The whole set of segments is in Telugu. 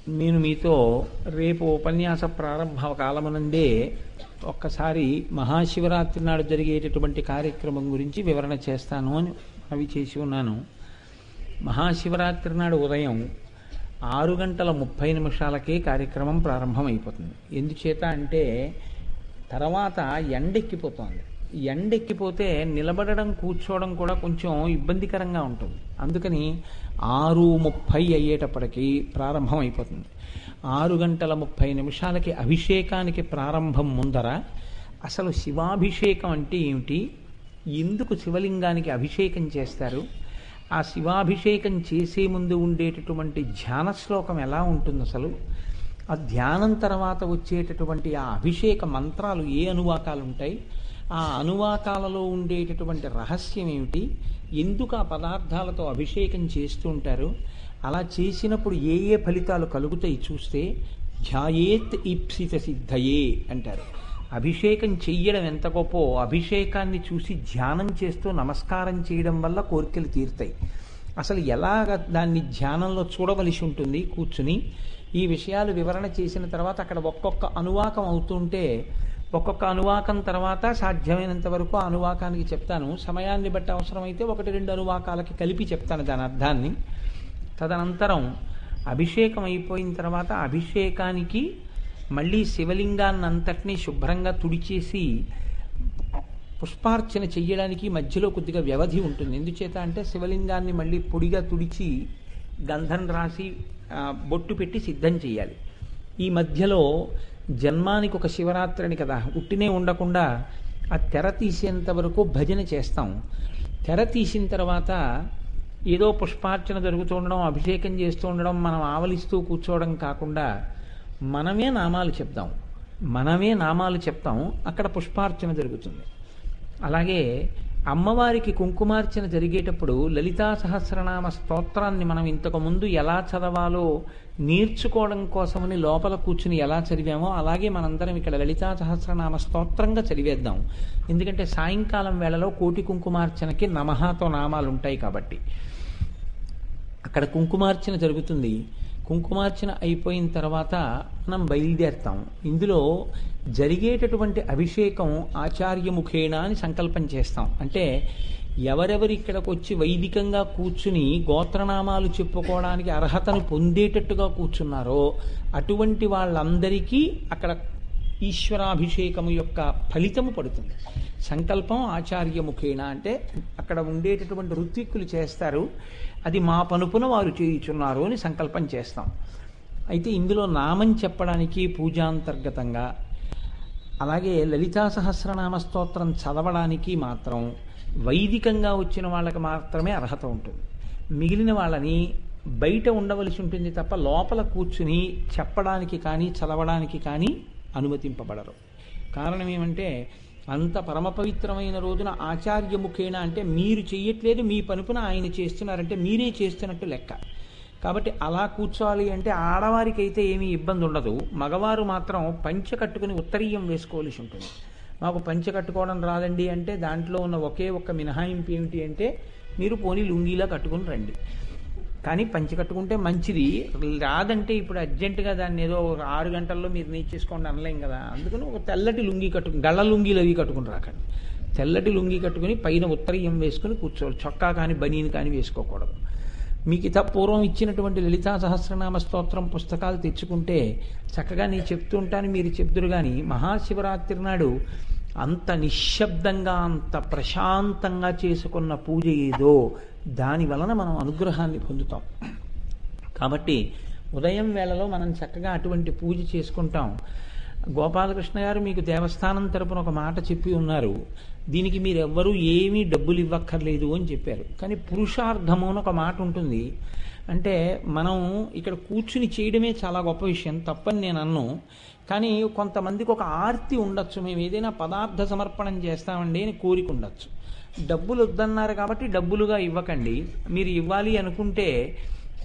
నేను మీతో రేపు ఉపన్యాస ప్రారంభ కాలమునందే ఒక్కసారి మహాశివరాత్రి నాడు జరిగేటటువంటి కార్యక్రమం గురించి వివరణ చేస్తాను అని అవి చేసి ఉన్నాను. మహాశివరాత్రి నాడు ఉదయం 6:30 కార్యక్రమం ప్రారంభమైపోతుంది. ఎందుచేత అంటే తర్వాత ఎండెక్కిపోతుంది. ఎండెక్కిపోతే నిలబడడం కూర్చోవడం కూడా కొంచెం ఇబ్బందికరంగా ఉంటుంది. అందుకని 6:30 అయ్యేటప్పటికీ ప్రారంభం అయిపోతుంది. 6:30 అభిషేకానికి ప్రారంభం ముందర అసలు శివాభిషేకం అంటే ఏమిటి, ఎందుకు శివలింగానికి అభిషేకం చేస్తారు, ఆ శివాభిషేకం చేసే ముందు ఉండేటటువంటి ధ్యాన శ్లోకం ఎలా ఉంటుంది, అసలు ఆ ధ్యానం తర్వాత వచ్చేటటువంటి ఆ అభిషేక మంత్రాలు ఏ అనువాకాలు ఉంటాయి, ఆ అనువాకాలలో ఉండేటటువంటి రహస్యం ఏమిటి, ఎందుకు ఆ పదార్థాలతో అభిషేకం చేస్తూ ఉంటారు, అలా చేసినప్పుడు ఏ ఏ ఫలితాలు కలుగుతాయి చూస్తే ధ్యాయేత్ ఈప్సిత సిద్ధయే అంటారు. అభిషేకం చెయ్యడం ఎంత గొప్పో అభిషేకాన్ని చూసి ధ్యానం చేస్తూ నమస్కారం చేయడం వల్ల కోరికలు తీరుతాయి. అసలు ఎలాగ దాన్ని ధ్యానంలో చూడవలసి ఉంటుంది కూర్చుని, ఈ విషయాలు వివరణ చేసిన తర్వాత అక్కడ ఒక్కొక్క అనువాకం అవుతుంటే ఒక్కొక్క అనువాకం తర్వాత సాధ్యమైనంత వరకు ఆ అనువాకానికి చెప్తాను. సమయాన్ని బట్టి అవసరమైతే 1-2 అనువాకాలకి కలిపి చెప్తాను దాని అర్థాన్ని. తదనంతరం అభిషేకం అయిపోయిన తర్వాత అభిషేకానికి మళ్ళీ శివలింగాన్ని అంతటినీ శుభ్రంగా తుడిచేసి పుష్పార్చన చెయ్యడానికి మధ్యలో కొద్దిగా వ్యవధి ఉంటుంది. ఎందుచేత అంటే శివలింగాన్ని మళ్ళీ పొడిగా తుడిచి గంధం రాసి బొట్టు పెట్టి సిద్ధం చేయాలి. ఈ మధ్యలో జన్మానికి ఒక శివరాత్రిని కదా, ఉట్టినే ఉండకుండా ఆ తెర తీసేంత వరకు భజన చేస్తాం. తెర తీసిన తర్వాత ఏదో పుష్పార్చన జరుగుతూ ఉండడం, అభిషేకం చేస్తూ ఉండడం, మనం ఆవలిస్తూ కూర్చోవడం కాకుండా మనమే నామాలు చెప్తాం. అక్కడ పుష్పార్చన జరుగుతుంది. అలాగే అమ్మవారికి కుంకుమార్చన జరిగేటప్పుడు లలితా సహస్రనామ స్తోత్రాన్ని మనం ఇంతకు ముందు ఎలా చదవాలో నేర్చుకోవడం కోసమని లోపల కూర్చుని ఎలా చదివామో అలాగే మనందరం ఇక్కడ లలితా సహస్రనామ స్తోత్రంగా చదివేద్దాం. ఎందుకంటే సాయంకాలం వేళలో కోటి కుంకుమార్చనకి నమఃతో నామాలు ఉంటాయి కాబట్టి అక్కడ కుంకుమార్చన జరుగుతుంది. కుంకుమార్చన అయిపోయిన తర్వాత మనం బయలుదేరుతాం. ఇందులో జరిగేటటువంటి అభిషేకం ఆచార్యముఖేణ అని సంకల్పం చేస్తాం. అంటే ఎవరెవరు ఇక్కడికి వచ్చి వైదికంగా కూర్చుని గోత్రనామాలు చెప్పుకోవడానికి అర్హతను పొందేటట్టుగా కూర్చున్నారో అటువంటి వాళ్ళందరికీ అక్కడ ఈశ్వరాభిషేకము యొక్క ఫలితము పడుతుంది. సంకల్పం ఆచార్యముఖేణ అంటే అక్కడ ఉండేటటువంటి ఋత్విక్కులు చేస్తారు, అది మా పనుపున వారు చేయుచున్నారు అని సంకల్పం చేస్తాం. అయితే ఇందులో నామం చెప్పడానికి పూజాంతర్గతంగా అలాగే లలితా సహస్రనామ స్తోత్రం చదవడానికి మాత్రం వైదికంగా వచ్చిన వాళ్ళకి మాత్రమే అర్హత ఉంటుంది. మిగిలిన వాళ్ళని బయట ఉండవలసి ఉంటుంది తప్ప లోపల కూర్చుని చెప్పడానికి కానీ చదవడానికి కానీ అనుమతింపబడరు. కారణం ఏమంటే అంత పరమ పవిత్రమైన రోజున ఆచార్యముఖేణ అంటే మీరు చెయ్యట్లేదు, మీ పనుపున ఆయన చేస్తున్నారంటే మీరే చేస్తున్నట్టు లెక్క. కాబట్టి అలా కూర్చోవాలి అంటే ఆడవారికి అయితే ఏమీ ఇబ్బంది ఉండదు. మగవారు మాత్రం పంచె కట్టుకుని ఉత్తరీయం వేసుకోవాల్సి ఉంటుంది. మాకు పంచె కట్టుకోవడం రాదండి అంటే దాంట్లో ఉన్న ఒకే ఒక్క మినహాయింపు ఏమిటి అంటే మీరు పోనీ లుంగీలా కట్టుకుని రండి, కానీ పంచె కట్టుకుంటే మంచిది. రాదంటే ఇప్పుడు అర్జెంటుగా దాన్ని ఏదో 6 గంటల్లో మీరు నేర్చేసుకోండి అనలేం కదా. అందుకని ఒక తెల్లటి లుంగీ గళ్ళ లుంగీలు అవి కట్టుకుని రాకండి. తెల్లటి లుంగీ కట్టుకుని పైన ఉత్తరీయం వేసుకుని కూర్చోవాలి. చొక్కా కానీ బనీని కానీ వేసుకోకూడదు. మీకు పూర్వం ఇచ్చినటువంటి లలితా సహస్రనామ స్తోత్రం పుస్తకాలు తెచ్చుకుంటే చక్కగా నేను చెప్తూ ఉంటాను, మీరు చెప్తురు. కానీ మహాశివరాత్రి నాడు అంత నిశ్శబ్దంగా అంత ప్రశాంతంగా చేసుకున్న పూజ ఏదో దాని వలన మనం అనుగ్రహాన్ని పొందుతాం. కాబట్టి ఉదయం వేళలో మనం చక్కగా అటువంటి పూజ చేసుకుంటాం. గోపాలకృష్ణ గారు మీకు దేవస్థానం తరపున ఒక మాట చెప్పి ఉన్నారు, దీనికి మీరెవ్వరూ ఏమీ డబ్బులు ఇవ్వక్కర్లేదు అని చెప్పారు. కానీ పురుషార్థము అని ఒక మాట ఉంటుంది. అంటే మనం ఇక్కడ కూర్చుని చేయడమే చాలా గొప్ప విషయం, తప్పని నేను అన్ను. కానీ కొంతమందికి ఒక ఆర్తి ఉండొచ్చు, మేము ఏదైనా పదార్థ సమర్పణం చేస్తామండి అని కోరిక ఉండొచ్చు. డబ్బులు వద్దన్నారు కాబట్టి డబ్బులుగా ఇవ్వకండి. మీరు ఇవ్వాలి అనుకుంటే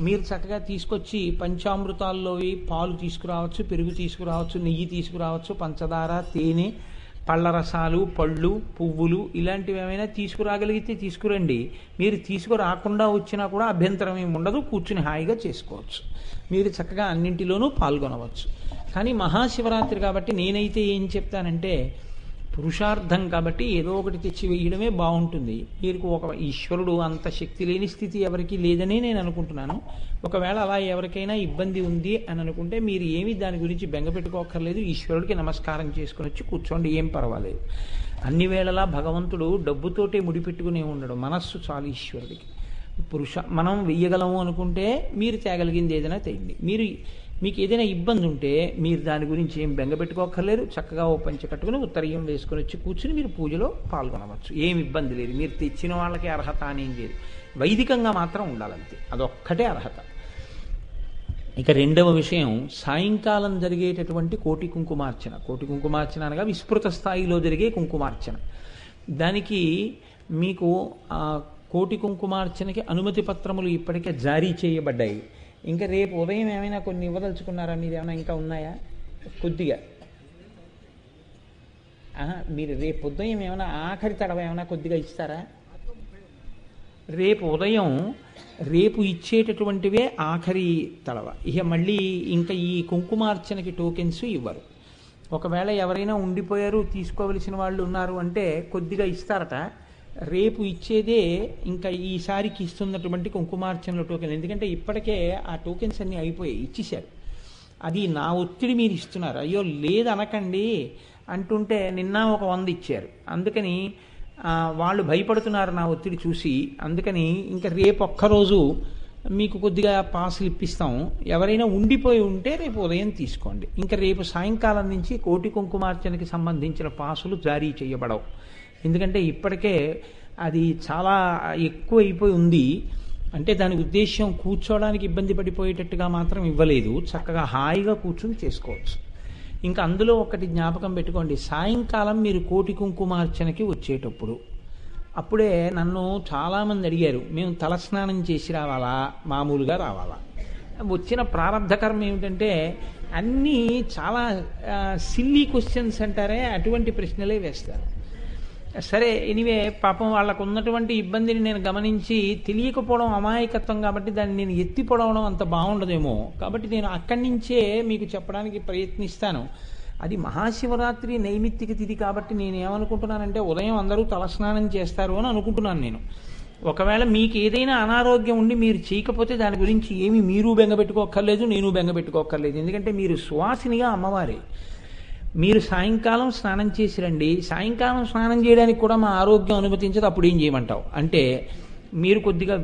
మీరు చక్కగా తీసుకొచ్చి పంచామృతాల్లోవి పాలు తీసుకురావచ్చు, పెరుగు తీసుకురావచ్చు, నెయ్యి తీసుకురావచ్చు, పంచదార, తేనె, పళ్ళ రసాలు, పళ్ళు, పువ్వులు ఇలాంటివి ఏమైనా తీసుకురాగలిగితే తీసుకురండి. మీరు తీసుకురాకుండా వచ్చినా కూడా అభ్యంతరం ఏమి ఉండదు, కూర్చుని హాయిగా చేసుకోవచ్చు. మీరు చక్కగా అన్నింటిలోనూ పాల్గొనవచ్చు. కానీ మహాశివరాత్రి కాబట్టి నేనైతే ఏం చెప్తానంటే, పురుషార్థం కాబట్టి ఏదో ఒకటి తెచ్చి వేయడమే బాగుంటుంది. మీకు ఒక ఈశ్వరుడు అంత శక్తి లేని స్థితి ఎవరికీ లేదనే నేను అనుకుంటున్నాను. ఒకవేళ అలా ఎవరికైనా ఇబ్బంది ఉంది అని అనుకుంటే మీరు ఏమి దాని గురించి బెంగ పెట్టుకోక్కర్లేదు. ఈశ్వరుడికి నమస్కారం చేసుకుని వచ్చి కూర్చోండి, ఏం పర్వాలేదు. అన్ని వేళలా భగవంతుడు డబ్బుతోటే ముడిపెట్టుకునే ఉండడు, మనస్సు చాలు ఈశ్వరుడికి. మనం వెయ్యగలము అనుకుంటే మీరు తేగలిగింది ఏదైనా తెయండి. మీకు ఏదైనా ఇబ్బంది ఉంటే మీరు దాని గురించి ఏం బెంగ పెట్టుకోక్కర్లేరు. చక్కగా ఓ పంచె కట్టుకుని ఉత్తరీయం వేసుకుని వచ్చి కూర్చుని మీరు పూజలో పాల్గొనవచ్చు. ఏం ఇబ్బంది లేదు. మీరు తెచ్చిన వాళ్ళకి అర్హత అనేం లేదు, వైదికంగా మాత్రం ఉండాలంతే, అదొక్కటే అర్హత. ఇక రెండవ విషయం, సాయంకాలం జరిగేటటువంటి కోటి కుంకుమార్చన. కోటి కుంకుమార్చన అనగా విస్తృత స్థాయిలో జరిగే కుంకుమార్చన. దానికి మీకు కోటి కుంకుమార్చనకి అనుమతి పత్రములు ఇప్పటికే జారీ చేయబడ్డాయి. ఇంకా రేపు ఉదయం ఏమైనా కొన్ని ఇవ్వదలుచుకున్నారా? మీరు ఏమైనా ఇంకా ఉన్నాయా? కొద్దిగా మీరు రేపు ఉదయం ఏమైనా ఆఖరి తడవ ఏమైనా కొద్దిగా ఇస్తారా? రేపు ఉదయం రేపు ఇచ్చేటటువంటివే ఆఖరి తడవ. ఇక మళ్ళీ ఇంకా ఈ కుంకుమార్చనకి టోకెన్స్ ఇవ్వరు. ఒకవేళ ఎవరైనా ఉండిపోయారు, తీసుకోవలసిన వాళ్ళు ఉన్నారు అంటే కొద్దిగా ఇస్తారట. రేపు ఇచ్చేదే ఇంకా ఈసారికి ఇస్తున్నటువంటి కుంకుమార్చనల టోకెన్. ఎందుకంటే ఇప్పటికే ఆ టోకెన్స్ అన్నీ అయిపోయాయి, ఇచ్చేశారు. అది నా ఒత్తిడి మీరు ఇస్తున్నారు. అయ్యో లేదనకండి అంటుంటే నిన్న ఒక 100 ఇచ్చారు. అందుకని వాళ్ళు భయపడుతున్నారు నా ఒత్తిడి చూసి. అందుకని ఇంకా రేపు ఒక్కరోజు మీకు కొద్దిగా పాసులు ఇప్పిస్తాం. ఎవరైనా ఉండిపోయి ఉంటే రేపు ఉదయం తీసుకోండి. ఇంకా రేపు సాయంకాలం నుంచి కోటి కుంకుమార్చనకి సంబంధించిన పాసులు జారీ చేయబడవు. ఎందుకంటే ఇప్పటికే అది చాలా ఎక్కువ అయిపోయి ఉంది. అంటే దాని ఉద్దేశం కూర్చోవడానికి ఇబ్బంది పడిపోయేటట్టుగా మాత్రం ఇవ్వలేదు, చక్కగా హాయిగా కూర్చుని చేసుకోవచ్చు. ఇంకా అందులో ఒకటి జ్ఞాపకం పెట్టుకోండి, సాయంకాలం మీరు కోటి కుంకుమార్చనకి వచ్చేటప్పుడు అప్పుడే నన్ను చాలామంది అడిగారు, మేము తలస్నానం చేసి రావాలా, మామూలుగా రావాలా? వచ్చిన ప్రారంధ కర్మ ఏమిటంటే అన్నీ చాలా సిల్లీ క్వశ్చన్స్ అంటారే, అటువంటి ప్రశ్నలే వేస్తారు. సరే, ఎనివే పాపం వాళ్ళకు ఉన్నటువంటి ఇబ్బందిని నేను గమనించి తెలియకపోవడం అమాయకత్వం కాబట్టి దాన్ని నేను ఎత్తిపడవడం అంత బాగుండదేమో, కాబట్టి నేను అక్కడి నుంచే మీకు చెప్పడానికి ప్రయత్నిస్తాను. అది మహాశివరాత్రి నైమిత్తిక తిథి కాబట్టి నేను ఏమనుకుంటున్నానంటే ఉదయం అందరూ తలస్నానం చేస్తారు అని అనుకుంటున్నాను నేను. ఒకవేళ మీకు ఏదైనా అనారోగ్యం ఉండి మీరు చేయకపోతే దాని గురించి ఏమి మీరు బెంగ పెట్టుకోక్కర్లేదు, నేను బెంగ పెట్టుకోక్కర్లేదు. ఎందుకంటే మీరు సువాసినిగా అమ్మవారే. మీరు సాయంకాలం స్నానం చేసి రండి. సాయంకాలం స్నానం చేయడానికి కూడా మా ఆరోగ్యం అనుమతించదు, అప్పుడు ఏం చేయమంటావు అంటే మీరు కొద్దిగా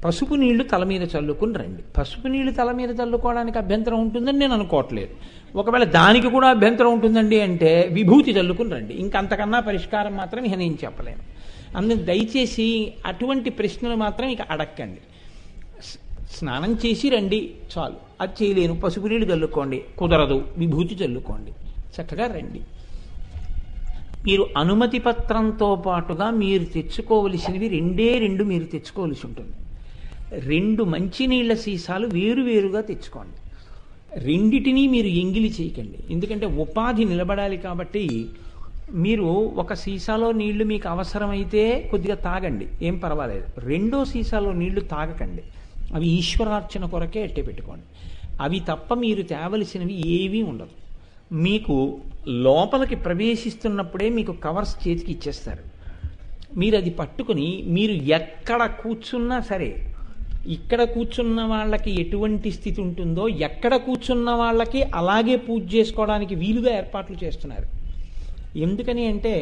పసుపు నీళ్లు తల మీద చల్లుకుని రండి. పసుపు నీళ్లు తల మీద చల్లుకోవడానికి అభ్యంతరం ఉంటుందని నేను అనుకోవట్లేదు. ఒకవేళ దానికి కూడా అభ్యంతరం ఉంటుందండి అంటే విభూతి చల్లుకుని రండి. ఇంకంతకన్నా పరిష్కారం మాత్రం ఇక నేను చెప్పలేను. అందుకు దయచేసి అటువంటి ప్రశ్నలు మాత్రం ఇక అడక్కండి. స్నానం చేసి రండి చాలు. అది చేయలేను, పసుపు నీళ్లు చల్లుకోండి, కుదరదు విభూతి చల్లుకోండి, చక్కగా రండి. మీరు అనుమతి పత్రంతో పాటుగా మీరు తెచ్చుకోవలసినవి రెండు మీరు తెచ్చుకోవలసి ఉంటుంది. 2 మంచినీళ్ల సీసాలు వేరువేరుగా తెచ్చుకోండి. రెండిటినీ మీరు ఎంగిలి చేయకండి, ఎందుకంటే ఉపాధి నిలబడాలి కాబట్టి. మీరు ఒక సీసాలో నీళ్లు మీకు అవసరమైతే కొద్దిగా తాగండి, ఏం పర్వాలేదు. 2వ సీసాలో నీళ్లు తాగకండి, అవి ఈశ్వరార్చన కొరకే ఎట్టే పెట్టుకోండి. అవి తప్ప మీరు తేవలసినవి ఏవీ ఉండదు. మీకు లోపలికి ప్రవేశిస్తున్నప్పుడే మీకు కవర్స్ చేతికి ఇచ్చేస్తారు. మీరు అది పట్టుకుని మీరు ఎక్కడ కూర్చున్నా సరే, ఇక్కడ కూర్చున్న వాళ్ళకి ఎటువంటి స్థితి ఉంటుందో ఎక్కడ కూర్చున్న వాళ్ళకి అలాగే పూజ చేసుకోవడానికి వీలుగా ఏర్పాట్లు చేస్తున్నారు. ఎందుకని అంటే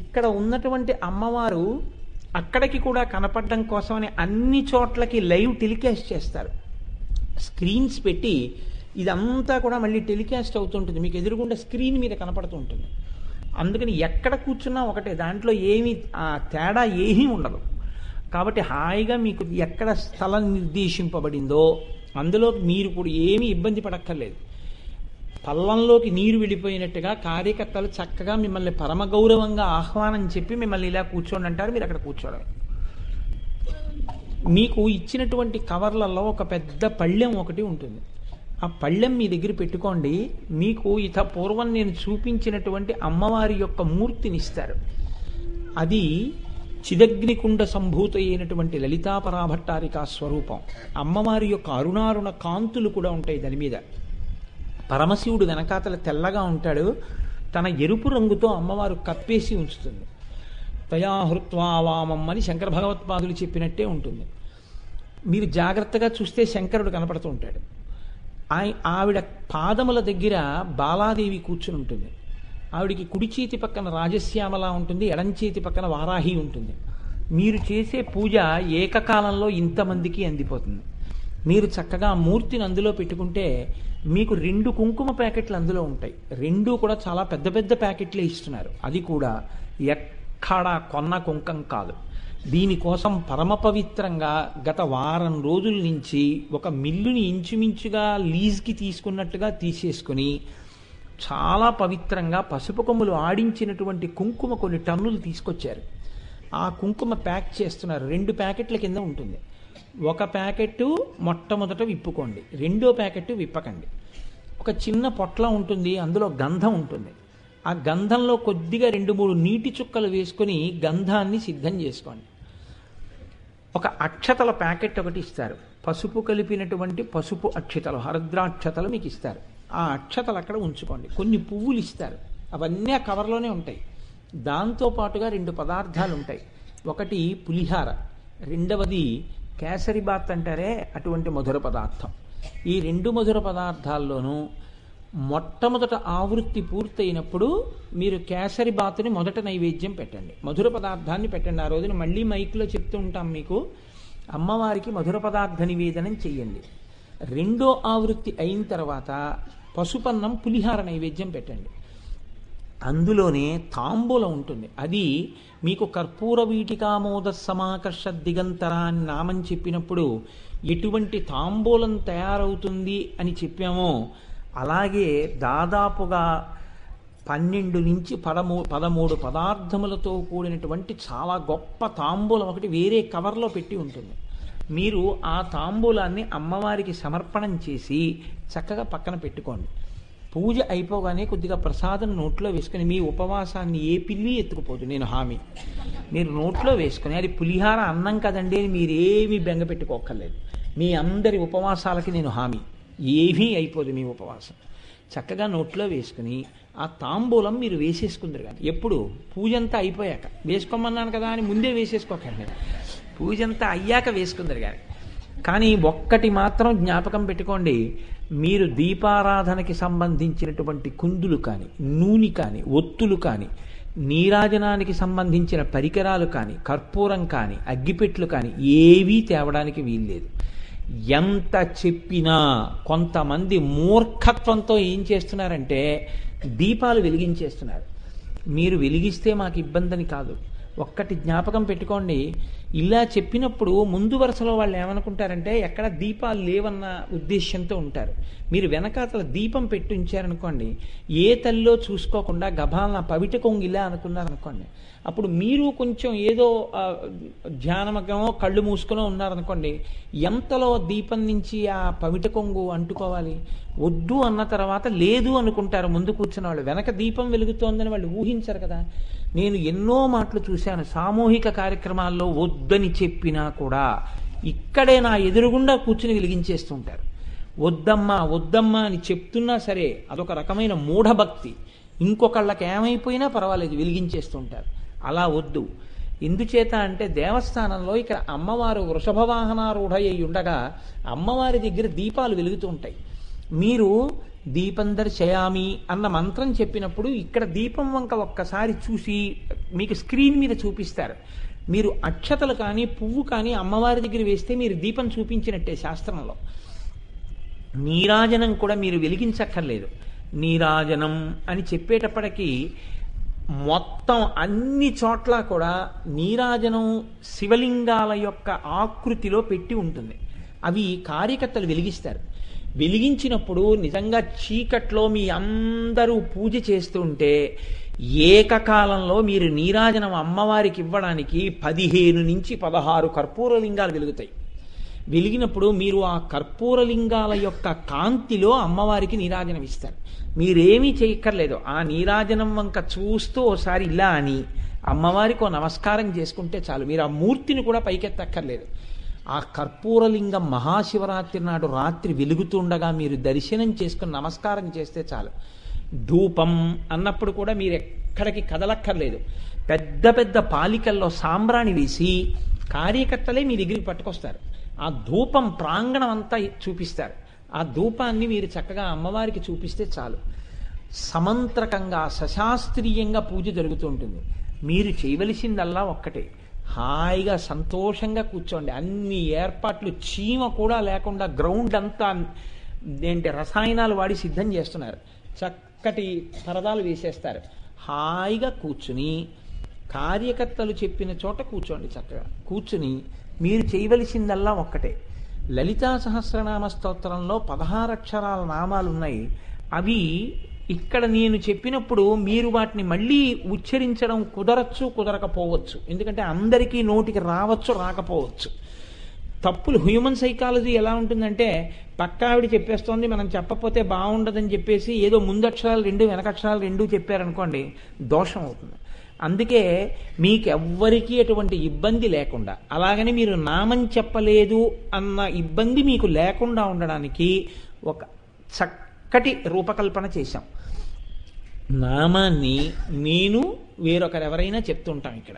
ఇక్కడ ఉన్నటువంటి అమ్మవారు అక్కడికి కూడా కనపడడం కోసమని అన్ని చోట్లకి లైవ్ టెలికాస్ట్ చేస్తారు. స్క్రీన్స్ పెట్టి ఇదంతా కూడా మళ్ళీ టెలికాస్ట్ అవుతుంటుంది, మీకు ఎదురుగుండా స్క్రీన్ మీద కనపడుతూ ఉంటుంది. అందుకని ఎక్కడ కూర్చున్నా ఒకటే, దాంట్లో ఏమి తేడా ఏమీ ఉండదు. కాబట్టి హాయిగా మీకు ఎక్కడ స్థలం నిర్దేశింపబడిందో అందులో మీరు కూడా ఏమీ ఇబ్బంది పడక్కర్లేదు. పల్లంలోకి నీరు వెళ్ళిపోయినట్టుగా కార్యకర్తలు చక్కగా మిమ్మల్ని పరమ గౌరవంగా ఆహ్వానం చెప్పి మిమ్మల్ని ఇలా కూర్చోండి అంటారు, మీరు అక్కడ కూర్చోవడం. మీకు ఇచ్చినటువంటి కవర్లలో ఒక పెద్ద పళ్ళెం ఒకటి ఉంటుంది. ఆ పళ్ళెం మీ దగ్గర పెట్టుకోండి. మీకు ఇత పూర్వం నేను చూపించినటువంటి అమ్మవారి యొక్క మూర్తిని ఇస్తారు. అది చిదగ్నికుండ సంభూత అయినటువంటి లలితాపరాభట్టారికా స్వరూపం. అమ్మవారి యొక్క అరుణారుణ కాంతులు కూడా ఉంటాయి దాని మీద. పరమశివుడు వెనకాతల తెల్లగా ఉంటాడు, తన ఎరుపు రంగుతో అమ్మవారు కప్పేసి ఉంచుతుంది. తయాహృత్వా వామం అని శంకర భగవత్పాదులు చెప్పినట్టే ఉంటుంది. మీరు జాగ్రత్తగా చూస్తే శంకరుడు కనపడుతూ ఉంటాడు. ఆవిడ పాదముల దగ్గర బాలాదేవి కూర్చుని ఉంటుంది. ఆవిడికి కుడి చేతి పక్కన రాజశ్యామలా ఉంటుంది, ఎడం చేతి పక్కన వారాహి ఉంటుంది. మీరు చేసే పూజ ఏకకాలంలో ఇంతమందికి అందిపోతుంది. మీరు చక్కగా ఆ మూర్తిని అందులో పెట్టుకుంటే మీకు 2 కుంకుమ ప్యాకెట్లు అందులో ఉంటాయి. 2 కూడా చాలా పెద్ద పెద్ద ప్యాకెట్లే ఇస్తున్నారు. అది కూడా ఎక్కడా కొన్న కుంకం కాదు. దీనికోసం పరమ పవిత్రంగా గత వారం రోజుల నుంచి ఒక మిల్లుని ఇంచుమించుగా లీజ్కి తీసుకున్నట్టుగా తీసేసుకుని చాలా పవిత్రంగా పసుపు కొమ్ములు ఆడించినటువంటి కుంకుమ కొన్ని టన్నులు తీసుకొచ్చారు. ఆ కుంకుమ ప్యాక్ చేస్తున్నారు. 2 ప్యాకెట్ల కింద ఉంటుంది. ఒక ప్యాకెట్టు మొట్టమొదట విప్పుకోండి, 2వ ప్యాకెట్టు విప్పకండి. ఒక చిన్న పొట్ల ఉంటుంది, అందులో గంధం ఉంటుంది. ఆ గంధంలో కొద్దిగా 2-3 నీటి చుక్కలు వేసుకొని గంధాన్ని సిద్ధం చేసుకోండి. ఒక అక్షతల ప్యాకెట్ ఒకటి ఇస్తారు. పసుపు కలిపినటువంటి పసుపు అక్షతలు, హరద్రాక్షతలు మీకు ఇస్తారు. ఆ అక్షతలు అక్కడ ఉంచుకోండి. కొన్ని పువ్వులు ఇస్తారు, అవన్నీ ఆ కవర్లోనే ఉంటాయి. దాంతోపాటుగా 2 పదార్థాలు ఉంటాయి. ఒకటి పులిహార, రెండవది కేసరి బాత్ అంటారే అటువంటి మధుర పదార్థం. ఈ 2 మధుర పదార్థాల్లోనూ మొట్టమొదట ఆవృత్తి పూర్తయినప్పుడు మీరు కేసరి బాతుని మొదట నైవేద్యం పెట్టండి, మధుర పదార్థాన్ని పెట్టండి. ఆ రోజున మళ్ళీ మైక్లో చెప్తూ ఉంటాం మీకు, అమ్మవారికి మధుర పదార్థ నివేదనం చెయ్యండి. 2వ ఆవృత్తి అయిన తర్వాత పసుపన్నం పులిహార నైవేద్యం పెట్టండి. అందులోనే తాంబూలం ఉంటుంది. అది మీకు కర్పూర వీటికామోద సమాకర్ష దిగంతర అని నామం చెప్పినప్పుడు ఎటువంటి తాంబూలం తయారవుతుంది అని చెప్పామో అలాగే దాదాపుగా 12 నుంచి 13 పదార్థములతో కూడినటువంటి చాలా గొప్ప తాంబూలం ఒకటి వేరే కవర్లో పెట్టి ఉంటుంది. మీరు ఆ తాంబూలాన్ని అమ్మవారికి సమర్పణం చేసి చక్కగా పక్కన పెట్టుకోండి. పూజ అయిపోగానే కొద్దిగా ప్రసాదం నోట్లో వేసుకొని, మీ ఉపవాసాన్ని ఏ పిల్లి ఎత్తుకుపోదు, నేను హామీ. మీరు నోట్లో వేసుకొని, అది పులిహార అన్నం కదండి అని మీరేమీ బెంగ పెట్టుకోక్కర్లేదు. మీ అందరి ఉపవాసాలకి నేను హామీ, ఏమీ అయిపోదు మీ ఉపవాసం. చక్కగా నోట్లో వేసుకుని ఆ తాంబూలం మీరు వేసేసుకుందరు. కానీ ఎప్పుడు పూజ అంతా అయిపోయాక, వేసుకోమన్నాను కదా అని ముందే వేసేసుకోకండి, పూజ అంతా అయ్యాక వేసుకుందరు. కానీ ఒక్కటి మాత్రం జ్ఞాపకం పెట్టుకోండి, మీరు దీపారాధనకి సంబంధించినటువంటి కుందులు కానీ, నూనె కానీ, ఒత్తులు కానీ, నీరాజనానికి సంబంధించిన పరికరాలు కానీ, కర్పూరం కానీ, అగ్గిపెట్లు కానీ ఏవీ తేవడానికి వీల్లేదు. ఎంత చెప్పినా కొంతమంది మూర్ఖత్వంతో ఏం చేస్తున్నారంటే దీపాలు వెలిగించేస్తున్నారు. మీరు వెలిగిస్తే మాకు ఇబ్బందని కాదు. ఒక్కటి జ్ఞాపకం పెట్టుకోండి, ఇలా చెప్పినప్పుడు ముందు వరుసలో వాళ్ళు ఏమనుకుంటారంటే ఎక్కడ దీపాలు లేవన్న ఉద్దేశంతో ఉంటారు. మీరు వెనకాతల దీపం పెట్టి ఉంచారనుకోండి, ఏ తల్లో చూసుకోకుండా గభాలన పవిట కొంగిలా అనుకున్నారనుకోండి, అప్పుడు మీరు కొంచెం ఏదో ధ్యానమగమో కళ్ళు మూసుకునో ఉన్నారనుకోండి, ఎంతలో దీపం నుంచి ఆ పవిట కొంగు అంటుకోవాలి? వద్దు అన్న తర్వాత లేదు అనుకుంటారు ముందు కూర్చున్న వాళ్ళు. వెనక దీపం వెలుగుతోందని వాళ్ళు ఊహించరు కదా. నేను ఎన్నో మాటలు చూశాను సామూహిక కార్యక్రమాల్లో, వద్దని చెప్పినా కూడా ఇక్కడే నా ఎదురుగుండా కూర్చుని వెలిగించేస్తుంటారు. వద్దమ్మా వద్దమ్మా అని చెప్తున్నా సరే అదొక రకమైన మూఢభక్తి. ఇంకొకళ్ళకి ఏమైపోయినా పర్వాలేదు వెలిగించేస్తుంటారు. అలా వద్దు. ఎందుచేత అంటే దేవస్థానంలో ఇక్కడ అమ్మవారు వృషభవాహనారూఢ అయి ఉండగా అమ్మవారి దగ్గర దీపాలు వెలుగుతూ ఉంటాయి. మీరు దీపం దర్శయామి అన్న మంత్రం చెప్పినప్పుడు ఇక్కడ దీపం వంక ఒక్కసారి చూసి మీకు స్క్రీన్ మీద చూపిస్తారు. మీరు అక్షతలు కానీ పువ్వు కానీ అమ్మవారి దగ్గర వేస్తే మీరు దీపం చూపించినట్టే శాస్త్రంలో. నీరాజనం కూడా మీరు వెలిగించక్కర్లేదు. నీరాజనం అని చెప్పేటప్పటికీ మొత్తం అన్ని చోట్ల కూడా నీరాజనం శివలింగాల యొక్క ఆకృతిలో పెట్టి ఉంటుంది. అవి కార్యకర్తలు వెలిగిస్తారు. వెలిగించినప్పుడు నిజంగా చీకట్లో మీ అందరూ పూజ చేస్తుంటే ఏకకాలంలో మీరు నీరాజనం అమ్మవారికి ఇవ్వడానికి 15 నుంచి 16 కర్పూర లింగాలు వెలుగుతాయి. వెలిగినప్పుడు మీరు ఆ కర్పూరలింగాల యొక్క కాంతిలో అమ్మవారికి నీరాజనం ఇస్తారు. మీరేమీ చేయక్కర్లేదు, ఆ నీరాజనం వంక చూస్తూ ఓసారి ఇలా అని అమ్మవారికి ఓ నమస్కారం చేసుకుంటే చాలు. మీరు ఆ మూర్తిని కూడా పైకెత్తక్కర్లేదు. ఆ కర్పూరలింగం మహాశివరాత్రి నాడు రాత్రి వెలుగుతుండగా మీరు దర్శనం చేసుకుని నమస్కారం చేస్తే చాలు. ధూపం అన్నప్పుడు కూడా మీరు ఎక్కడికి కదలక్కర్లేదు. పెద్ద పెద్ద పాలికల్లో సాంబ్రాణి వేసి కార్యకర్తలే మీ దగ్గరికి పట్టుకొస్తారు. ఆ ధూపం ప్రాంగణం అంతా చూపిస్తారు. ఆ ధూపాన్ని మీరు చక్కగా అమ్మవారికి చూపిస్తే చాలు. సమంత్రకంగా సశాస్త్రీయంగా పూజ జరుగుతూ ఉంటుంది. మీరు చేయవలసిందల్లా ఒక్కటే, హాయిగా సంతోషంగా కూర్చోండి. అన్ని ఏర్పాట్లు చీమ కూడా లేకుండా గ్రౌండ్ అంతా రసాయనాలు వాడి సిద్ధం చేస్తున్నారు. చక్కటి పరదాలు వేసేస్తారు. హాయిగా కూర్చుని కార్యకర్తలు చెప్పిన చోట కూర్చోండి. చక్కగా కూర్చుని మీరు చేయవలసిందల్లా ఒక్కటే, లలితా సహస్రనామ స్తోత్రంలో 16 అక్షరాల నామాలు ఉన్నాయి. అవి ఇక్కడ నేను చెప్పినప్పుడు మీరు వాటిని మళ్ళీ ఉచ్చరించడం కుదరచ్చు, కుదరకపోవచ్చు. ఎందుకంటే అందరికీ నోటికి రావచ్చు, రాకపోవచ్చు. తప్పులు హ్యూమన్ సైకాలజీ ఎలా ఉంటుందంటే, పక్కావిడ చెప్పేస్తోంది మనం చెప్పకపోతే బాగుండదని చెప్పేసి ఏదో ముందు అక్షరాలు 2 వెనక అక్షరాలు 2 చెప్పారనుకోండి, దోషం అవుతుంది. అందుకే మీకెవ్వరికీ అటువంటి ఇబ్బంది లేకుండా, అలాగని మీరు నామం చెప్పలేదు అన్న ఇబ్బంది మీకు లేకుండా ఉండడానికి ఒక చక్కటి రూపకల్పన చేశాం. నామాన్ని నేను వేరొకరెవరైనా చెప్తుంటాం. ఇక్కడ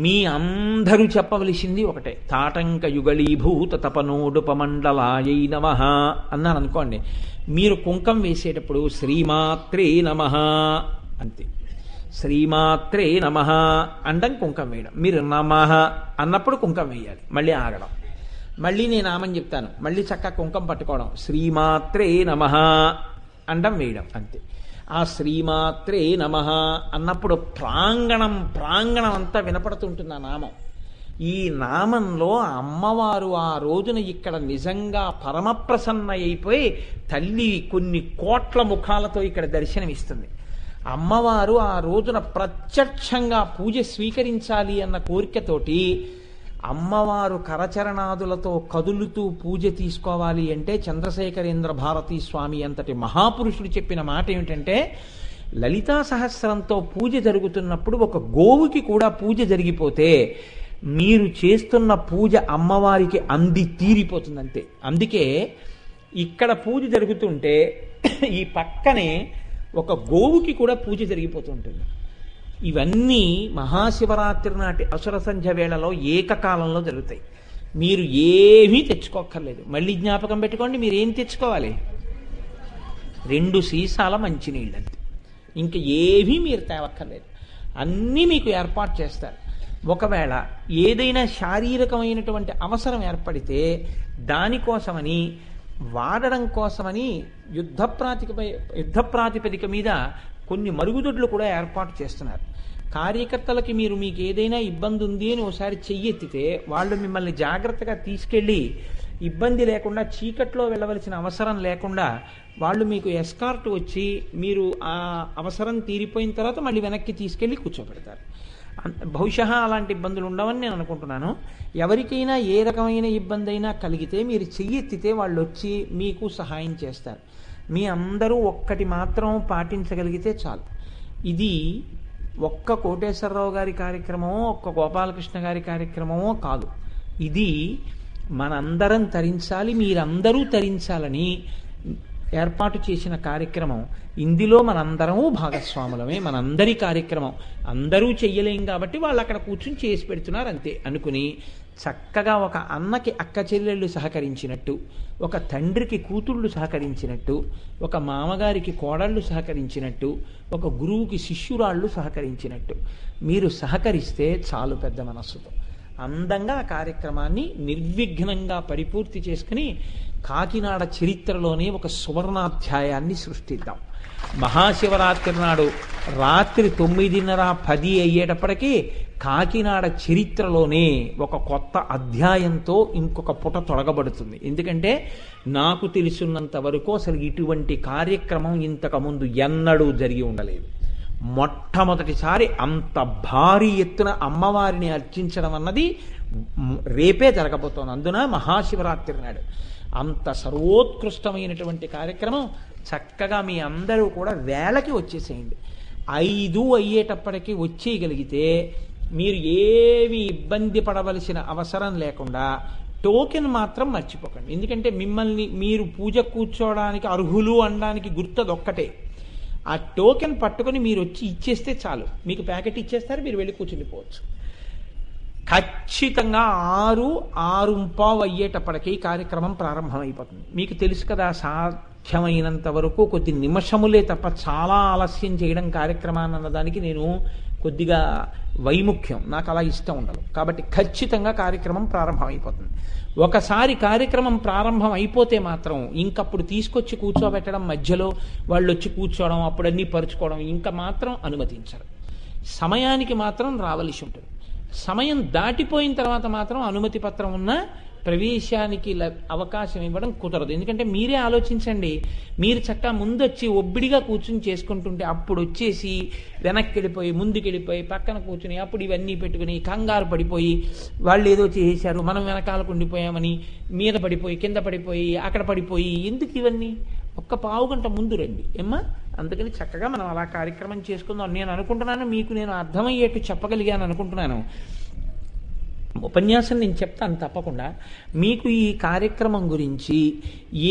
మీ అందరూ చెప్పవలసింది ఒకటే, తాటంక యుగళీభూత తపనోడుపమండలాయై నమః అన్నాను అనుకోండి. మీరు కుంకం వేసేటప్పుడు శ్రీమాత్రే నమః అంతే, శ్రీమాత్రే నమః అండం కుంకం వేయడం. మీరు నమః అన్నప్పుడు కుంకం వేయాలి, మళ్ళీ ఆగడం. మళ్ళీ నేను నామని చెప్తాను, మళ్ళీ చక్కగా కుంకం పట్టుకోవడం, శ్రీమాత్రే నమః అండం వేయడం అంతే. ఆ శ్రీమాత్రే నమః అన్నప్పుడు ప్రాంగణం అంతా వినపడుతుంటుంది ఆ నామం. ఈ నామంలో అమ్మవారు ఆ రోజున ఇక్కడ నిజంగా పరమప్రసన్న అయిపోయి తల్లి కొన్ని కోట్ల ముఖాలతో ఇక్కడ దర్శనమిస్తుంది. అమ్మవారు ఆ రోజున ప్రత్యక్షంగా పూజ స్వీకరించాలి అన్న కోరికతోటి అమ్మవారు కరచరణాదులతో కదులుతూ పూజ తీసుకోవాలి అంటే చంద్రశేఖరేంద్ర భారతీ స్వామి అంతటి మహాపురుషుడు చెప్పిన మాట ఏమిటంటే, లలితా సహస్రంతో పూజ జరుగుతున్నప్పుడు ఒక గోవుకి కూడా పూజ జరిగిపోతే మీరు చేస్తున్న పూజ అమ్మవారికి అంది తీరిపోతుందంతే. అందుకే ఇక్కడ పూజ జరుగుతుంటే ఈ పక్కనే ఒక గోవుకి కూడా పూజ జరిగిపోతుంటుంది. ఇవన్నీ మహాశివరాత్రి నాటి అసుర సంధ్య వేళలో ఏకకాలంలో జరుగుతాయి. మీరు ఏమీ తెచ్చుకోక్కర్లేదు. మళ్ళీ జ్ఞాపకం పెట్టుకోండి, మీరు ఏం తెచ్చుకోవాలి? 2 సీసాల మంచినీళ్ళు అంతే. ఇంక ఏమీ మీరు తేవక్కర్లేదు, అన్నీ మీకు ఏర్పాటు చేస్తారు. ఒకవేళ ఏదైనా శారీరకమైనటువంటి అవసరం ఏర్పడితే దానికోసమని వాడడం కోసమని యుద్ధ ప్రాతిపదిక మీద కొన్ని మరుగుదొడ్లు కూడా ఏర్పాటు చేస్తున్నారు. కార్యకర్తలకి మీకు ఏదైనా ఇబ్బంది ఉంది అని ఒకసారి చెయ్యెత్తితే వాళ్ళు మిమ్మల్ని జాగ్రత్తగా తీసుకెళ్ళి ఇబ్బంది లేకుండా చీకట్లో వెళ్ళవలసిన అవసరం లేకుండా వాళ్ళు మీకు ఎస్కార్ట్ వచ్చి మీరు ఆ అవసరం తీరిపోయిన తర్వాత మళ్ళీ వెనక్కి తీసుకెళ్ళి కూర్చోబెడతారు. బహుశా అలాంటి ఇబ్బందులు ఉండవని నేను అనుకుంటున్నాను. ఎవరికైనా ఏ రకమైన ఇబ్బంది అయినా కలిగితే మీరు చెయ్యెత్తితే వాళ్ళు వచ్చి మీకు సహాయం చేస్తారు. మీ అందరూ ఒక్కటి మాత్రం పాటించగలిగితే చాలు. ఇది ఒక్క కోటేశ్వరరావు గారి కార్యక్రమమో ఒక్క గోపాలకృష్ణ గారి కార్యక్రమమో కాదు. ఇది మనందరం తరించాలి, మీరందరూ తరించాలని ఏర్పాటు చేసిన కార్యక్రమం. ఇందులో మనందరము భాగస్వాములమే, మనందరి కార్యక్రమం. అందరూ చెయ్యలేం కాబట్టి వాళ్ళు అక్కడ కూర్చుని చేసి పెడుతున్నారు అంతే అనుకుని చక్కగా ఒక అన్నకి అక్క చెల్లెళ్ళు సహకరించినట్టు, ఒక తండ్రికి కూతుళ్ళు సహకరించినట్టు, ఒక మామగారికి కోడళ్ళు సహకరించినట్టు, ఒక గురువుకి శిష్యురాళ్ళు సహకరించినట్టు మీరు సహకరిస్తే చాలు. పెద్ద మనస్సుతో అందంగా ఆ కార్యక్రమాన్ని నిర్విఘ్నంగా పరిపూర్తి చేసుకుని కాకినాడ చరిత్రలోనే ఒక సువర్ణాధ్యాయాన్ని సృష్టిద్దాం. మహాశివరాత్రి నాడు రాత్రి 9:30, 10 అయ్యేటప్పటికీ కాకినాడ చరిత్రలోనే ఒక కొత్త అధ్యాయంతో ఇంకొక పుట తొడగబడుతుంది. ఎందుకంటే నాకు తెలుసున్నంత వరకు అసలు ఇటువంటి కార్యక్రమం ఇంతకుముందు ఎన్నడూ జరిగి ఉండలేదు. మొట్టమొదటిసారి అంత భారీ ఎత్తున అమ్మవారిని అర్చించడం అన్నది రేపే జరగబోతోంది. అందున మహాశివరాత్రి నాడు అంత సర్వోత్కృష్టమైనటువంటి కార్యక్రమం. చక్కగా మీ అందరూ కూడా వేళకి వచ్చేసేయండి. 5 అయ్యేటప్పటికీ వచ్చేయగలిగితే మీరు ఏమి ఇబ్బంది పడవలసిన అవసరం లేకుండా టోకెన్ మాత్రం మర్చిపోకండి. ఎందుకంటే మిమ్మల్ని మీరు పూజ కూర్చోవడానికి అర్హులు అనడానికి గుర్తదొక్కటే. ఆ టోకెన్ పట్టుకొని మీరు వచ్చి ఇచ్చేస్తే చాలు, మీకు ప్యాకెట్ ఇచ్చేస్తారు, మీరు వెళ్ళి కూర్చుండిపోవచ్చు. ఖచ్చితంగా 6:15 అయ్యేటప్పటికీ కార్యక్రమం ప్రారంభమైపోతుంది. మీకు తెలుసు కదా, సాధ్యమైనంత వరకు కొద్ది నిమిషములే తప్ప చాలా ఆలస్యం చేయడం కార్యక్రమాన్ని అన్నదానికి నేను కొద్దిగా వైముఖ్యం, నాకు అలా ఇష్టం ఉండదు. కాబట్టి ఖచ్చితంగా కార్యక్రమం ప్రారంభమైపోతుంది. ఒకసారి కార్యక్రమం ప్రారంభం అయిపోతే మాత్రం ఇంకప్పుడు తీసుకొచ్చి కూర్చోబెట్టడం, మధ్యలో వాళ్ళు వచ్చి కూర్చోవడం, అప్పుడన్నీ పరుచుకోవడం ఇంకా మాత్రం అనుమతించరు. సమయానికి మాత్రం రావలసి ఉంటుంది. సమయం దాటిపోయిన తర్వాత మాత్రం అనుమతి పత్రం ఉన్న ప్రవేశానికి అవకాశం ఇవ్వడం కుదరదు. ఎందుకంటే మీరే ఆలోచించండి, మీరు చక్కగా ముందొచ్చి ఒబ్బిడిగా కూర్చుని చేసుకుంటుంటే అప్పుడు వచ్చేసి వెనక్కి వెళ్ళిపోయి ముందుకెళ్ళిపోయి పక్కన కూర్చుని అప్పుడు ఇవన్నీ పెట్టుకుని కంగారు పడిపోయి వాళ్ళు ఏదో చేశారు మనం వెనకాలకు ఉండిపోయామని మీద పడిపోయి కింద పడిపోయి అక్కడ పడిపోయి ఎందుకు ఇవన్నీ? ఒక్క పావు గంట ముందు రండి ఏమ్మా. అందుకని చక్కగా మనం అలా కార్యక్రమం చేసుకుందాం. నేను అనుకుంటున్నాను మీకు నేను అర్థమయ్యేట్టు చెప్పగలిగాను అనుకుంటున్నాను. ఉపన్యాసం నేను చెప్తాను తప్పకుండా. మీకు ఈ కార్యక్రమం గురించి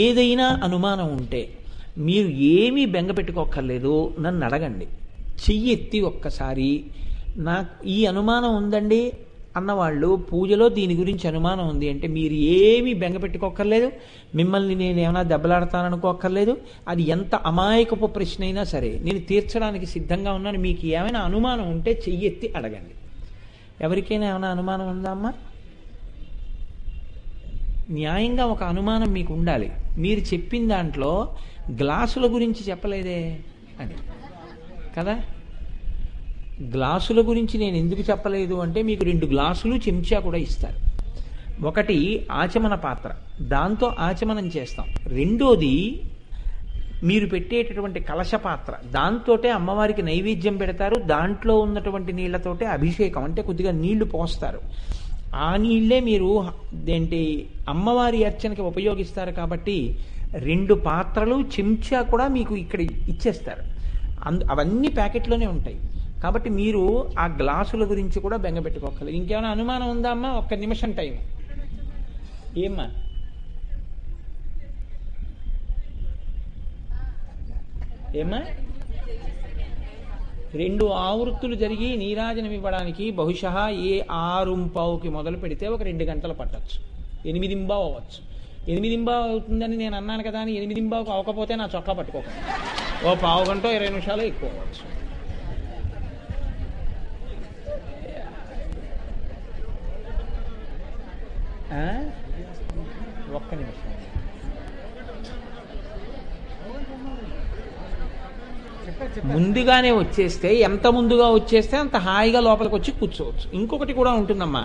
ఏదైనా అనుమానం ఉంటే మీరు ఏమీ బెంగ పెట్టుకోక్కర్లేదు, నన్ను అడగండి. చెయ్యి ఎత్తి ఒక్కసారి నాకు ఈ అనుమానం ఉందండి అన్నవాళ్ళు, పూజలో దీని గురించి అనుమానం ఉంది అంటే మీరు ఏమీ బెంగ పెట్టుకోక్కర్లేదు, మిమ్మల్ని నేను ఏమైనా దెబ్బలాడతాననుకోక్కర్లేదు. అది ఎంత అమాయకపు ప్రశ్న అయినా సరే నేను తీర్చడానికి సిద్ధంగా ఉన్నాను. మీకు ఏమైనా అనుమానం ఉంటే చెయ్యి ఎత్తి అడగండి. ఎవరికైనా ఏమైనా అనుమానం ఉందా అమ్మా? న్యాయంగా ఒక అనుమానం మీకు ఉండాలి. మీరు చెప్పిన దాంట్లో గ్లాసుల గురించి చెప్పలేదే అని కదా. గ్లాసుల గురించి నేను ఎందుకు చెప్పలేదు అంటే మీకు 2 గ్లాసులు చెంచా కూడా ఇస్తారు. ఒకటి ఆచమన పాత్ర, దాంతో ఆచమనం చేస్తాం. రెండోది మీరు పెట్టేటటువంటి కలశ పాత్ర, దాంతోటే అమ్మవారికి నైవేద్యం పెడతారు. దాంట్లో ఉన్నటువంటి నీళ్లతోటే అభిషేకం, అంటే కొద్దిగా నీళ్లు పోస్తారు. ఆ నీళ్లే మీరు ఏంటి అమ్మవారి అర్చనకి ఉపయోగిస్తారు. కాబట్టి 2 పాత్రలు చెంచా కూడా మీకు ఇక్కడ ఇచ్చేస్తారు. అవన్నీ ప్యాకెట్లోనే ఉంటాయి. కాబట్టి మీరు ఆ గ్లాసుల గురించి కూడా బెంగ పెట్టుకోకలేదు. ఇంకేమైనా అనుమానం ఉందా అమ్మా? ఒక్క నిమిషం టైం. ఏమ్మా? ఏమ్మా? 2 ఆవృత్తులు జరిగి నీరాజనం ఇవ్వడానికి బహుశా ఏ 6:15కి మొదలు పెడితే ఒక 2 గంటలు పట్టచ్చు. 8:15 అవ్వచ్చు. 8:15 అవుతుందని నేను అన్నాను కదా అని 8:15కు అవ్వకపోతే నా చొక్కా పట్టుకోకండి. ఓ పావు గంట 20 నిమిషాలు ఎక్కువ అవ్వచ్చు. ఒక్క నిమిషం. ముందుగానే వచ్చేస్తే, ఎంత ముందుగా వచ్చేస్తే అంత హాయిగా లోపలికి వచ్చి కూర్చోవచ్చు. ఇంకొకటి కూడా ఉంటుందమ్మా,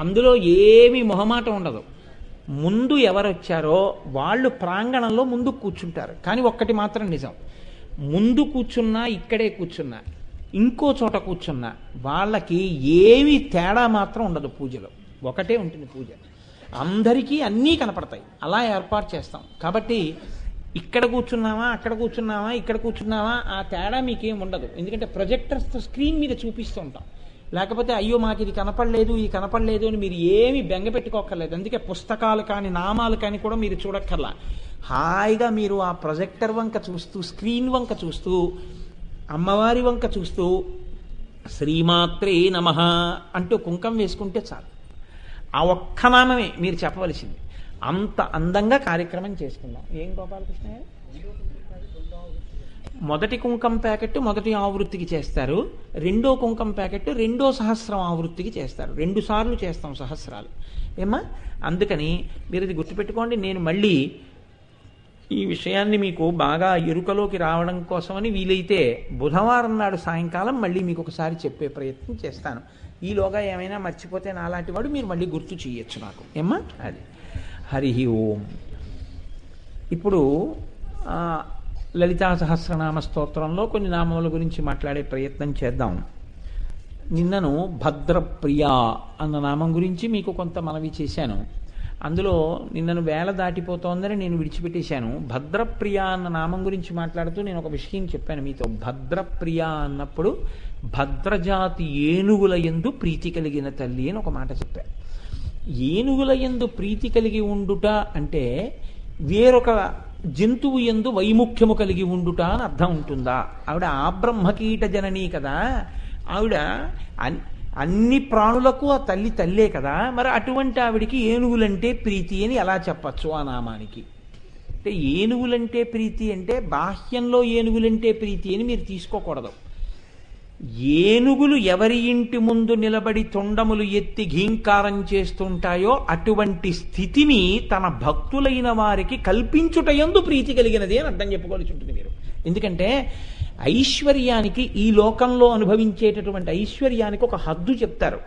అందులో ఏమీ మొహమాటం ఉండదు. ముందు ఎవరు వచ్చారో వాళ్ళు ప్రాంగణంలో ముందు కూర్చుంటారు. కానీ ఒక్కటి మాత్రం నిజం, ముందు కూర్చున్నా ఇక్కడే కూర్చున్నా ఇంకో చోట కూర్చున్నా వాళ్ళకి ఏమీ తేడా మాత్రం ఉండదు. పూజలో ఒకటే ఉంటుంది పూజ, అందరికీ అన్నీ కనపడతాయి. అలా ఏర్పాటు చేస్తాం. కాబట్టి ఇక్కడ కూర్చున్నావా అక్కడ కూర్చున్నావా ఇక్కడ కూర్చున్నావా ఆ తేడా మీకేం ఉండదు. ఎందుకంటే ప్రొజెక్టర్స్తో స్క్రీన్ మీద చూపిస్తూ ఉంటాం. లేకపోతే అయ్యో మాకు ఇది కనపడలేదు ఇది కనపడలేదు అని మీరు ఏమీ బెంగ పెట్టుకోక్కర్లేదు. అందుకే పుస్తకాలు కానీ నామాలు కానీ కూడా మీరు చూడక్కర్లా. హాయిగా మీరు ఆ ప్రొజెక్టర్ వంక చూస్తూ, స్క్రీన్ వంక చూస్తూ, అమ్మవారి వంక చూస్తూ శ్రీమాత్రే నమః అంటూ కుంకం వేసుకుంటే చాలు. ఆ ఒక్క నామమే మీరు చెప్పవలసింది. అంత అందంగా కార్యక్రమం చేసుకుందాం. ఏం గోపాలకృష్ణ గారు? మొదటి కుంకం ప్యాకెట్ మొదటి ఆవృత్తికి చేస్తారు, రెండో కుంకం ప్యాకెట్ రెండో సహస్రం ఆవృత్తికి చేస్తారు. 2 సార్లు చేస్తాం సహస్రాలు ఏమా. అందుకని మీరు ఇది గుర్తుపెట్టుకోండి. నేను మళ్ళీ ఈ విషయాన్ని మీకు బాగా ఎరుకలోకి రావడం కోసమని వీలైతే బుధవారం నాడు సాయంకాలం మళ్ళీ మీకు ఒకసారి చెప్పే ప్రయత్నం చేస్తాను. ఈలోగా ఏమైనా మర్చిపోతే నాలాంటి వాడు మీరు మళ్ళీ గుర్తు చేయొచ్చు నాకు ఏమ్మా. అది హరి ఓం. ఇప్పుడు లలితా సహస్రనామ స్తోత్రంలో కొన్ని నామముల గురించి మాట్లాడే ప్రయత్నం చేద్దాం. నిన్నను భద్రప్రియ అన్న నామం గురించి మీకు కొంత మనవి చేశాను. అందులో నిన్నను వేళ దాటిపోతోందని నేను విడిచిపెట్టేశాను. భద్రప్రియ అన్న నామం గురించి మాట్లాడుతూ నేను ఒక విషయం చెప్పాను మీతో. భద్రప్రియ అన్నప్పుడు భద్రజాతి ఏనుగుల యందు ప్రీతి కలిగిన తల్లి అని ఒక మాట చెప్పాను. ఏనుగుల యందు ప్రీతి కలిగి ఉండుట అంటే వేరొక జంతువు యందు వైముఖ్యము కలిగి ఉండుట అని అర్థం ఉంటుందా? ఆవిడ ఆ బ్రహ్మకీట జననీ కదా, ఆవిడ అన్ని ప్రాణులకు ఆ తల్లి తల్లే కదా, మరి అటువంటి ఆవిడికి ఏనుగులంటే ప్రీతి అని ఎలా చెప్పచ్చు ఆ నామానికి? అంటే ఏనుగులంటే ప్రీతి అంటే బాహ్యంలో ఏనుగులంటే ప్రీతి అని మీరు తీసుకోకూడదు. ఏనుగులు ఎవరి ఇంటి ముందు నిలబడి తొండములు ఎత్తి ఘీంకారం చేస్తుంటాయో అటువంటి స్థితిని తన భక్తులైన వారికి కల్పించుటయందు ప్రీతి కలిగినది అని అర్థం చెప్పుకోవాల్సి ఉంటుంది మీరు. ఎందుకంటే ఐశ్వర్యానికి, ఈ లోకంలో అనుభవించేటటువంటి ఐశ్వర్యానికి ఒక హద్దు చెప్తారు.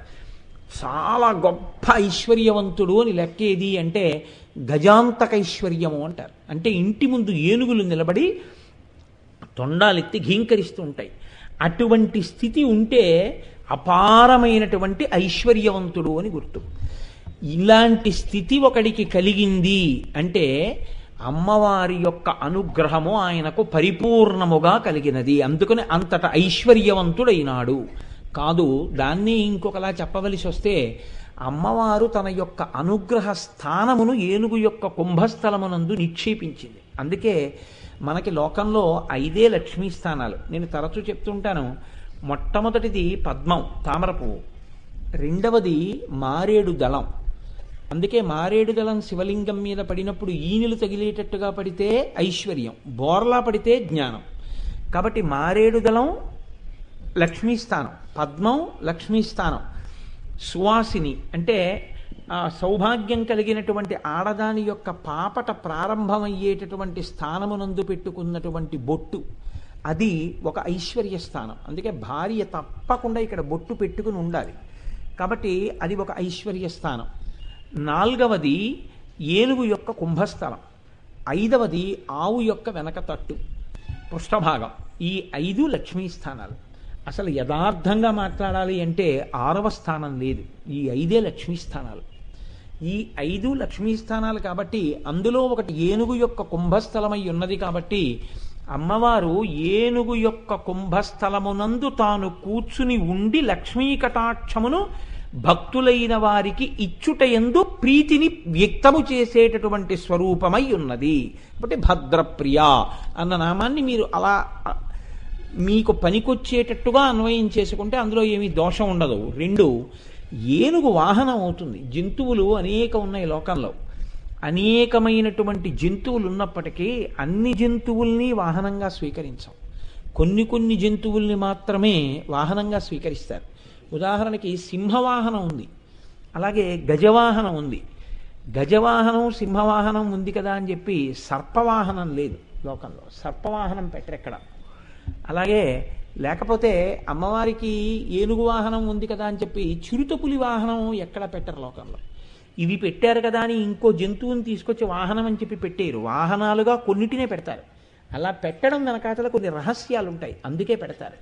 చాలా గొప్ప ఐశ్వర్యవంతుడు అని లెక్కేది అంటే గజాంతక ఐశ్వర్యము అంటారు. అంటే ఇంటి ముందు ఏనుగులు నిలబడి తొండాలెత్తి ఘీంకరిస్తూ ఉంటాయి. అటువంటి స్థితి ఉంటే అపారమైనటువంటి ఐశ్వర్యవంతుడు అని గుర్తు. ఇలాంటి స్థితి ఒకడికి కలిగింది అంటే అమ్మవారి యొక్క అనుగ్రహము ఆయనకు పరిపూర్ణముగా కలిగినది. అందుకని అంతట ఐశ్వర్యవంతుడైనాడు కాదు. దాన్ని ఇంకొకలా చెప్పవలసి వస్తే అమ్మవారు తన యొక్క అనుగ్రహ స్థానమును ఏనుగు యొక్క కుంభస్థలమునందు నిక్షేపించింది. అందుకే మనకి లోకంలో 5 లక్ష్మీ స్థానాలు. నేను తరచూ చెప్తుంటాను. మొట్టమొదటిది పద్మం, తామర పువ్వు. రెండవది మారేడు దళం. అందుకే మారేడు దళం శివలింగం మీద పడినప్పుడు ఈనెలు తగిలేటట్టుగా పడితే ఐశ్వర్యం, బోర్లా పడితే జ్ఞానం. కాబట్టి మారేడు దళం లక్ష్మీస్థానం, పద్మం లక్ష్మీస్థానం, సువాసిని అంటే సౌభాగ్యం కలిగినటువంటి ఆడదాని యొక్క పాపట ప్రారంభమయ్యేటటువంటి స్థానమునందు పెట్టుకున్నటువంటి బొట్టు, అది ఒక ఐశ్వర్య స్థానం. అందుకే భార్య తప్పకుండా ఇక్కడ బొట్టు పెట్టుకుని ఉండాలి. కాబట్టి అది ఒక ఐశ్వర్య స్థానం. 4వది ఏనుగు యొక్క కుంభస్థలం. 5వది ఆవు యొక్క వెనక తట్టు, పృష్ఠభాగం. ఈ 5 లక్ష్మీ స్థానాలు. అసలు యథార్థంగా మాట్లాడాలి అంటే 6వ స్థానం లేదు. ఈ 5 లక్ష్మీ స్థానాలు. ఈ 5 లక్ష్మీ స్థానాలు కాబట్టి అందులో ఒకటి ఏనుగు యొక్క కుంభస్థలమై ఉన్నది. కాబట్టి అమ్మవారు ఏనుగు యొక్క కుంభస్థలమునందు తాను కూర్చుని ఉండి లక్ష్మీ కటాక్షమును భక్తులైన వారికి ఇచ్చుటయందు ప్రీతిని వ్యక్తము చేసేటటువంటి స్వరూపమై ఉన్నది. కాబట్టి భద్రప్రియ అన్న నామాన్ని మీరు అలా మీకు పనికొచ్చేటట్టుగా అన్వయం చేసుకుంటే అందులో ఏమీ దోషం ఉండదు. 2, ఏనుగు వాహనం అవుతుంది. జంతువులు అనేక ఉన్నాయి లోకంలో. అనేకమైనటువంటి జంతువులు ఉన్నప్పటికీ అన్ని జంతువుల్ని వాహనంగా స్వీకరించాం. కొన్ని జంతువుల్ని మాత్రమే వాహనంగా స్వీకరిస్తారు. ఉదాహరణకి సింహవాహనం ఉంది, అలాగే గజవాహనం ఉంది. గజవాహనం సింహవాహనం ఉంది కదా అని చెప్పి సర్పవాహనం లేదు లోకంలో. సర్పవాహనం పెట్టరెక్కడ. అలాగే లేకపోతే అమ్మవారికి ఏనుగు వాహనం ఉంది కదా అని చెప్పి చిరుతపులి వాహనం ఎక్కడ పెట్టరు లోకంలో. ఇవి పెట్టారు కదా అని ఇంకో జంతువుని తీసుకొచ్చి వాహనం అని చెప్పి పెట్టేరు. వాహనాలుగా కొన్నిటినే పెడతారు. అలా పెట్టడం వెనకాతల కొన్ని రహస్యాలు ఉంటాయి, అందుకే పెడతారు.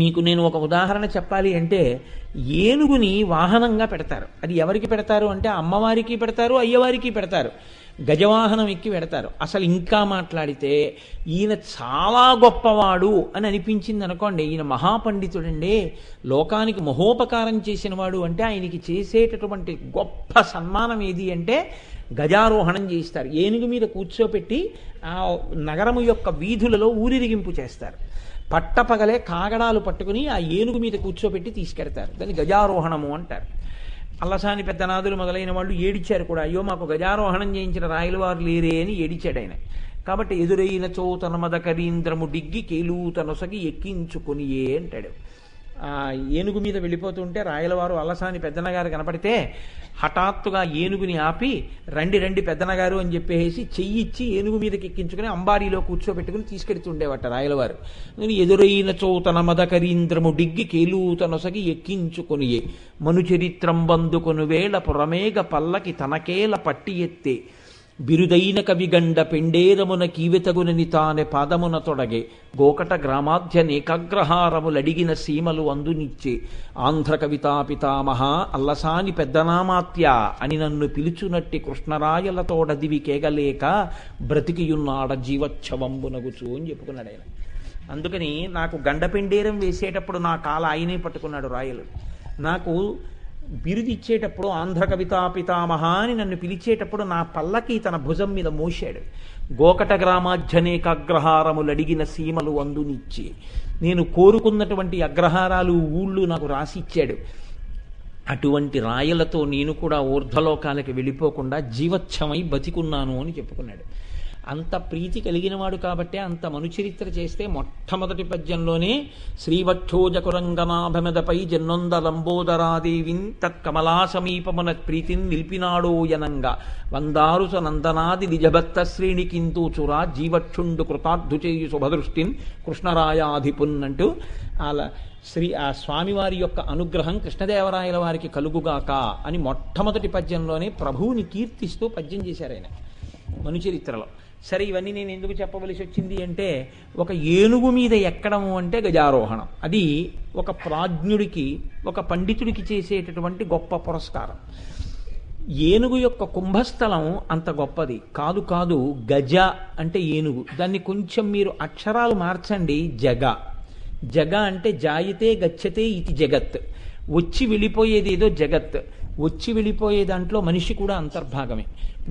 మీకు నేను ఒక ఉదాహరణ చెప్పాలి అంటే ఏనుగుని వాహనంగా పెడతారు. అది ఎవరికి పెడతారు అంటే అమ్మవారికి పెడతారు, అయ్యవారికి పెడతారు. గజవాహనం ఎక్కి పెడతారు. అసలు ఇంకా మాట్లాడితే ఈయన చాలా గొప్పవాడు అని అనిపించింది అనుకోండి, ఈయన మహాపండితుడండి, లోకానికి మహోపకారం చేసినవాడు అంటే ఆయనకి చేసేటటువంటి గొప్ప సన్మానం ఏది అంటే గజారోహణం చేయిస్తారు. ఏనుగు మీద కూర్చోపెట్టి ఆ నగరము యొక్క వీధులలో ఊరిరిగింపు చేస్తారు. పట్టపగలే కాగడాలు పట్టుకుని ఆ ఏనుగు మీద కూర్చోబెట్టి తీసుకెడతారు. దాన్ని గజారోహణము అంటారు. అల్లసాని పెద్దనాదులు మొదలైన వాళ్ళు ఏడిచారు కూడా. అయ్యో మాకు గజారోహణం చేయించిన రాయలవారు లేరే అని ఏడిచాడు ఆయన. కాబట్టి ఎదురైన చోతన మదకరీంద్రము డిగ్గి కేలూతనొసగి ఎక్కించుకొనియే అంటాడు. ఏనుగు మీద వెళ్ళిపోతుంటే రాయలవారు అల్లసాని పెద్దనగారు కనపడితే హఠాత్తుగా ఏనుగుని ఆపి రండి పెద్దనగారు అని చెప్పేసి చెయ్యిచ్చి ఏనుగు మీదకి ఎక్కించుకుని అంబారీలో కూర్చోబెట్టుకుని తీసుకెడుతుండేవట రాయలవారు. ఎదురైన చోతన మదకరీంద్రము డిగ్గి కేలూతనొసగి ఎక్కించుకొనియే మనుచరిత్రం బందుకొను వేళ పురమేగ పల్లకి తనకేల పట్టి ఎత్తే బిరుదైన కవిగండ పెండేరమున కీవితగునని తానే పాదమున తొడగే గోకట గ్రామాధ్య నేకాగ్రహారములడిగిన సీమలు అందునిచ్చే ఆంధ్ర కవితా పితామహ అల్లసాని పెద్దనామాత్య అని నన్ను పిలుచునట్టి కృష్ణరాయలతోడదివి కేగలేక బ్రతికియున్నాడ జీవచ్ఛవంబునగుచు అని చెప్పుకున్నాడు ఆయన. అందుకని నాకు గండపెండేరం వేసేటప్పుడు నా కాల ఆయనే పట్టుకున్నాడు రాయలు. నాకు బిరుదిచ్చేటప్పుడు ఆంధ్ర కవితా పితామహ అని నన్ను పిలిచేటప్పుడు నా పల్లకి తన భుజం మీద మోశాడు. గోకట గ్రామాధ్యనేకాగ్రహారములడిగిన సీమలు అందునిచ్చి నేను కోరుకున్నటువంటి అగ్రహారాలు ఊళ్ళు నాకు రాసిచ్చాడు. అటువంటి రాయలతో నేను కూడా ఊర్ధ్వలోకాలకి వెళ్ళిపోకుండా జీవచ్ఛమై బతికున్నాను అని చెప్పుకున్నాడు. అంత ప్రీతి కలిగినవాడు కాబట్టే అంత మనుచరిత్ర చేస్తే మొట్టమొదటి పద్యంలోనే శ్రీవక్షోజకురంగనాభమెదపై జన్నొంద లంబోదరాదేవిన్ తత్కమలా సమీపమున ప్రీతిని నిలిపినాడో యనంగా వందారుస నందనాది నిజభక్త శ్రేణికింతూచురా జీవక్షుండు కృతార్థు చేయు శుభదృష్టిన్ కృష్ణరాయాధిపున్నంటూ అలా ఆ స్వామివారి యొక్క అనుగ్రహం కృష్ణదేవరాయల వారికి కలుగుగాక అని మొట్టమొదటి పద్యంలోనే ప్రభువుని కీర్తిస్తూ పద్యం చేశారు ఆయన మనుచరిత్రలో. సరే, ఇవన్నీ నేను ఎందుకు చెప్పవలసి వచ్చింది అంటే, ఒక ఏనుగు మీద ఎక్కడము అంటే గజారోహణం. అది ఒక ప్రాజ్ఞుడికి, ఒక పండితుడికి చేసేటటువంటి గొప్ప పురస్కారం. ఏనుగు యొక్క కుంభస్థలం అంత గొప్పది కాదు. గజ అంటే ఏనుగు. దాన్ని కొంచెం మీరు అక్షరాలు మార్చండి. జగ అంటే జాయితే గచ్చతే ఇది జగత్. వచ్చి వెళ్ళిపోయేదేదో జగత్. వచ్చి వెళ్ళిపోయే దాంట్లో మనిషి కూడా అంతర్భాగమే.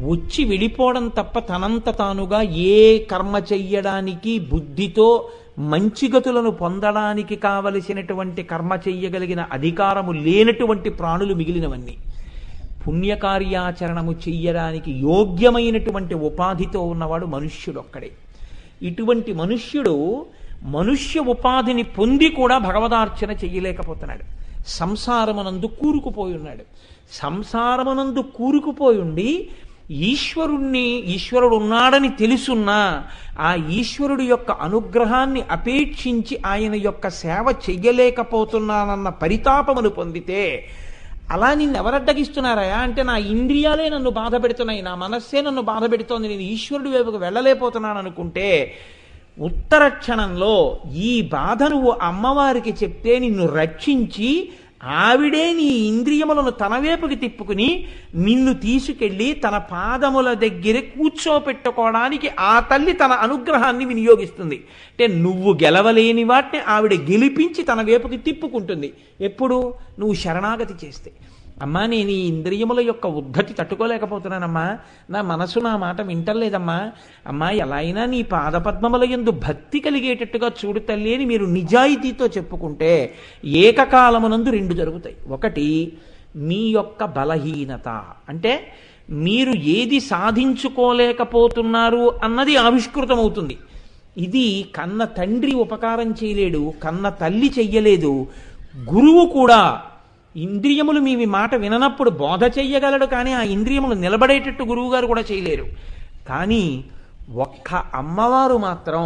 వచ్చి వెళ్ళిపోవడం తప్ప తనంత తానుగా ఏ కర్మ చెయ్యడానికి, బుద్ధితో మంచి గతులను పొందడానికి కావలసినటువంటి కర్మ చెయ్యగలిగిన అధికారము లేనటువంటి ప్రాణులు మిగిలినవన్నీ. పుణ్యకార్యాచరణము చెయ్యడానికి యోగ్యమైనటువంటి ఉపాధితో ఉన్నవాడు మనుష్యుడు ఒక్కడే. ఇటువంటి మనుష్యుడు మనుష్య ఉపాధిని పొంది కూడా భగవదార్చన చెయ్యలేకపోతున్నాడు. సంసారమునందు కూరుకుపోయి ఉన్నాడు. సంసారమునందు కూరుకుపోయి ఉండి ఈశ్వరుడు ఉన్నాడని తెలుసున్నా ఆ ఈశ్వరుడు యొక్క అనుగ్రహాన్ని అపేక్షించి ఆయన యొక్క సేవ చెయ్యలేకపోతున్నానన్న పరితాపమును పొందితే, అలా నిన్ను ఎవరడ్డగిస్తున్నారా అంటే నా ఇంద్రియాలే నన్ను బాధ పెడుతున్నాయి, నా మనస్సే నన్ను బాధ పెడుతోంది, నేను ఈశ్వరుడి వైపుకు వెళ్ళలేకపోతున్నాను అనుకుంటే, ఉత్తర క్షణంలో ఈ బాధ నువ్వు అమ్మవారికి చెప్తే నిన్ను రక్షించి ఆవిడే నీ ఇంద్రియములను తన వైపుకి తిప్పుకుని నిన్ను తీసుకెళ్లి తన పాదముల దగ్గర కూర్చోపెట్టుకోవడానికి ఆ తల్లి తన అనుగ్రహాన్ని వినియోగిస్తుంది. అంటే నువ్వు గెలవలేని వాటిని ఆవిడ గెలిపించి తన వైపుకి తిప్పుకుంటుంది. ఎప్పుడు? నువ్వు శరణాగతి చేస్తే. అమ్మా, నేను ఈ ఇంద్రియముల యొక్క ఉద్ధతి తట్టుకోలేకపోతున్నానమ్మా, నా మనసు నా మాట వింటలేదమ్మా, అమ్మా ఎలా అయినా నీ పాదపద్మముల యందు భక్తి కలిగేటట్టుగా చూడు తల్లి అని మీరు నిజాయితీతో చెప్పుకుంటే ఏకకాలమునందు రెండు జరుగుతాయి. ఒకటి, మీ యొక్క బలహీనత అంటే మీరు ఏది సాధించుకోలేకపోతున్నారు అన్నది ఆవిష్కృతమవుతుంది. ఇది కన్న తండ్రి ఉపకారం చేయలేడు, కన్న తల్లి చెయ్యలేదు, గురువు కూడా ఇంద్రియములు మీ మాట విననప్పుడు బోధ చెయ్యగలడు, కానీ ఆ ఇంద్రియములు నిలబడేటట్టు గురువుగారు కూడా చేయలేరు. కానీ ఒక్క అమ్మవారు మాత్రం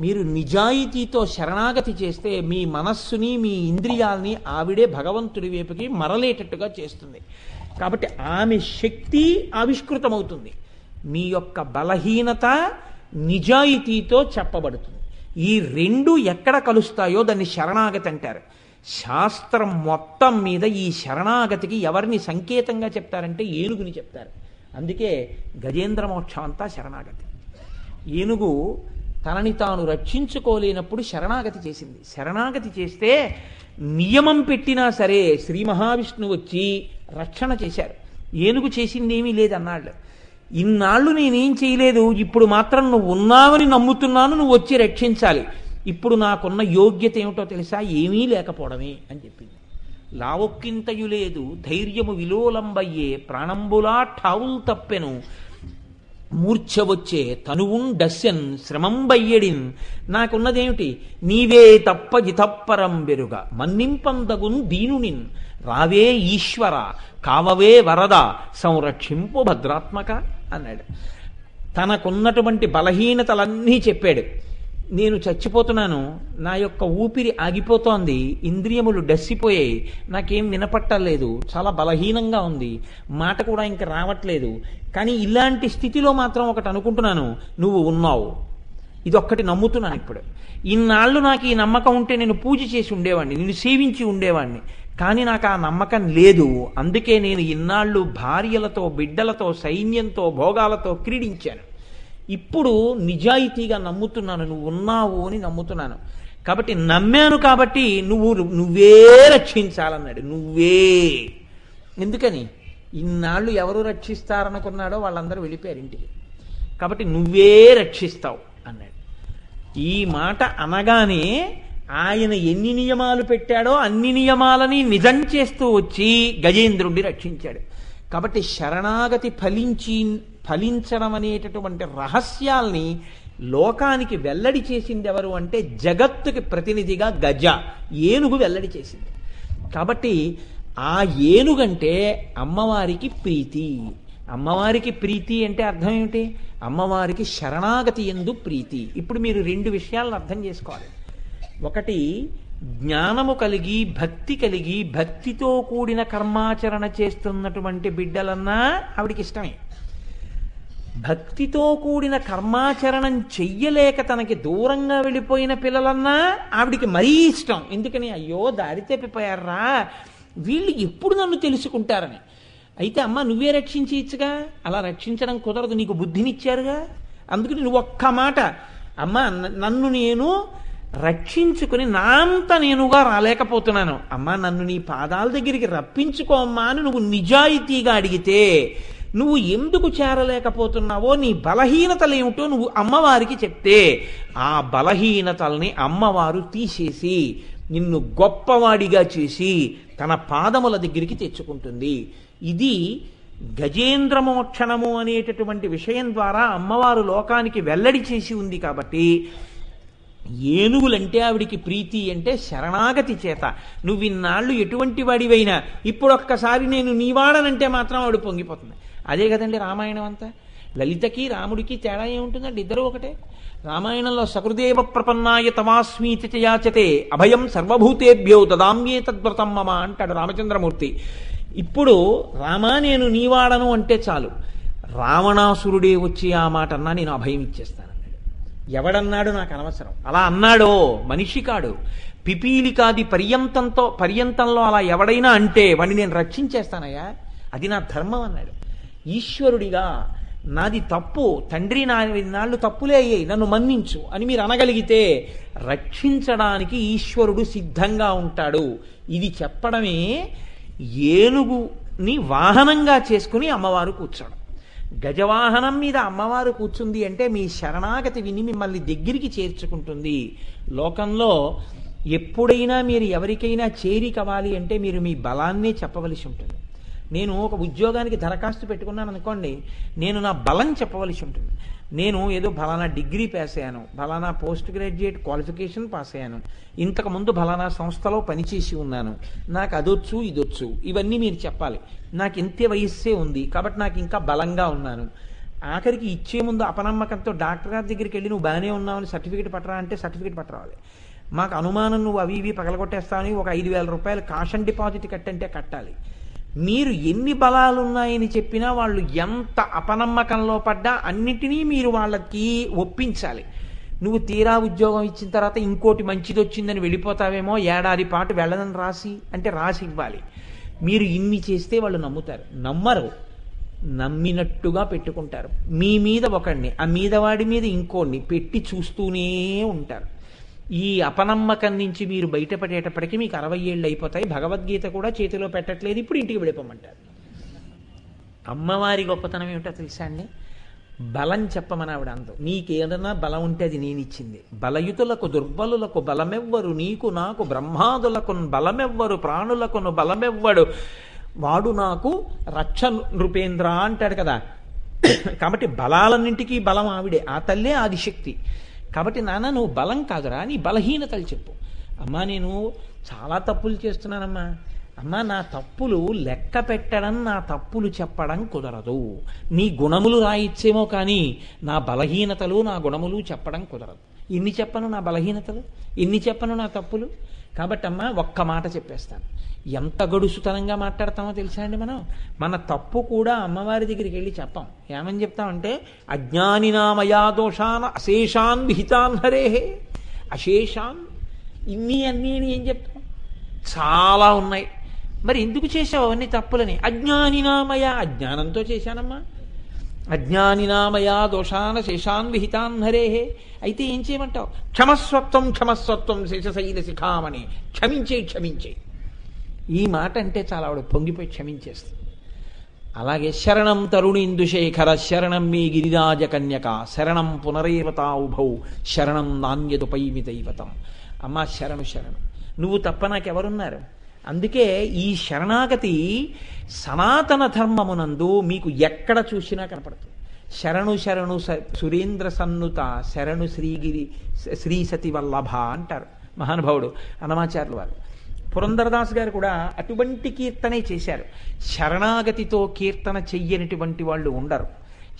మీరు నిజాయితీతో శరణాగతి చేస్తే మీ మనస్సుని, మీ ఇంద్రియాల్ని ఆవిడే భగవంతుడి వైపుకి మరలేటట్టుగా చేస్తుంది. కాబట్టి ఆమె శక్తి ఆవిష్కృతమవుతుంది. మీ యొక్క బలహీనత నిజాయితీతో చెప్పబడుతుంది. ఈ రెండు ఎక్కడ కలుస్తాయో దాన్ని శరణాగతి అంటారు. శాస్త్రం మొత్తం మీద ఈ శరణాగతికి ఎవరిని సంకేతంగా చెప్తారంటే ఏనుగుని చెప్తారు. అందుకే గజేంద్ర మోక్షం అంతా శరణాగతి. ఏనుగు తనని తాను రక్షించుకోలేనప్పుడు శరణాగతి చేసింది. శరణాగతి చేస్తే నియమం పెట్టినా సరే శ్రీ మహావిష్ణువు వచ్చి రక్షణ చేశారు. ఏనుగు చేసింది ఏమీ లేదన్నాళ్ళు. ఇన్నాళ్ళు నేనేం చేయలేదు, ఇప్పుడు మాత్రం నువ్వు ఉన్నావని నమ్ముతున్నాను, నువ్వు వచ్చి రక్షించాలి. ఇప్పుడు నాకున్న యోగ్యత ఏమిటో తెలుసా? ఏమీ లేకపోవడమే అని చెప్పింది. లావొక్కింతయు లేదు ధైర్యము విలోలంబయ్యే ప్రాణంబులా ఠావుల్ తప్పెను మూర్ఛ వచ్చే తనువుండస్యన్ శ్రమంబయ్యడిన్. నాకున్నదేమిటి? నీవే తప్ప ఇతప్పరం బెరుగ మన్నింపందగున్ దీనునిన్ రావే ఈశ్వర కావవే వరద సంరక్షింపు భద్రాత్మక అన్నాడు. తనకున్నటువంటి బలహీనతలన్నీ చెప్పాడు. నేను చచ్చిపోతున్నాను, నా యొక్క ఊపిరి ఆగిపోతోంది, ఇంద్రియములు డస్సిపోయాయి, నాకేం వినపట్టలేదు, చాలా బలహీనంగా ఉంది, మాట కూడా ఇంక రావట్లేదు, కానీ ఇలాంటి స్థితిలో మాత్రం ఒకటి అనుకుంటున్నాను, నువ్వు ఉన్నావు. ఇదొక్కటి నమ్ముతున్నాను. ఇప్పుడు ఇన్నాళ్ళు నాకు ఈ నమ్మకం ఉంటే నేను పూజ చేసి ఉండేవాడిని, నేను సేవించి ఉండేవాడిని, కానీ నాకు ఆ నమ్మకం లేదు. అందుకే నేను ఇన్నాళ్ళు భార్యలతో, బిడ్డలతో, సైన్యంతో, భోగాలతో క్రీడించాను. ఇప్పుడు నిజాయితీగా నమ్ముతున్నాను, నువ్వు ఉన్నావు అని నమ్ముతున్నాను. కాబట్టి నమ్మాను, కాబట్టి నువ్వే రక్షించాలన్నాడు. నువ్వే. ఎందుకని? ఇన్నాళ్ళు ఎవరు రక్షిస్తారనుకున్నాడో వాళ్ళందరూ వెళ్ళిపోయారు ఇంటికి. కాబట్టి నువ్వే రక్షిస్తావు అన్నాడు. ఈ మాట అనగానే ఆయన ఎన్ని నియమాలు పెట్టాడో అన్ని నియమాలని నిజం చేస్తూ వచ్చి గజేంద్రుడిని రక్షించాడు. కాబట్టి శరణాగతి ఫలించడం అనేటటువంటి రహస్యాల్ని లోకానికి వెల్లడి చేసింది ఎవరు అంటే జగత్తుకి ప్రతినిధిగా గజ, ఏనుగు వెల్లడి చేసింది. కాబట్టి ఆ ఏనుగంటే అమ్మవారికి ప్రీతి. అమ్మవారికి ప్రీతి అంటే అర్థం ఏమిటి? అమ్మవారికి శరణాగతి యందు ప్రీతి. ఇప్పుడు మీరు రెండు విషయాలను అర్థం చేసుకోవాలి. ఒకటి, జ్ఞానము కలిగి భక్తి కలిగి భక్తితో కూడిన కర్మాచరణ చేస్తున్నటువంటి బిడ్డలన్నా ఆవిడికి ఇష్టమే. భక్తితో కూడిన కర్మాచరణం చెయ్యలేక తనకి దూరంగా వెళ్ళిపోయిన పిల్లలన్నా ఆవిడికి మరీ ఇష్టం. ఎందుకని? అయ్యో దారి తప్పిపోయారా, వీళ్ళు ఎప్పుడు నన్ను తెలుసుకుంటారని. అయితే అమ్మ నువ్వే రక్షించగా, అలా రక్షించడం కుదరదు, నీకు బుద్ధినిచ్చారుగా, అందుకని నువ్వు ఒక్క మాట, అమ్మ నన్ను నేను రక్షించుకుని నా అంత నేనుగా రాలేకపోతున్నాను, అమ్మ నన్ను నీ పాదాల దగ్గరికి రప్పించుకోమ్మా అని నువ్వు నిజాయితీగా అడిగితే, నువ్వు ఎందుకు చేరలేకపోతున్నావో, నీ బలహీనతలేమిటో నువ్వు అమ్మవారికి చెప్తే, ఆ బలహీనతల్ని అమ్మవారు తీసేసి నిన్ను గొప్పవాడిగా చేసి తన పాదముల దగ్గరికి తెచ్చుకుంటుంది. ఇది గజేంద్రమోక్షణము అనేటటువంటి విషయం ద్వారా అమ్మవారు లోకానికి వెల్లడి చేసి ఉంది. కాబట్టి ఏనుగులంటే ఆవిడికి ప్రీతి అంటే శరణాగతి చేత. నువ్వు ఇన్నాళ్ళు ఎటువంటి వాడివైనా ఇప్పుడు ఒక్కసారి నేను నీవాడనంటే మాత్రం ఆవిడ పొంగిపోతుంది. అదే కదండి రామాయణం అంతా. లలితకి రాముడికి తేడా ఏముంటుందండి? ఇద్దరు ఒకటే. రామాయణంలో సకృదేవ ప్రపన్నాయ తమాస్మీతి యాచతే అభయం సర్వభూతేభ్యో దదామ్యే తద్వ్రతం మమ అంటాడు రామచంద్రమూర్తి. ఇప్పుడు రామా నేను నీవాడను అంటే చాలు, రావణాసురుడే వచ్చి ఆ మాట అన్నా నేను అభయం ఇచ్చేస్తానన్నాడు. ఎవడన్నాడు నాకు అనవసరం. అలా అన్నాడో మనిషి కాడు, పిపీలికాది పర్యంతంలో అలా ఎవడైనా అంటే వాడిని నేను రక్షించేస్తానయ్యా, అది నా ధర్మం అన్నాడు. ఈశ్వరుడిగా నాది తప్పు తండ్రి, నాళ్ళు తప్పులే అయ్యాయి, నన్ను మన్నించు అని మీరు అనగలిగితే రక్షించడానికి ఈశ్వరుడు సిద్ధంగా ఉంటాడు. ఇది చెప్పడమే ఏనుగుని వాహనంగా చేసుకుని అమ్మవారు కూర్చోడం. గజవాహనం మీద అమ్మవారు కూర్చుంది అంటే మీ శరణాగతి విని మిమ్మల్ని దగ్గరికి చేర్చుకుంటుంది. లోకంలో ఎప్పుడైనా మీరు ఎవరికైనా చేరికవ్వాలి అంటే మీరు మీ బలాన్నే చెప్పవలసి ఉంటుంది. నేను ఒక ఉద్యోగానికి దరఖాస్తు పెట్టుకున్నాను అనుకోండి, నేను నా బలం చెప్పవలసి ఉంటుంది. నేను ఏదో ఫలానా డిగ్రీ పాస్ అయ్యాను, ఫలానా పోస్ట్ గ్రాడ్యుయేట్ క్వాలిఫికేషన్ పాస్ అయ్యాను, ఇంతకుముందు ఫలానా సంస్థలో పనిచేసి ఉన్నాను, నాకు అదొచ్చు ఇదొచ్చు, ఇవన్నీ మీరు చెప్పాలి. నాకు ఇంతే వయస్సే ఉంది కాబట్టి నాకు ఇంకా బలంగా ఉన్నాను. ఆఖరికి ఇచ్చే ముందు అపనమ్మకంతో డాక్టర్ గారి దగ్గరికి వెళ్ళి నువ్వు బాగానే ఉన్నావని సర్టిఫికేట్ పట్టరా అంటే సర్టిఫికేట్ పట్టరావాలి. మాకు అనుమానం నువ్వు అవి ఇవి పగలగొట్టేస్తావని ఒక 5,000 రూపాయలు కాషన్ డిపాజిట్ కట్టంటే కట్టాలి. మీరు ఎన్ని బలాలున్నాయని చెప్పినా వాళ్ళు ఎంత అపనమ్మకంలో పడ్డా అన్నిటినీ మీరు వాళ్ళకి ఒప్పించాలి. నువ్వు తీరా ఉద్యోగం ఇచ్చిన తర్వాత ఇంకోటి మంచిది వచ్చిందని వెళ్ళిపోతావేమో, ఏడాది పాటు వెళ్ళదని రాసి అంటే రాసి ఇవ్వాలి. మీరు ఇన్ని చేస్తే వాళ్ళు నమ్ముతారు. నమ్మరు, నమ్మినట్టుగా పెట్టుకుంటారు. మీ మీద ఒకడిని, ఆ మీద వాడి మీద ఇంకోడిని పెట్టి చూస్తూనే ఉంటారు. ఈ అపనమ్మకం నుంచి మీరు బయటపడేటప్పటికీ మీకు 60 ఏళ్ళు అయిపోతాయి. భగవద్గీత కూడా చేతిలో పెట్టట్లేదు, ఇప్పుడు ఇంటికి వెళ్ళిపోమంటారు. అమ్మవారి గొప్పతనం ఏమిటో తెలుసా అండి? బలం చెప్పమని ఆవిడ అందు. నీకేదన్నా బలం ఉంటే అది నేనిచ్చింది. బలయుతులకు దుర్బలులకు బలమెవ్వరు, నీకు నాకు బ్రహ్మాదులకు బలమెవ్వరు, ప్రాణులకును బలమెవ్వడు, వాడు నాకు రక్ష నృపేంద్ర అంటాడు కదా. కాబట్టి బలాలన్నింటికీ బలం ఆవిడే, ఆ తల్లే ఆదిశక్తి. కాబట్టి నాన్న నువ్వు బలం కాదురా, నీ బలహీనతలు చెప్పు. అమ్మా నేను చాలా తప్పులు చేస్తున్నానమ్మా, అమ్మా నా తప్పులు లెక్క పెట్టడం, నా తప్పులు చెప్పడం కుదరదు. నీ గుణములు రాయిచ్చేమో కానీ నా బలహీనతలు నా గుణములు చెప్పడం కుదరదు. ఇన్ని చెప్పను నా బలహీనతలు, ఇన్ని చెప్పను నా తప్పులు. కాబట్టి అమ్మా ఒక్క మాట చెప్పేస్తాను. ఎంత గడుసుతనంగా మాట్లాడతామో తెలుసా అండి మనం. మన తప్పు కూడా అమ్మవారి దగ్గరికి వెళ్ళి చెప్పాం. ఏమని చెప్తామంటే అజ్ఞానినామయా దోషాన్ అశేషాన్ విహితాన్ హరేహే. అశేషాన్ ఇన్ని అన్నీ అని ఏం చెప్తాం? చాలా ఉన్నాయి. మరి ఎందుకు చేసావు అవన్నీ తప్పులని? అజ్ఞానినామయ, అజ్ఞానంతో చేశానమ్మా. అజ్ఞానినామయా దోషాన శేషాన్ విహితాన్ హరేహే. అయితే ఏం చేయమంటావు? క్షమస్వత్వం క్షమస్వత్వం శేషశైల శిఖామణి. క్షమించే. ఈ మాట అంటే చాలా ఆవిడ పొంగిపోయి క్షమించేస్తుంది. అలాగే శరణం తరుణీందుశేఖర శరణం మీ గిరిరాజ కన్యక శరణం పునరేవతావుభౌ శరణం నాణ్యదుపైమి దైవతం. అమ్మా శరణు నువ్వు తప్ప నాకెవరున్నారు? అందుకే ఈ శరణాగతి సనాతన ధర్మమునందు మీకు ఎక్కడ చూసినా కనపడుతుంది. శరణు సురేంద్ర సన్నుత శరణు శ్రీ సతి వల్లభ అంటారు మహానుభావుడు అన్నమాచార్యుల వారు. పురంధరదాస్ గారు కూడా అటువంటి కీర్తనే చేశారు. శరణాగతితో కీర్తన చెయ్యనటువంటి వాళ్ళు ఉండరు.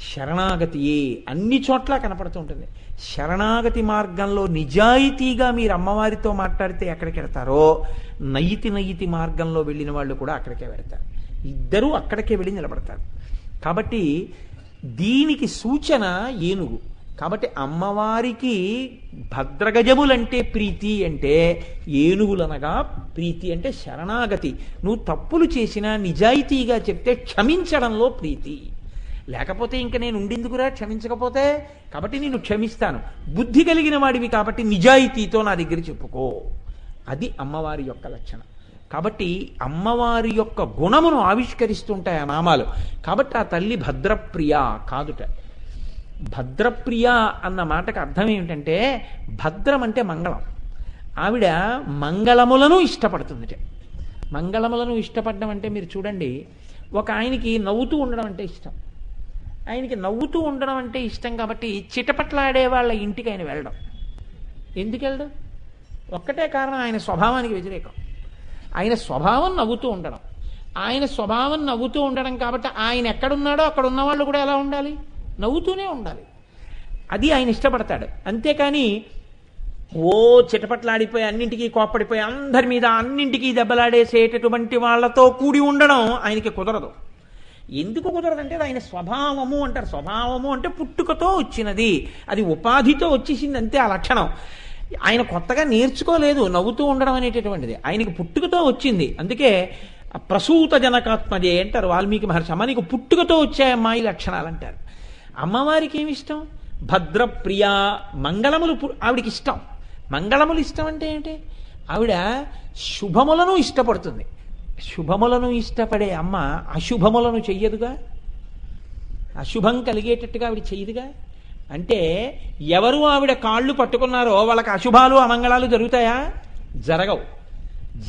శరణాగతియే అన్ని చోట్ల కనపడుతూ ఉంటుంది. శరణాగతి మార్గంలో నిజాయితీగా మీరు అమ్మవారితో మాట్లాడితే ఎక్కడికి వెడతారో, నయితి మార్గంలో వెళ్ళిన వాళ్ళు కూడా అక్కడికే వెడతారు. ఇద్దరూ అక్కడికే వెళ్ళి నిలబడతారు. కాబట్టి దీనికి సూచన ఏనుగు. కాబట్టి అమ్మవారికి భద్రగజములంటే ప్రీతి అంటే ఏనుగులనగా ప్రీతి అంటే శరణాగతి. నువ్వు తప్పులు చేసినా నిజాయితీగా చెప్తే క్షమించడంలో ప్రీతి. లేకపోతే ఇంక నేను ఉండిందుకురా క్షమించకపోతే, కాబట్టి నేను క్షమిస్తాను. బుద్ధి కలిగిన వాడివి కాబట్టి నిజాయితీతో నా దగ్గర చెప్పుకో. అది అమ్మవారి యొక్క లక్షణం. కాబట్టి అమ్మవారి యొక్క గుణమును ఆవిష్కరిస్తుంటాయి ఆ నామాలు. కాబట్టి ఆ తల్లి భద్రప్రియ కాదుట. భద్రప్రియ అన్న మాటకు అర్థం ఏమిటంటే భద్రం అంటే మంగళం. ఆవిడ మంగళములను ఇష్టపడుతుంది. మంగళములను ఇష్టపడడం అంటే మీరు చూడండి, ఒక ఆయనకి నవ్వుతూ ఉండడం అంటే ఇష్టం. ఆయనకి నవ్వుతూ ఉండడం అంటే ఇష్టం కాబట్టి చిటపట్లాడే వాళ్ళ ఇంటికి ఆయన వెళ్ళడం. ఎందుకు వెళ్ళడం? ఒక్కటే కారణం, ఆయన స్వభావానికి వ్యతిరేకం. ఆయన స్వభావం నవ్వుతూ ఉండడం. ఆయన స్వభావం నవ్వుతూ ఉండడం కాబట్టి ఆయన ఎక్కడున్నాడో అక్కడ ఉన్న వాళ్ళు కూడా ఎలా ఉండాలి? నవ్వుతూనే ఉండాలి. అది ఆయన ఇష్టపడతాడు. అంతేకాని ఓ చిటపట్లాడిపోయి అన్నింటికీ కోప్పడిపోయి అందరి మీద అన్నింటికీ దెబ్బలాడేసేటటువంటి వాళ్లతో కూడి ఉండడం ఆయనకి కుదరదు. ఎందుకు కుదరదంటే ఆయన స్వభావము అంటారు. స్వభావము అంటే పుట్టుకతో వచ్చినది, అది ఉపాధితో వచ్చేసింది అంతే ఆ లక్షణం. ఆయన కొత్తగా నేర్చుకోలేదు నవ్వుతూ ఉండడం అనేటటువంటిది, ఆయనకి పుట్టుకతో వచ్చింది. అందుకే ప్రసూత జనకాత్మజే అంటారు వాల్మీకి మహర్షి. అమ్మ నీకు పుట్టుకతో వచ్చాయమ్మా ఈ లక్షణాలు అంటారు. అమ్మవారికి ఏమి ఇష్టం? భద్రప్రియ, మంగళములు ఆవిడికి ఇష్టం. మంగళములు ఇష్టం అంటే ఏంటి? ఆవిడ శుభములను ఇష్టపడుతుంది. శుభములను ఇష్టపడే అమ్మ అశుభములను చెయ్యదుగా, అశుభం కలిగేటట్టుగా ఆవిడ చెయ్యదుగా. అంటే ఎవరు ఆవిడ కాళ్ళు పట్టుకున్నారో వాళ్ళకి అశుభాలు అమంగళాలు జరుగుతాయా? జరగవు.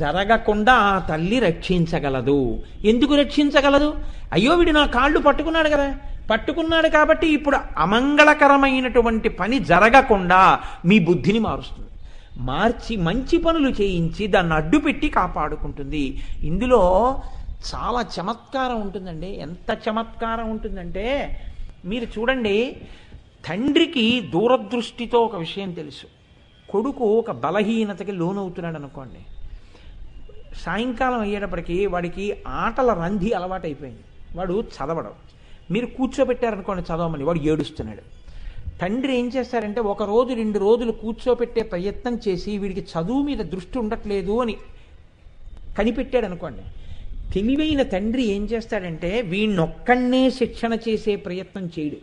జరగకుండా ఆ తల్లి రక్షించగలదు. ఎందుకు రక్షించగలదు? అయ్యో వీడు నా కాళ్ళు పట్టుకున్నాడు కదా, పట్టుకున్నాడు కాబట్టి ఇప్పుడు అమంగళకరమైనటువంటి పని జరగకుండా మీ బుద్ధిని మారుస్తుంది. మార్చి మంచి పనులు చేయించి దాన్ని అడ్డుపెట్టి కాపాడుకుంటుంది. ఇందులో చాలా చమత్కారం ఉంటుందండి. ఎంత చమత్కారం ఉంటుందంటే మీరు చూడండి, తండ్రికి దూరదృష్టితో ఒక విషయం తెలుసు. కొడుకు ఒక బలహీనతకి లోనవుతున్నాడు అనుకోండి, సాయంకాలం అయ్యేటప్పటికీ వాడికి ఆటల రంధి అలవాటైపోయింది. వాడు చదవడం. మీరు కూర్చోబెట్టారనుకోండి చదవమని, వాడు ఏడుస్తున్నాడు. తండ్రి ఏం చేస్తారంటే 1 రోజు 2 రోజులు కూర్చోపెట్టే ప్రయత్నం చేసి వీడికి చదువు మీద దృష్టి ఉండట్లేదు అని కనిపెట్టాడు అనుకోండి, తెలివైన తండ్రి ఏం చేస్తాడంటే వీణ్ణొక్కడే శిక్షణ చేసే ప్రయత్నం చేయడు.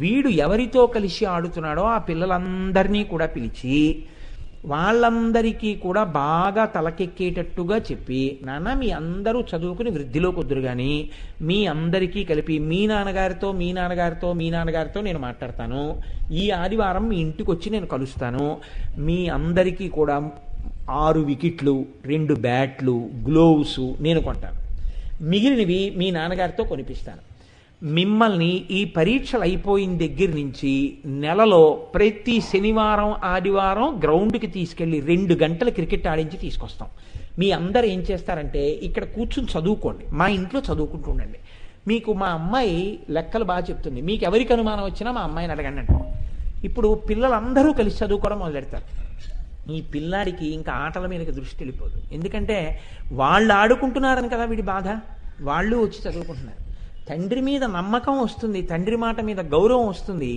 వీడు ఎవరితో కలిసి ఆడుతున్నాడో ఆ పిల్లలందరినీ కూడా పిలిచి వాళ్ళందరికీ కూడా బాగా తలకెక్కేటట్టుగా చెప్పి, నాన్న మీ అందరూ చదువుకుని వృద్ధిలోకి వద్దురు కానీ మీ అందరికీ కలిపి మీ నాన్నగారితో నేను మాట్లాడతాను, ఈ ఆదివారం మీ ఇంటికి వచ్చి నేను కలుస్తాను, మీ అందరికీ కూడా 6 వికెట్లు 2 బ్యాట్లు గ్లోవ్స్ నేను కొంటాను, మిగిలినవి మీ నాన్నగారితో కొనిపిస్తాను. మిమ్మల్ని ఈ పరీక్షలు అయిపోయిన దగ్గర నుంచి నెలలో ప్రతి శనివారం ఆదివారం గ్రౌండ్కి తీసుకెళ్ళి 2 గంటల క్రికెట్ ఆడించి తీసుకొస్తాం. మీ అందరు ఏం చేస్తారంటే ఇక్కడ కూర్చుని చదువుకోండి, మా ఇంట్లో చదువుకుంటూ ఉండండి. మీకు మా అమ్మాయి లెక్కలు బాగా చెప్తుంది, మీకు ఎవరికి అనుమానం వచ్చినా మా అమ్మాయిని అడగండి అంట. ఇప్పుడు పిల్లలందరూ కలిసి చదువుకోవడం మొదలెడతారు. ఈ పిల్లాడికి ఇంకా ఆటల మీదకి దృష్టి వెళ్ళిపోదు. ఎందుకంటే వాళ్ళు ఆడుకుంటున్నారని కదా వీడి బాధ. వాళ్ళు వచ్చి చదువుకుంటున్నారు. తండ్రి మీద నమ్మకం వస్తుంది, తండ్రి మాట మీద గౌరవం వస్తుంది.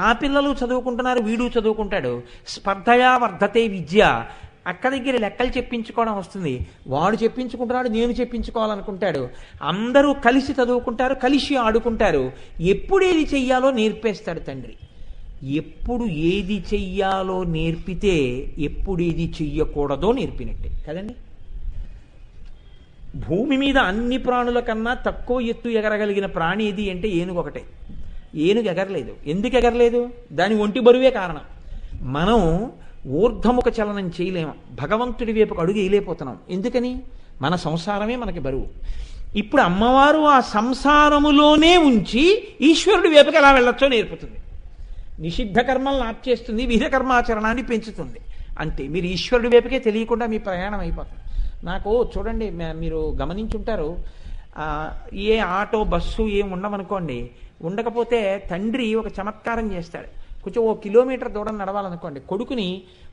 ఆ పిల్లలు చదువుకుంటున్నారు, వీడు చదువుకుంటాడు. స్పర్ధయా వర్ధతే విద్య. అక్క దగ్గర లెక్కలు చెప్పించుకోవడం వస్తుంది, వాడు చెప్పించుకుంటున్నాడు, నేను చెప్పించుకోవాలనుకుంటాడు. అందరూ కలిసి చదువుకుంటారు, కలిసి ఆడుకుంటారు. ఎప్పుడు ఏది చెయ్యాలో నేర్పేస్తాడు తండ్రి. ఎప్పుడు ఏది చెయ్యాలో నేర్పితే ఎప్పుడు ఏది చెయ్యకూడదో నేర్పినట్టే కదండి. భూమి మీద అన్ని ప్రాణుల కన్నా తక్కువ ఎత్తు ఎగరగలిగిన ప్రాణి ఏది అంటే ఏనుగు ఒకటే. ఏనుగు ఎగరలేదు. ఎందుకు ఎగరలేదు? దాని ఒంటి బరువే కారణం. మనం ఊర్ధముఖ చలనం చేయలేము, భగవంతుడి వైపుకు అడుగు వేయలేకపోతున్నాం. ఎందుకని? మన సంసారమే మనకి బరువు. ఇప్పుడు అమ్మవారు ఆ సంసారములోనే ఉంచి ఈశ్వరుడి వైపుకి ఎలా వెళ్ళొచ్చో నేర్పుతుంది. నిషిద్ధ కర్మలను ఆప్చేస్తుంది, విహిత కర్మాచరణాన్ని పెంచుతుంది. అంతే. మీరు ఈశ్వరుడి వైపుకే తెలియకుండా మీ ప్రయాణం అయిపోతుంది. నాకు చూడండి, మీరు గమనించుంటారు, ఏ ఆటో బస్సు ఏం ఉండమనుకోండి, ఉండకపోతే తండ్రి ఒక చమత్కారం చేస్తాడు. కొంచెం 1 కిలోమీటర్ దూరం నడవాలనుకోండి, కొడుకుని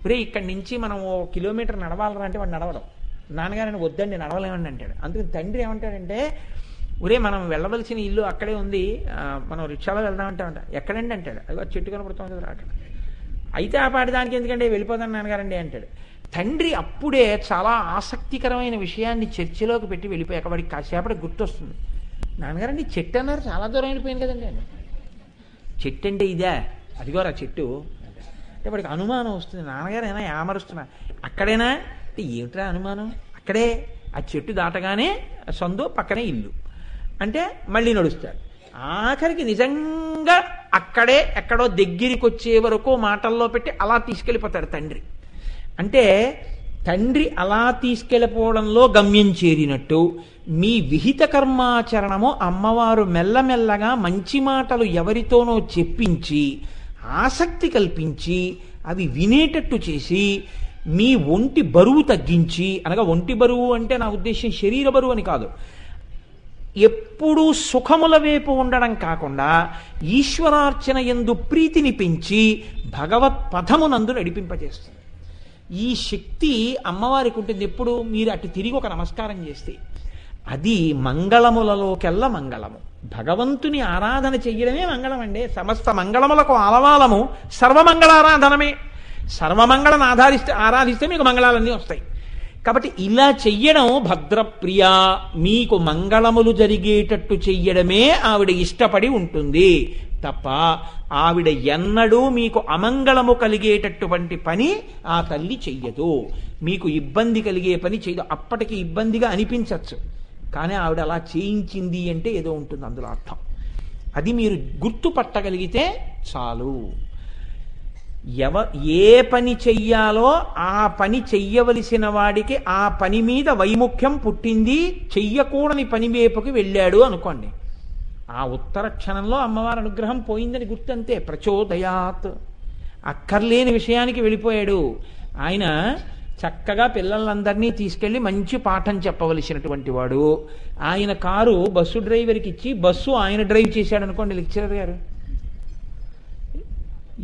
ఒరే ఇక్కడి నుంచి మనం 1 కిలోమీటర్ నడవాలరా అంటే వాడు నడవడం. నాన్నగారిని వద్దండి నడవలేమండి అంటాడు. అందుకని తండ్రి ఏమంటాడంటే, ఒరే మనం వెళ్ళవలసిన ఇల్లు అక్కడే ఉంది, మనం రిక్షాలో వెళ్దామంటే ఎక్కడండి అంటాడు. అలా చెట్టు కనపడుతుంది కదా అక్కడ. అయితే ఆ పాటి దానికి ఎందుకంటే వెళ్ళిపోతాను నాన్నగారండి అంటాడు. తండ్రి అప్పుడే చాలా ఆసక్తికరమైన విషయాన్ని చర్చలోకి పెట్టి వెళ్ళిపోయాక వాడికి కాసేపటికి గుర్తొస్తుంది. నాన్నగారండి చెట్టు అన్నారు, చాలా దూరం వెళ్ళిపోయింది కదండి అని. చెట్టు అంటే ఇదే, అదిగోరా చెట్టు అంటే వాడికి అనుమానం వస్తుంది. నాన్నగారైనా ఏమరుస్తున్నా, అక్కడేనా అంటే ఏమిట్రా అనుమానం, అక్కడే ఆ చెట్టు దాటగానే సందు, పక్కనే ఇల్లు అంటే మళ్ళీ నడుస్తాడు. ఆఖరికి నిజంగా అక్కడే ఎక్కడో దగ్గరికి వచ్చే వరకు మాటల్లో పెట్టి అలా తీసుకెళ్ళిపోతాడు తండ్రి. అంటే తండ్రి అలా తీసుకెళ్ళిపోవడంలో గమ్యం చేరినట్టు మీ విహిత కర్మాచరణము అమ్మవారు మెల్లమెల్లగా మంచి మాటలు ఎవరితోనో చెప్పించి ఆసక్తి కల్పించి అవి వినేటట్టు చేసి మీ ఒంటి బరువు తగ్గించి, అనగా ఒంటి బరువు అంటే నా ఉద్దేశం శరీర బరువు అని కాదు, ఎప్పుడూ సుఖముల వైపు ఉండడం కాకుండా ఈశ్వరార్చన యందు ప్రీతిని పెంచి భగవత్ పథమునందు నడిపింపజేస్తుంది. ఈ శక్తి అమ్మవారికి ఉంటుంది. ఎప్పుడు మీరు అటు తిరిగి ఒక నమస్కారం చేస్తే అది మంగళములలోకెల్లా మంగళము. భగవంతుని ఆరాధన చెయ్యడమే మంగళం అండి. సమస్త మంగళములకు ఆలవాలము సర్వమంగళారాధనమే. సర్వమంగళను ఆరాధిస్తే మీకు మంగళాలన్నీ వస్తాయి. కాబట్టి ఇలా చెయ్యడం భద్రప్రియ, మీకు మంగళములు జరిగేటట్టు చెయ్యడమే ఆవిడ ఇష్టపడి ఉంటుంది తప్ప ఆవిడ ఎన్నడూ మీకు అమంగళము కలిగేటటువంటి పని ఆ తల్లి చెయ్యదు. మీకు ఇబ్బంది కలిగే పని చెయ్యదు. అప్పటికి ఇబ్బందిగా అనిపించవచ్చు, కానీ ఆవిడ అలా చేయించింది అంటే ఏదో ఉంటుంది అందులో అర్థం. అది మీరు గుర్తుపట్టగలిగితే చాలు. ఏ పని చెయ్యాలో ఆ పని చెయ్యవలసిన వాడికి ఆ పని మీద వైముఖ్యం పుట్టింది, చెయ్యకూడని పని వైపుకి వెళ్ళాడు అనుకోండి, ఆ ఉత్తర క్షణంలో అమ్మవారి అనుగ్రహం పోయిందని గుర్తంతే. ప్రచోదయాత్, అక్కర్లేని విషయానికి వెళ్ళిపోయాడు ఆయన. చక్కగా పిల్లలందరినీ తీసుకెళ్లి మంచి పాఠం చెప్పవలసినటువంటి వాడు. ఆయన కారు బస్సు డ్రైవర్కి ఇచ్చి బస్సు ఆయన డ్రైవ్ చేశాడు అనుకోండి లెక్చరర్ గారు,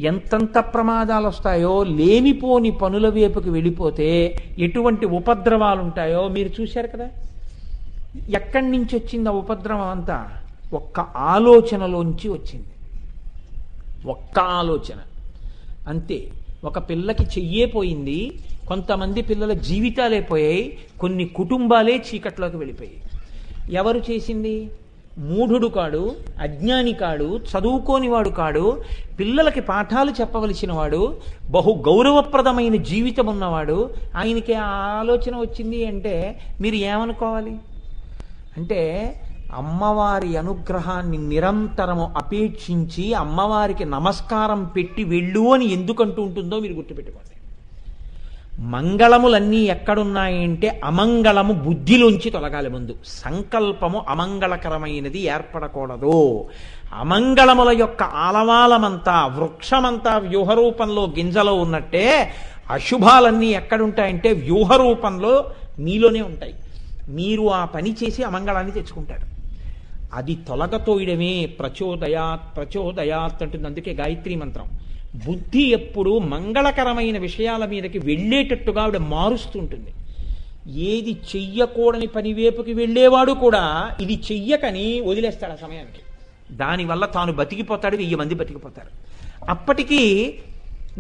ఎంతంత ప్రమాదాలు వస్తాయో, లేనిపోని పనుల వైపుకి వెళ్ళిపోతే ఎటువంటి ఉపద్రవాలు ఉంటాయో మీరు చూశారు కదా. ఎక్కడి నుంచి వచ్చింది ఆ ఉపద్రవం అంతా? ఒక్క ఆలోచనలోంచి వచ్చింది. ఒక్క ఆలోచన అంతే. ఒక పిల్లకి చెయ్యే పోయింది, కొంతమంది పిల్లల జీవితాలే పోయాయి, కొన్ని కుటుంబాలే చీకట్లోకి వెళ్ళిపోయాయి. ఎవరు చేసింది? మూఢుడు కాడు, అజ్ఞాని కాడు, చదువుకోనివాడు కాడు, పిల్లలకి పాఠాలు చెప్పవలసిన వాడు, బహు గౌరవప్రదమైన జీవితం ఉన్నవాడు. ఆయనకి ఆ ఆలోచన వచ్చింది అంటే మీరు ఏమనుకోవాలి? అంటే అమ్మవారి అనుగ్రహాన్ని నిరంతరము అపేక్షించి అమ్మవారికి నమస్కారం పెట్టి వెళ్ళు అని ఎందుకంటూ ఉంటుందో మీరు గుర్తుపెట్టుకోండి. మంగళములన్నీ ఎక్కడున్నాయంటే అమంగళము బుద్ధిలోంచి తొలగాలి. ముందు సంకల్పము అమంగళకరమైనది ఏర్పడకూడదు. అమంగళముల యొక్క ఆలవాలమంతా, వృక్షమంతా వ్యూహరూపంలో గింజలో ఉన్నట్టే అశుభాలన్నీ ఎక్కడుంటాయంటే వ్యూహరూపంలో మీలోనే ఉంటాయి. మీరు ఆ పని చేసి అమంగళాన్ని తెచ్చుకుంటారు. అది తొలగతోయడమే ప్రచోదయాత్ ప్రచోదయాత్ అంటుంది. అందుకే గాయత్రీ మంత్రం బుద్ధి ఎప్పుడు మంగళకరమైన విషయాల మీదకి వెళ్ళేటట్టుగా ఆవిడ మారుస్తుంటుంది. ఏది చెయ్యకూడని పని వైపుకి వెళ్ళేవాడు కూడా ఇది చెయ్యకని వదిలేస్తాడు ఆ సమయానికి. దానివల్ల తాను బతికిపోతాడు, 1000 మంది బతికిపోతారు. అప్పటికీ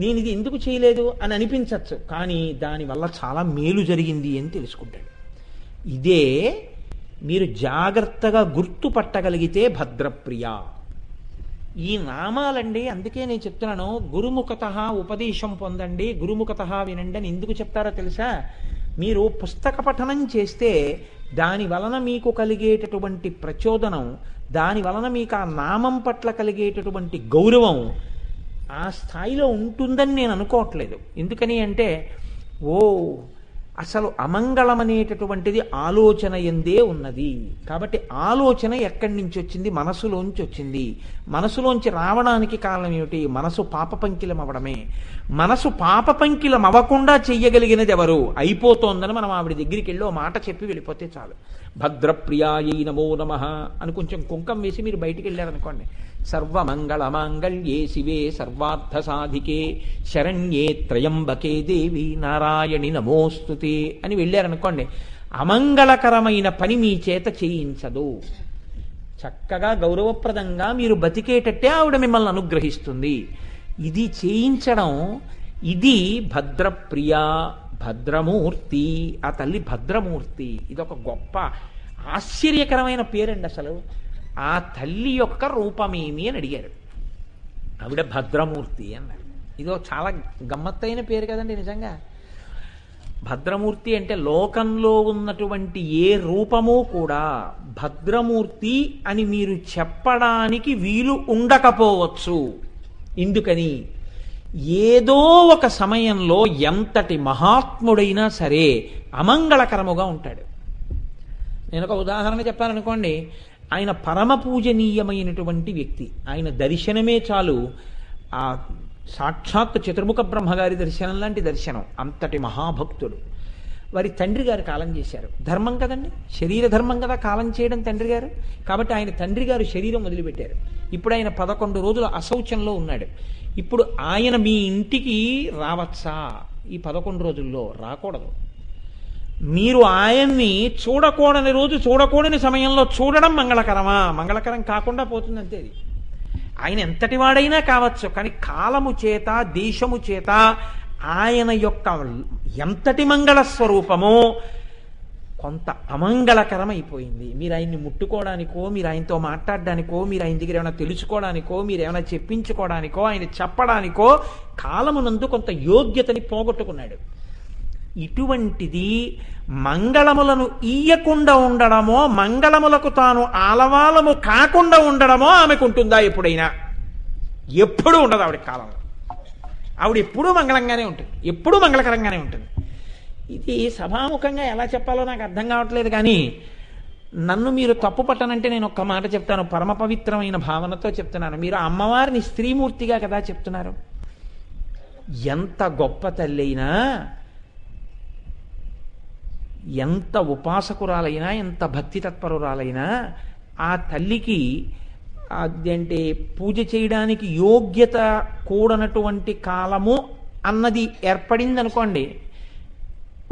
నేను ఇది ఎందుకు చేయలేదు అని అనిపించవచ్చు, కానీ దానివల్ల చాలా మేలు జరిగింది అని తెలుసుకుంటాడు. ఇదే మీరు జాగ్రత్తగా గుర్తుపట్టగలిగితే భద్రప్రియ. ఈ నామాలండి, అందుకే నేను చెప్తున్నాను గురుముఖత ఉపదేశం పొందండి, గురుముఖత వినండి అని ఎందుకు చెప్తారో తెలుసా? మీరు పుస్తక పఠనం చేస్తే దాని వలన మీకు కలిగేటటువంటి ప్రచోదనం, దాని వలన మీకు ఆ నామం పట్ల కలిగేటటువంటి గౌరవం ఆ స్థాయిలో ఉంటుందని నేను అనుకోవట్లేదు. ఎందుకని అంటే అసలు అమంగళం అనేటటువంటిది ఆలోచన ఎందే ఉన్నది. కాబట్టి ఆలోచన ఎక్కడి నుంచి వచ్చింది? మనసులోంచి వచ్చింది. మనసులోంచి రావడానికి కారణం ఏమిటి? మనసు పాపపంకిలం అవ్వడమే. మనసు పాపపంకిలం అవ్వకుండా చెయ్యగలిగినది ఎవరు? అయిపోతోందని మనం ఆవిడ దగ్గరికి వెళ్ళి ఓ మాట చెప్పి వెళ్ళిపోతే చాలు. భద్రప్రియాయై నమో నమః అని కొంచెం కుంకం వేసి మీరు బయటికి వెళ్ళారనుకోండి, సర్వమంగళమాంగళ్యే శివే సర్వార్థ సాధికే శరణ్యే త్రయంబకే దేవి నారాయణి నమోస్తుతే అని వెళ్ళారనుకోండి, అమంగళకరమైన పని మీ చేత చేయించదు. చక్కగా గౌరవప్రదంగా మీరు బతికేటట్టే ఆవిడ మిమ్మల్ని అనుగ్రహిస్తుంది. ఇది చేయించడం, ఇది భద్రప్రియ, భద్రమూర్తి. ఆ తల్లి భద్రమూర్తి. ఇదొక గొప్ప ఆశ్చర్యకరమైన పేరండి. అసలు ఆ తల్లి యొక్క రూపమేమి అని అడిగారు. ఆవిడ భద్రమూర్తి అన్నారు. ఇదో చాలా గమ్మత్తైన పేరు కదండి నిజంగా. భద్రమూర్తి అంటే లోకంలో ఉన్నటువంటి ఏ రూపము కూడా భద్రమూర్తి అని మీరు చెప్పడానికి వీలు ఉండకపోవచ్చు. ఎందుకని? ఏదో ఒక సమయంలో ఎంతటి మహాత్ముడైనా సరే అమంగళకరముగా ఉంటాడు. నేను ఒక ఉదాహరణ చెప్పాలనుకోండి, ఆయన పరమ పూజనీయమైనటువంటి వ్యక్తి. ఆయన దర్శనమే చాలు, ఆ సాక్షాత్ చతుర్ముఖ బ్రహ్మగారి దర్శనం లాంటి దర్శనం. అంతటి మహాభక్తుడు. వారి తండ్రి గారు కాలం చేశారు. ధర్మం కదండి, శరీర ధర్మం కదా కాలం చేయడం తండ్రి గారు. కాబట్టి ఆయన తండ్రి గారు శరీరం వదిలిపెట్టారు. ఇప్పుడు ఆయన 11 రోజులు అశౌచంలో ఉన్నాడు. ఇప్పుడు ఆయన మీ ఇంటికి రావచ్చా? ఈ 11 రోజుల్లో రాకూడదు. మీరు ఆయన్ని చూడకూడని రోజు, చూడకూడని సమయంలో చూడడం మంగళకరమా? మంగళకరం కాకుండా పోతుంది అంతే. అది ఆయన ఎంతటి వాడైనా కావచ్చు, కానీ కాలము చేత, దేశము చేత ఆయన యొక్క ఎంతటి మంగళ స్వరూపమో కొంత అమంగళకరం అయిపోయింది. మీరు ఆయన్ని ముట్టుకోవడానికో, మీరు ఆయనతో మాట్లాడడానికో, మీరు ఆయన దగ్గర ఏమైనా తెలుసుకోవడానికో, మీరు ఏమైనా చెప్పించుకోవడానికో, ఆయన చెప్పడానికో కాలమునందు కొంత యోగ్యతని పోగొట్టుకున్నాడు. ఇటువంటిది మంగళములను ఈయకుండా ఉండడమో, మంగళములకు తాను ఆలవాలము కాకుండా ఉండడమో ఆమెకు ఉంటుందా ఎప్పుడైనా? ఎప్పుడూ ఉండదు ఆవిడ కాలంలో. ఆవిడ ఎప్పుడూ మంగళంగానే ఉంటుంది, ఎప్పుడూ మంగళకరంగానే ఉంటుంది. ఇది సభాముఖంగా ఎలా చెప్పాలో నాకు అర్థం కావట్లేదు. కానీ నన్ను మీరు తప్పు పట్టనంటే నేను ఒక్క మాట చెప్తాను, పరమ పవిత్రమైన భావనతో చెప్తున్నాను. మీరు అమ్మవారిని స్త్రీమూర్తిగా కదా చెప్తున్నారు. ఎంత గొప్ప తల్లి అయినా, ఎంత ఉపాసకురాలైనా, ఎంత భక్తి తత్పరురాలైనా ఆ తల్లికి అదేంటే పూజ చేయడానికి యోగ్యత కూడనటువంటి కాలము అన్నది ఏర్పడింది అనుకోండి.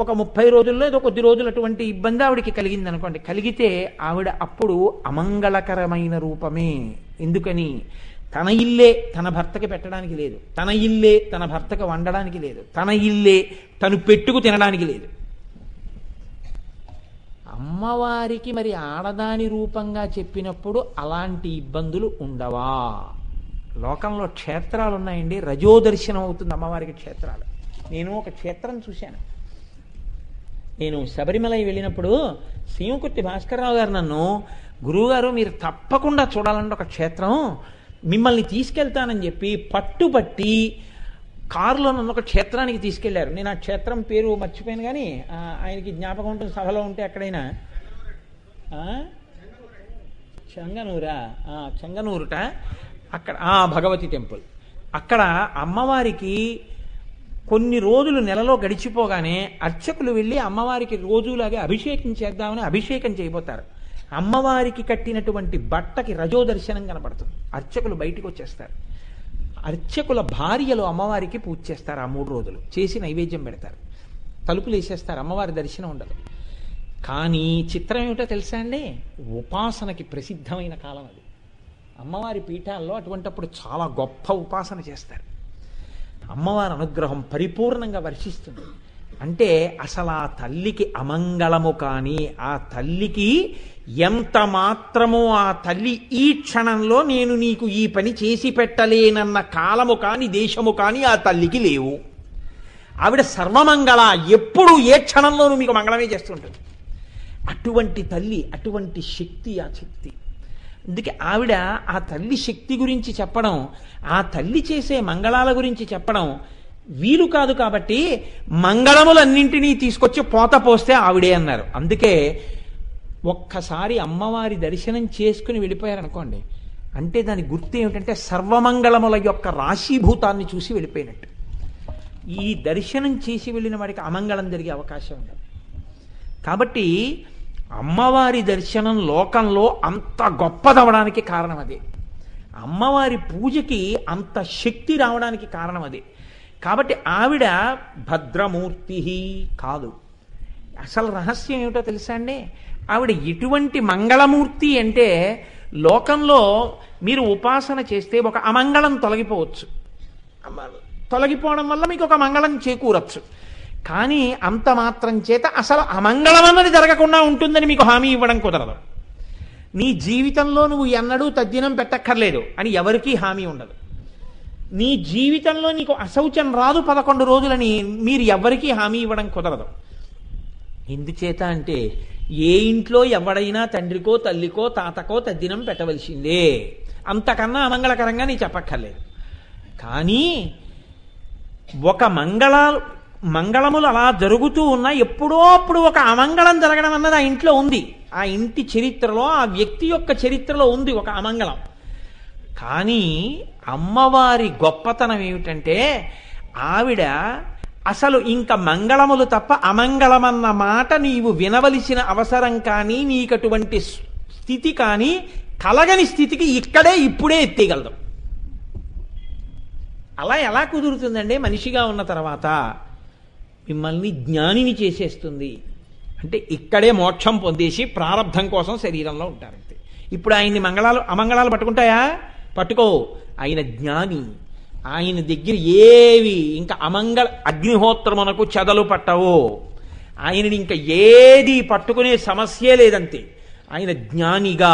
ఒక 30 రోజుల్లో ఏదో కొద్ది రోజులు అటువంటి ఇబ్బంది ఆవిడికి కలిగింది అనుకోండి. కలిగితే ఆవిడ అప్పుడు అమంగళకరమైన రూపమే. ఎందుకని? తన ఇల్లే తన భర్తకి పెట్టడానికి లేదు, తన ఇల్లే తన భర్తకి వండడానికి లేదు, తన ఇల్లే తను పెట్టుకు తినడానికి లేదు. అమ్మవారికి మరి ఆడదాని రూపంగా చెప్పినప్పుడు అలాంటి ఇబ్బందులు ఉండవా? లోకంలో క్షేత్రాలు ఉన్నాయండి, రజోదర్శనం అవుతుంది అమ్మవారికి క్షేత్రాలు. నేను ఒక క్షేత్రం చూశాను. నేను శబరిమల వెళ్ళినప్పుడు శ్రీముకుర్తి భాస్కరరావు గారు నన్ను, గురువుగారు మీరు తప్పకుండా చూడాలంటే ఒక క్షేత్రం, మిమ్మల్ని తీసుకెళ్తానని చెప్పి పట్టుబట్టి కారులో నన్ను ఒక క్షేత్రానికి తీసుకెళ్లారు. నేను ఆ క్షేత్రం పేరు మర్చిపోయాను, కానీ ఆయనకి జ్ఞాపకం ఉంటుంది, సభలో ఉంటే ఎక్కడైనా. చెంగనూరా? చెంగనూరుట. అక్కడ భగవతి టెంపుల్. అక్కడ అమ్మవారికి కొన్ని రోజులు నెలలో గడిచిపోగానే అర్చకులు వెళ్ళి అమ్మవారికి రోజులాగే అభిషేకం చేద్దామని అభిషేకం చేయబోతారు. అమ్మవారికి కట్టినటువంటి బట్టకి రజోదర్శనం కనపడుతుంది. అర్చకులు బయటికి వచ్చేస్తారు. అర్చకుల భార్యలు అమ్మవారికి పూజ చేస్తారు ఆ 3 రోజులు, చేసి నైవేద్యం పెడతారు, తలుపులు వేసేస్తారు, అమ్మవారి దర్శనం ఉండదు. కానీ చిత్రం ఏమిటో తెలుసా అండి, ఉపాసనకి ప్రసిద్ధమైన కాలం అది. అమ్మవారి పీఠాల్లో అటువంటప్పుడు చాలా గొప్ప ఉపాసన చేస్తారు, అమ్మవారి అనుగ్రహం పరిపూర్ణంగా వర్షిస్తుంది. అంటే అసలు ఆ తల్లికి అమంగళము కానీ, ఆ తల్లికి ఎంత మాత్రమో ఆ తల్లి ఈ క్షణంలో నేను నీకు ఈ పని చేసి పెట్టలేనన్న కాలము కానీ దేశము కానీ ఆ తల్లికి లేవు. ఆవిడ సర్వమంగళ, ఎప్పుడు ఏ క్షణంలోనూ మీకు మంగళమే చేస్తుంటుంది. అటువంటి తల్లి, అటువంటి శక్తి, ఆ శక్తి. అందుకే ఆవిడ ఆ తల్లి శక్తి గురించి చెప్పడం, ఆ తల్లి చేసే మంగళాల గురించి చెప్పడం వీలు కాదు. కాబట్టి మంగళములన్నింటినీ తీసుకొచ్చి పోత పోస్తే ఆవిడే అన్నారు. అందుకే ఒక్కసారి అమ్మవారి దర్శనం చేసుకుని వెళ్ళిపోయారనుకోండి, అంటే దాని గుర్తు ఏమిటంటే సర్వమంగళముల యొక్క రాశీభూతాన్ని చూసి వెళ్ళిపోయినట్టు. ఈ దర్శనం చేసి వెళ్ళిన వాడికి అమంగళం జరిగే అవకాశం ఉండదు. కాబట్టి అమ్మవారి దర్శనం లోకంలో అంత గొప్పదవడానికి కారణం అదే, అమ్మవారి పూజకి అంత శక్తి రావడానికి కారణం అదే. కాబట్టి ఆవిడ భద్రమూర్తి కాదు. అసలు రహస్యం ఏమిటో తెలుసా అండి, ఆవిడ ఎటువంటి మంగళమూర్తి అంటే లోకంలో మీరు ఉపాసన చేస్తే ఒక అమంగళం తొలగిపోవచ్చు, తొలగిపోవడం వల్ల మీకు ఒక మంగళం చేకూరచ్చు. కానీ అంత మాత్రం చేత అసలు అమంగళం అన్నది జరగకుండా ఉంటుందని మీకు హామీ ఇవ్వడం కుదరదు. నీ జీవితంలో నువ్వు ఎన్నడూ తద్దినం పెట్టక్కర్లేదు అని ఎవరికీ హామీ ఉండదు. నీ జీవితంలో నీకు అశౌచం రాదు 11 రోజులని మీరు ఎవరికీ హామీ ఇవ్వడం కుదరదు. ఎందుచేత అంటే ఏ ఇంట్లో ఎవడైనా తండ్రికో తల్లికో తాతకో తద్దినం పెట్టవలసిందే, అంతకన్నా అమంగళకరంగా నీ చెప్పక్కర్లేదు. కానీ ఒక మంగళములు అలా జరుగుతూ ఉన్నా ఎప్పుడో అప్పుడు ఒక అమంగళం జరగడం అన్నది ఆ ఇంట్లో ఉంది. ఆ ఇంటి చరిత్రలో, ఆ వ్యక్తి యొక్క చరిత్రలో ఉంది ఒక అమంగళం. కానీ అమ్మవారి గొప్పతనం ఏమిటంటే ఆవిడ అసలు ఇంకా మంగళములు తప్ప అమంగళమన్న మాట నీవు వినవలసిన అవసరం కానీ, నీకటువంటి స్థితి కానీ కలగని స్థితికి ఇక్కడే ఇప్పుడే ఎత్తేయగలదు. అలా ఎలా కుదురుతుందండి? మనిషిగా ఉన్న తర్వాత మిమ్మల్ని జ్ఞానిని చేసేస్తుంది. అంటే ఇక్కడే మోక్షం పొందేసి ప్రారంధం కోసం శరీరంలో ఉంటారంతే. ఇప్పుడు ఆయన్ని అమంగళాలు పట్టుకుంటాయా? పట్టుకో. ఆయన జ్ఞాని, ఆయన దగ్గర ఏవి ఇంకా అగ్నిహోత్రమునకు చెదలు పట్టవో, ఆయనని ఇంకా ఏది పట్టుకునే సమస్యే లేదంతే. ఆయన జ్ఞానిగా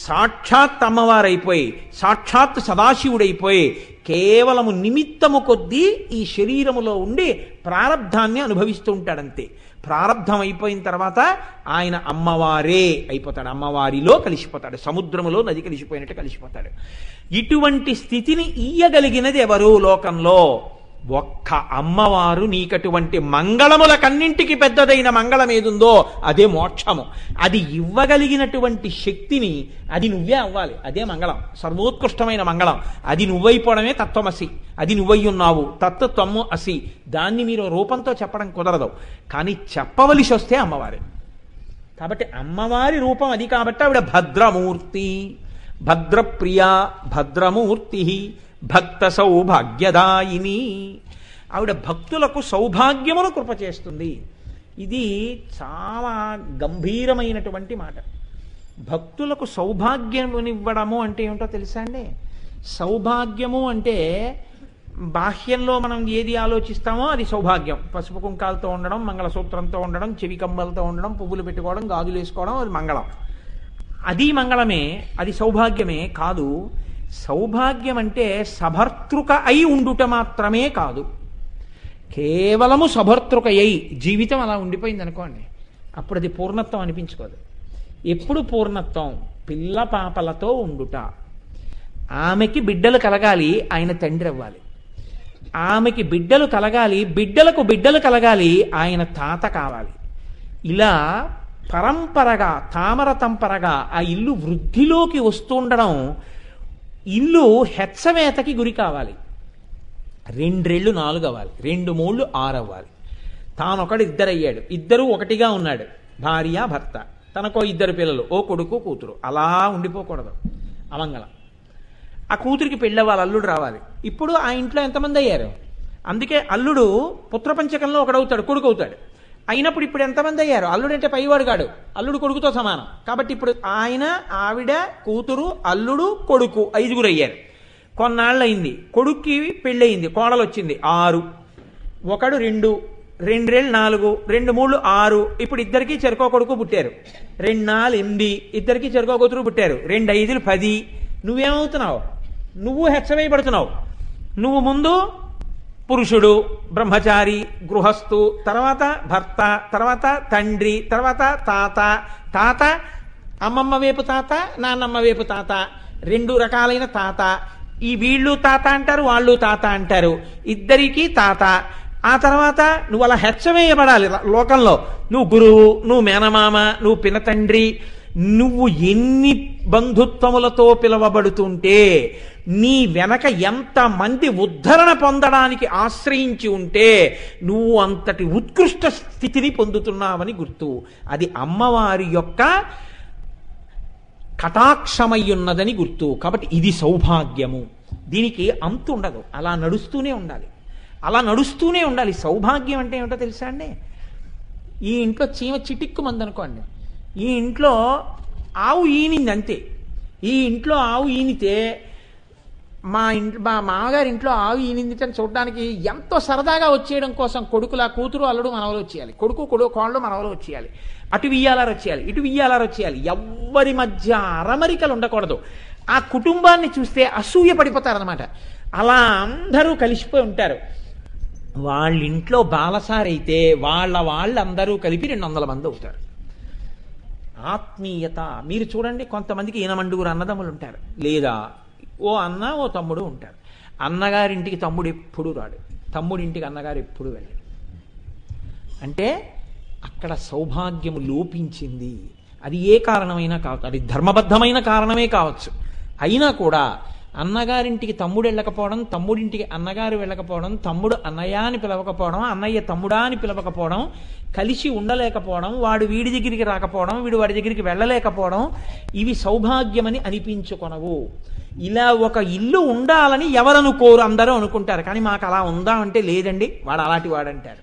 సాక్షాత్ అమ్మవారైపోయి, సాక్షాత్ సదాశివుడైపోయి కేవలము నిమిత్తము కొద్దీ ఈ శరీరములో ఉండి ప్రారబ్ధాన్ని అనుభవిస్తూ ఉంటాడంతే. ప్రారబ్ధం అయిపోయిన తర్వాత ఆయన అమ్మవారే అయిపోతాడు, అమ్మవారిలో కలిసిపోతాడు, సముద్రములో నది కలిసిపోయినట్టు కలిసిపోతాడు. ఇటువంటి స్థితిని ఇయ్యగలిగినది ఎవరు లోకంలో? ఒక్క అమ్మవారు. నీకటువంటి మంగళములకన్నింటికి పెద్దదైన మంగళం ఏదుందో అదే మోక్షము. అది ఇవ్వగలిగినటువంటి శక్తిని అది నువ్వే అవ్వాలి, అదే మంగళం, సర్వోత్కృష్టమైన మంగళం. అది నువ్వైపోవడమే తత్వమసి, అది నువ్వై ఉన్నావు, తత్వము అసి. దాన్ని మీరు రూపంతో చెప్పడం కుదరదు, కానీ చెప్పవలసి వస్తే అమ్మవారే. కాబట్టి అమ్మవారి రూపం అది. కాబట్టి ఆవిడ భద్రమూర్తి, భద్రప్రియ, భద్రమూర్తి, భక్త సౌభాగ్యదాయిని. ఆవిడ భక్తులకు సౌభాగ్యమును కృప చేస్తుంది. ఇది చాలా గంభీరమైనటువంటి మాట. భక్తులకు సౌభాగ్యమునివ్వడము అంటే ఏమిటో తెలుసా అండి? సౌభాగ్యము అంటే బాహ్యంలో మనం ఏది ఆలోచిస్తామో అది సౌభాగ్యం. పసుపు కుంకాలతో ఉండడం, మంగళసూత్రంతో ఉండడం, చెవి కమ్మలతో ఉండడం, పువ్వులు పెట్టుకోవడం, గాజులు వేసుకోవడం, అది మంగళం. అది మంగళమే, అది సౌభాగ్యమే కాదు. సౌభాగ్యం అంటే సభర్తృక అయి ఉండుట మాత్రమే కాదు. కేవలము సభర్తృక అయి జీవితం అలా ఉండిపోయింది అనుకోండి, అప్పుడు అది పూర్ణత్వం అనిపించుకోదు. ఎప్పుడు పూర్ణత్వం? పిల్ల పాపలతో ఉండుట. ఆమెకి బిడ్డలు కలగాలి, ఆయన తండ్రి అవ్వాలి. ఆమెకి బిడ్డలు కలగాలి, బిడ్డలకు బిడ్డలు కలగాలి, ఆయన తాత కావాలి. ఇలా పరంపరగా తామర తంపరగా ఆ ఇల్లు వృద్ధిలోకి వస్తుండడం. ఇల్లు హెచ్చవేతకి గురి కావాలి. 2 రెళ్ళు 4 అవ్వాలి, 2 మూళ్ళు 6 అవ్వాలి. తానొకడు 2 అయ్యాడు, 2 ఒకటిగా ఉన్నాడు, భార్య భర్త, తనకో 2 పిల్లలు, ఓ కొడుకు కూతురు. అలా ఉండిపోకూడదు, అమంగళం. ఆ కూతురికి పెళ్ళవ్వాలి, అల్లుడు రావాలి. ఇప్పుడు ఆ ఇంట్లో ఎంతమంది అయ్యారు? అందుకే అల్లుడు పుత్రపంచకంలో ఒకడవుతాడు, కొడుకు అవుతాడు. అయినప్పుడు ఇప్పుడు ఎంతమంది అయ్యారు? అల్లుడు అంటే పైవాడు కాడు, అల్లుడు కొడుకుతో సమానం. కాబట్టి ఇప్పుడు ఆయన, ఆవిడ, కూతురు, అల్లుడు, కొడుకు 5 అయ్యారు. కొన్నాళ్ళు అయింది, కొడుక్కి పెళ్ళయింది, కోడలు వచ్చింది 6, ఒకడు 2, 2 రెళ్ళు 4, 2 3 6. ఇప్పుడు ఇద్దరికి చెరుకో కొడుకు పుట్టారు. 2 4 8, ఇద్దరికి చెరుకో కూతురు పుట్టారు. 2 5 10. నువ్వేమవుతున్నావు? నువ్వు హెచ్చవేయబడుతున్నావు. నువ్వు ముందు పురుషుడు, బ్రహ్మచారి, గృహస్థు, తర్వాత భర్త, తర్వాత తండ్రి, తర్వాత తాత. తాత అమ్మమ్మ వైపు తాత, నాన్నమ్మ వైపు తాత, 2 రకాలైన తాత. ఈ వీళ్ళు తాత అంటారు, వాళ్ళు తాత అంటారు, ఇద్దరికీ తాత. ఆ తర్వాత నువ్వు అలా హెచ్చవేయబడాలి లోకంలో. నువ్వు గురువు, నువ్వు మేనమామ, నువ్వు పినతండ్రి. నువ్వు ఎన్ని బంధుత్వములతో పిలవబడుతుంటే, నీ వెనక ఎంతమంది ఉద్ధరణ పొందడానికి ఆశ్రయించి ఉంటే నువ్వు అంతటి ఉత్కృష్ట స్థితిని పొందుతున్నావని గుర్తు. అది అమ్మవారి యొక్క కటాక్షమయ్యున్నదని గుర్తు. కాబట్టి ఇది సౌభాగ్యము. దీనికి అంతు ఉండదు, అలా నడుస్తూనే ఉండాలి, అలా నడుస్తూనే ఉండాలి. సౌభాగ్యం అంటే ఏమిటో తెలుసా అండి? ఈ ఇంట్లో చీమ చిటిక్కుమందనుకోండి, ఈ ఇంట్లో ఆవు ఈనింది అంతే. ఈ ఇంట్లో ఆవు ఈనితే మా మామగారి ఇంట్లో ఆవు ఈనింది అని చూడడానికి ఎంతో సరదాగా వచ్చేయడం కోసం కొడుకులా కూతురు, అల్లుడు, మనవలు వచ్చేయాలి, కొడుకు కోళ్ళు మనవలు వచ్చేయాలి, అటు వియ్యాలారు వచ్చేయాలి, ఇటు వియ్యాలారు వచ్చేయాలి. ఎవ్వరి మధ్య అరమరికలు ఉండకూడదు. ఆ కుటుంబాన్ని చూస్తే అసూయ పడిపోతారనమాట. అలా అందరూ కలిసిపోయి ఉంటారు. వాళ్ళింట్లో బాలసారైతే వాళ్ళందరూ కలిపి 200 మంది అవుతారు. ఆత్మీయత. మీరు చూడండి, కొంతమందికి 8 అన్నదమ్ములు ఉంటారు, లేదా ఓ అన్న ఓ తమ్ముడు ఉంటారు. అన్నగారింటికి తమ్ముడు ఎప్పుడు రాడు, తమ్ముడింటికి అన్నగారు ఎప్పుడు వెళ్ళాడు. అంటే అక్కడ సౌభాగ్యము లోపించింది. అది ఏ కారణమైనా కావచ్చు, అది ధర్మబద్ధమైన కారణమే కావచ్చు. అయినా కూడా అన్నగారింటికి తమ్ముడు వెళ్ళకపోవడం, తమ్ముడింటికి అన్నగారు వెళ్ళకపోవడం, తమ్ముడు అన్నయ్య అని పిలవకపోవడం, అన్నయ్య తమ్ముడా అని పిలవకపోవడం, కలిసి ఉండలేకపోవడం, వాడు వీడి దగ్గరికి రాకపోవడం, వీడు వాడి దగ్గరికి వెళ్ళలేకపోవడం, ఇవి సౌభాగ్యమని అనిపించుకొనవు. ఇలా ఒక ఇల్లు ఉండాలని ఎవరనుకోరు, అందరూ అనుకుంటారు. కానీ మాకు అలా ఉందా అంటే లేదండి, వాడు అలాంటి వాడంటారు.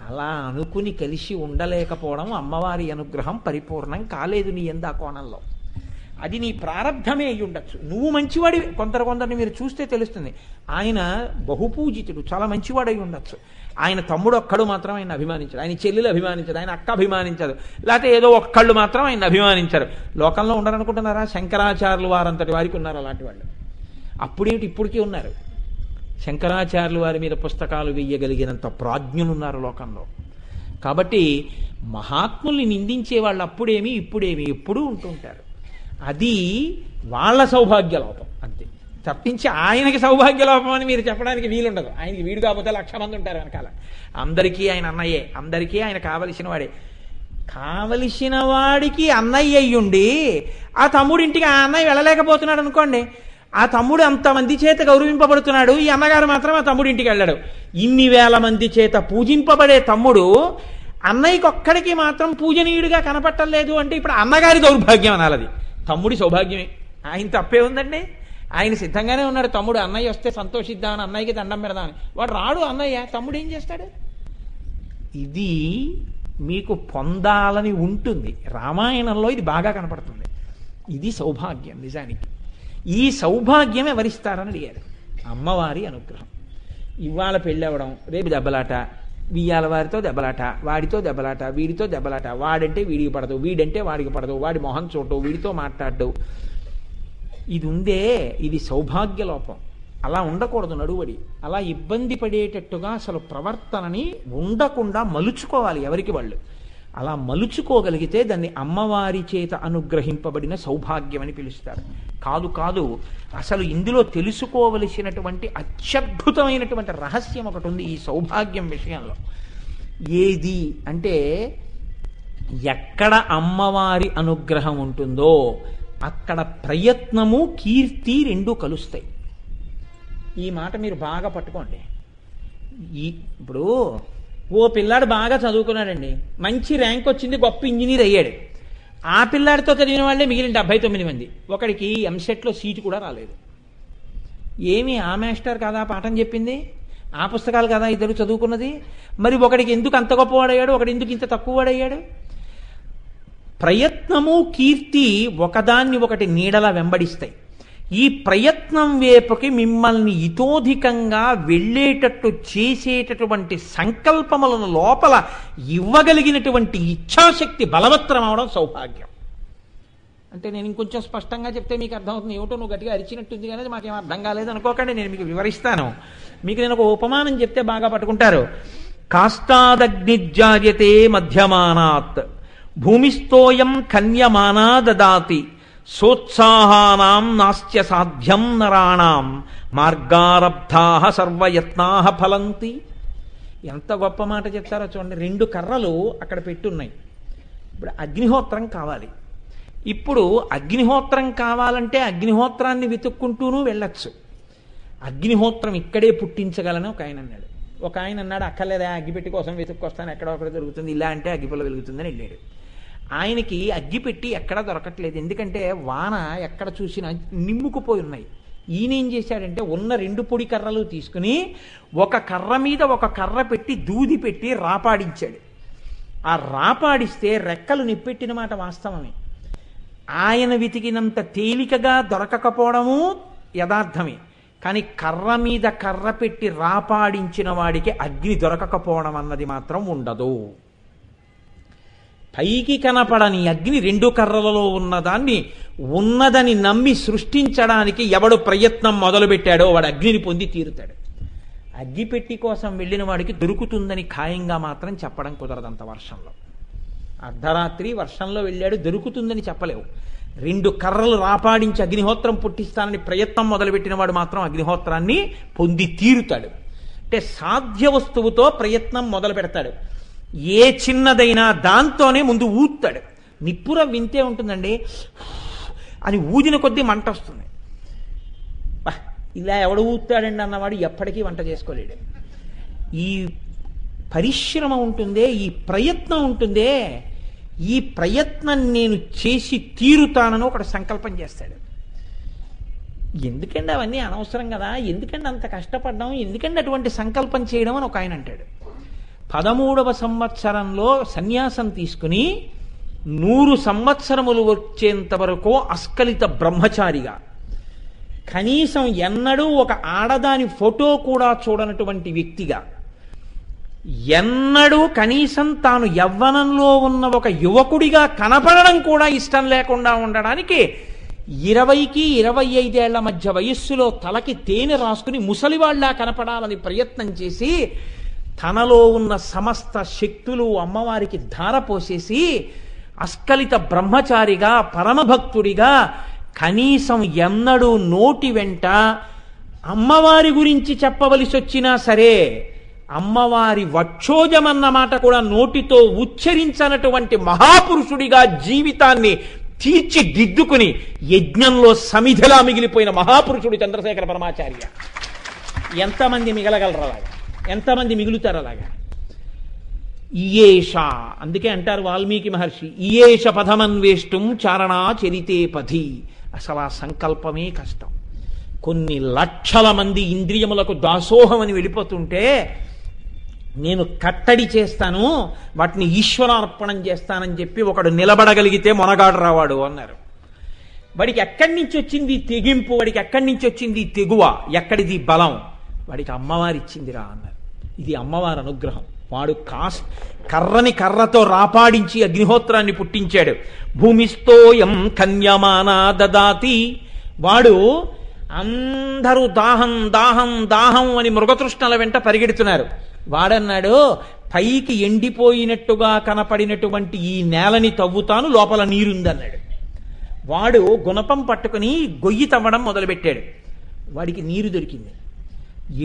అలా అనుకుని కలిసి ఉండలేకపోవడం అమ్మవారి అనుగ్రహం పరిపూర్ణం కాలేదు నీ యందు ఆ కోణంలో. అది నీ ప్రారంధమే అయి ఉండొచ్చు. నువ్వు మంచివాడి, కొందరిని మీరు చూస్తే తెలుస్తుంది. ఆయన బహుపూజితుడు, చాలా మంచివాడై ఉండొచ్చు. ఆయన తమ్ముడు ఒక్కడు మాత్రం ఆయన అభిమానించాడు, ఆయన చెల్లెలు అభిమానించదు, ఆయన అక్క అభిమానించదు, లేకపోతే ఏదో ఒక్కళ్ళు మాత్రం ఆయన అభిమానించారు. లోకంలో ఉండరనుకుంటున్నారా? శంకరాచార్యులు వారంతటి వారికి ఉన్నారు అలాంటి వాళ్ళు. అప్పుడేమిటి, ఇప్పటికీ ఉన్నారు. శంకరాచార్యులు వారి మీద పుస్తకాలు వెయ్యగలిగినంత ప్రాజ్ఞులున్నారు లోకంలో. కాబట్టి మహాత్ముల్ని నిందించే వాళ్ళు అప్పుడేమి ఇప్పుడేమి ఎప్పుడూ ఉంటుంటారు. అది వాళ్ళ సౌభాగ్య లోపం అంతే, తప్పించి ఆయనకి సౌభాగ్య లోపం అని మీరు చెప్పడానికి వీలుండదు. ఆయనకి వీడు కాకపోతే 1,00,000 మంది ఉంటారు వెనకాల. అందరికీ ఆయన అన్నయ్యే, అందరికీ ఆయన కావలసిన వాడే. కావలసిన వాడికి అన్నయ్య అయ్యుండి ఆ తమ్ముడింటికి ఆ అన్నయ్య వెళ్ళలేకపోతున్నాడు అనుకోండి, ఆ తమ్ముడు అంతమంది చేత గౌరవింపబడుతున్నాడు, ఈ అన్నగారు మాత్రం ఆ తమ్ముడింటికి వెళ్ళాడు. ఇన్ని వేల మంది చేత పూజింపబడే తమ్ముడు అన్నయ్యకి ఒక్కడికి మాత్రం పూజనీయుడిగా కనపట్టలేదు అంటే ఇప్పుడు అన్నగారి దౌర్భాగ్యం అనాలది, తమ్ముడి సౌభాగ్యమే. ఆయన తప్పే ఉందండి, ఆయన సిద్ధంగానే ఉన్నాడు. తమ్ముడు అన్నయ్య వస్తే సంతోషిద్దామని, అన్నయ్యకి దండం పెడదామని. వాడు రాడు అన్నయ్య, తమ్ముడు ఏం చేస్తాడు? ఇది మీకు పొందాలని ఉంటుంది. రామాయణంలో ఇది బాగా కనపడుతుంది. ఇది సౌభాగ్యం. నిజానికి ఈ సౌభాగ్యం ఎవరిస్తారని అడిగారు. అమ్మవారి అనుగ్రహం. ఇవాళ పెళ్ళవడం, రేపు దెబ్బలాట, వియ్యాల వారితో దెబ్బలాట, వాడితో దెబ్బలాట, వీడితో దెబ్బలాట, వాడంటే వీడికి పడదు, వీడంటే వాడికి పడదు, వాడి మొహం చూడటం, వీడితో మాట్లాడటం, ఇది ఉందే, ఇది సౌభాగ్య లోపం. అలా ఉండకూడదు నడువడి. అలా ఇబ్బంది పడేటట్టుగా అసలు ప్రవర్తనని ఉండకుండా మలుచుకోవాలి ఎవరికి వాళ్ళు. అలా మలుచుకోగలిగితే దాన్ని అమ్మవారి చేత అనుగ్రహింపబడిన సౌభాగ్యం అని పిలుస్తారు. కాదు, అసలు ఇందులో తెలుసుకోవలసినటువంటి అత్యద్భుతమైనటువంటి రహస్యం ఒకటి ఉంది ఈ సౌభాగ్యం విషయంలో. ఏది అంటే, ఎక్కడ అమ్మవారి అనుగ్రహం ఉంటుందో అక్కడ ప్రయత్నము కీర్తి రెండూ కలుస్తాయి. ఈ మాట మీరు బాగా పట్టుకోండి. ఇప్పుడు ఓ పిల్లాడు బాగా చదువుకున్నాడండి, మంచి ర్యాంక్ వచ్చింది, గొప్ప ఇంజనీర్ అయ్యాడు. ఆ పిల్లాడితో చదివిన వాళ్ళే మిగిలిన 79 మంది. ఒకడికి ఎంసెట్లో సీటు కూడా రాలేదు. ఏమి ఆ మాస్టర్ కాదా పాఠం చెప్పింది, ఆ పుస్తకాలు కదా ఇద్దరు చదువుకున్నది, మరి ఒకడికి ఎందుకు అంత గొప్పవాడయ్యాడు, ఒకటి ఎందుకు ఇంత తక్కువవాడయ్యాడు? ప్రయత్నము కీర్తి ఒకదాన్ని ఒకటి నీడలా వెంబడిస్తాయి. ఈ ప్రయత్నం వైపుకి మిమ్మల్ని ఇతోధికంగా వెళ్ళేటట్టు చేసేటటువంటి సంకల్పములను లోపల ఇవ్వగలిగినటువంటి ఇచ్ఛాశక్తి బలవత్తరం అవడం సౌభాగ్యం. అంటే నేను ఇంకొంచెం స్పష్టంగా చెప్తే మీకు అర్థమవుతుంది. ఏమిటో నువ్వు గట్టిగా అరిచినట్టుంది కానీ మాకేం అర్థం కాలేదు అనుకోకండి, నేను మీకు వివరిస్తాను. మీకు నేను ఒక ఉపమానం చెప్తే బాగా పట్టుకుంటారు. కాష్టాదగ్నిజాయతే మధ్యమానాత్ భూమిస్తోయం కన్యమానా దదాతి సోత్సాహానాం నాస్త్య సాధ్యం నరాణాం మార్గారబ్ధాః సర్వయత్నాః ఫలంతి. ఎంత గొప్ప మాట చెప్తారో చూడండి. 2 కర్రలు అక్కడ పెట్టున్నాయి. ఇప్పుడు అగ్నిహోత్రం కావాలి. ఇప్పుడు అగ్నిహోత్రం కావాలంటే అగ్నిహోత్రాన్ని వెతుక్కుంటూనూ వెళ్ళొచ్చు. అగ్నిహోత్రం ఇక్కడే పుట్టించగలని ఒక ఆయన అన్నాడు. ఒక ఆయన అన్నాడు అక్కర్లేదా అగ్గిపెట్టి కోసం వెతుక్కొస్తాను, ఎక్కడో ఒకటి దొరుకుతుంది, ఇలా అంటే అగ్గిపుల్ల వెలుగుతుందని వెళ్ళాడు. ఆయనకి అగ్గిపెట్టి ఎక్కడా దొరకట్లేదు, ఎందుకంటే వాన ఎక్కడ చూసినా నిమ్ముకుపోయి ఉన్నాయి. ఈయనేం చేశాడంటే ఉన్న 2 పొడి కర్రలు తీసుకుని ఒక కర్ర మీద ఒక కర్ర పెట్టి దూది పెట్టి రాపాడించాడు. ఆ రాపాడిస్తే రెక్కలు నిప్పెట్టిన మాట వాస్తవమే. ఆయన వెతికినంత తేలికగా దొరకకపోవడము యథార్థమే. కానీ కర్ర మీద కర్ర పెట్టి రాపాడించిన వాడికి అగ్ని దొరకకపోవడం అన్నది మాత్రం ఉండదు. పైకి కనపడని అగ్ని 2 కర్రలలో ఉన్నదాన్ని ఉన్నదని నమ్మి సృష్టించడానికి ఎవడు ప్రయత్నం మొదలుపెట్టాడో వాడు అగ్నిని పొంది తీరుతాడు. అగ్గిపెట్టి కోసం వెళ్ళిన వాడికి దొరుకుతుందని ఖాయంగా మాత్రం చెప్పడం కుదరదంత వర్షంలో. అర్ధరాత్రి వర్షంలో వెళ్ళాడు, దొరుకుతుందని చెప్పలేవు. 2 కర్రలు రాపాడించి అగ్నిహోత్రం పుట్టిస్తానని ప్రయత్నం మొదలుపెట్టిన వాడు మాత్రం అగ్నిహోత్రాన్ని పొంది తీరుతాడు. అంటే సాధ్య వస్తువుతో ప్రయత్నం మొదలు పెడతాడు. ఏ చిన్నదైనా దాంతోనే ముందు ఊతాడు. నిప్పుర వింతే ఉంటుందండి, అని ఊదిన కొద్దీ మంట వస్తుంది. ఇలా ఎవడు ఊతాడండి అన్నవాడు ఎప్పటికీ వంట చేసుకోలేడు. ఈ పరిశ్రమ ఉంటుందే, ఈ ప్రయత్నం ఉంటుందే, ఈ ప్రయత్నం నేను చేసి తీరుతానని ఒకడు సంకల్పం చేస్తాడు. ఎందుకండి అవన్నీ అనవసరం కదా, ఎందుకండి అంత కష్టపడ్డాం, ఎందుకండి అటువంటి సంకల్పం చేయడం అని ఒక ఆయన అంటాడు. 13వ సంవత్సరంలో సన్యాసం తీసుకుని 100 సంవత్సరములు వచ్చేంత వరకు అస్కలిత బ్రహ్మచారిగా, కనీసం ఎన్నడూ ఒక ఆడదాని ఫోటో కూడా చూడనటువంటి వ్యక్తిగా, ఎన్నడూ కనీసం తాను యవ్వనంలో ఉన్న ఒక యువకుడిగా కనపడడం కూడా ఇష్టం లేకుండా ఉండడానికి 20కి 25 ఏళ్ల మధ్య వయస్సులో తలకి తేనె రాసుకుని ముసలివాళ్లా కనపడాలని ప్రయత్నం చేసి తనలో ఉన్న సమస్త శక్తులు అమ్మవారికి ధారపోసేసి అస్కలిత బ్రహ్మచారిగా పరమభక్తుడిగా కనీసం ఎన్నడూ నోటి వెంట అమ్మవారి గురించి చెప్పవలసి వచ్చినా సరే అమ్మవారి వక్షోజమన్న మాట కూడా నోటితో ఉచ్చరించనటువంటి మహాపురుషుడిగా జీవితాన్ని తీర్చిదిద్దుకుని యజ్ఞంలో సమిధిలా మిగిలిపోయిన మహాపురుషుడు చంద్రశేఖర పరమాచార్య. ఎంతమంది మిగలగలరు అలాగా, ఎంతమంది మిగులుతారు అలాగా? ఇయేష, అందుకే అంటారు వాల్మీకి మహర్షి, ఇయేష పథమన్వేష్టం చారణా చరితే పథి. అసలు ఆ సంకల్పమే కష్టం. కొన్ని లక్షల మంది ఇంద్రియములకు దాసోహం అని వెళ్ళిపోతుంటే నేను కట్టడి చేస్తాను, వాటిని ఈశ్వరార్పణం చేస్తానని చెప్పి ఒకడు నిలబడగలిగితే మొనగాడు రావాడు అన్నారు. వాడికి ఎక్కడి నుంచి వచ్చింది తెగింపు, వాడికి ఎక్కడి నుంచి వచ్చింది తెగువ, ఎక్కడిది బలం? వాడికి అమ్మవారి ఇచ్చిందిరా అన్నారు. ఇది అమ్మవారి అనుగ్రహం. వాడు కర్రని కర్రతో రాపాడించి అగ్నిహోత్రాన్ని పుట్టించాడు. భూమిస్తోయం కన్యమానా దదాతి. వాడు అందరూ దాహం దాహం దాహం అని మృగతృష్ణల వెంట పరిగెడుతున్నారు. వాడన్నాడు, పైకి ఎండిపోయినట్టుగా కనపడినటువంటి ఈ నేలని తవ్వుతాను, లోపల నీరుందన్నాడు. వాడు గుణపం పట్టుకుని గొయ్యి తవ్వడం మొదలుపెట్టాడు. వాడికి నీరు దొరికింది.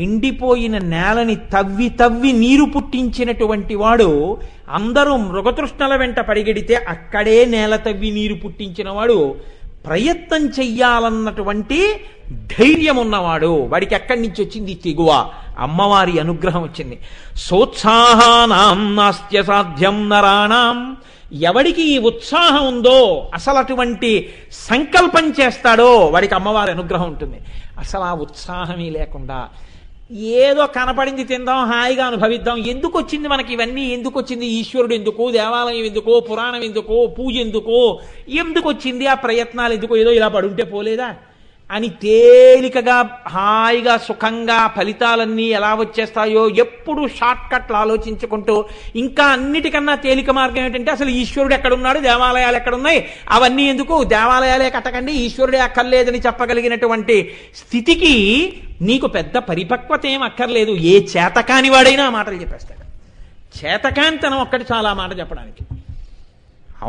ఎండిపోయిన నేలని తవ్వి తవ్వి నీరు పుట్టించినటువంటి వాడు అందరూ మృగతృష్ణల వెంట పరిగెడితే అక్కడే నేల తవ్వి నీరు పుట్టించిన వాడు ప్రయత్నం చెయ్యాలన్నటువంటి ధైర్యం ఉన్నవాడు. వాడికి ఎక్కడి నుంచి వచ్చింది తెగువ? అమ్మవారి అనుగ్రహం వచ్చింది. సోత్సాహానాం నాస్త్య సాధ్యం నరాణాం. ఎవడికి ఈ ఉత్సాహం ఉందో, అసలు అటువంటి సంకల్పం చేస్తాడో వాడికి అమ్మవారి అనుగ్రహం ఉంటుంది. అసలు ఆ ఉత్సాహమే లేకుండా ఏదో కనపడింది తిందాం, హాయిగా అనుభవిద్దాం, ఎందుకు వచ్చింది మనకి ఇవన్నీ, ఎందుకు వచ్చింది ఈశ్వరుడు ఎందుకు, దేవాలయం ఎందుకో, పురాణం ఎందుకో, పూజ ఎందుకో, ఎందుకు వచ్చింది ఆ ప్రయత్నాలు ఎందుకో, ఏదో ఇలా పడుంటే పోలేదా అని తేలికగా హాయిగా సుఖంగా ఫలితాలన్నీ ఎలా వచ్చేస్తాయో ఎప్పుడు షార్ట్ కట్లు ఆలోచించుకుంటూ, ఇంకా అన్నిటికన్నా తేలిక మార్గం ఏంటంటే అసలు ఈశ్వరుడు ఎక్కడున్నాడు, దేవాలయాలు ఎక్కడున్నాయి, అవన్నీ ఎందుకు, దేవాలయాలే కట్టకండి, ఈశ్వరుడే అక్కర్లేదని చెప్పగలిగినటువంటి స్థితికి నీకు పెద్ద పరిపక్వత ఏం అక్కర్లేదు. ఏ చేతకాని వాడైనా ఆ మాటలు చెప్పేస్తాడు. చేతకాంతనం ఒక్కటి చాలా మాట చెప్పడానికి.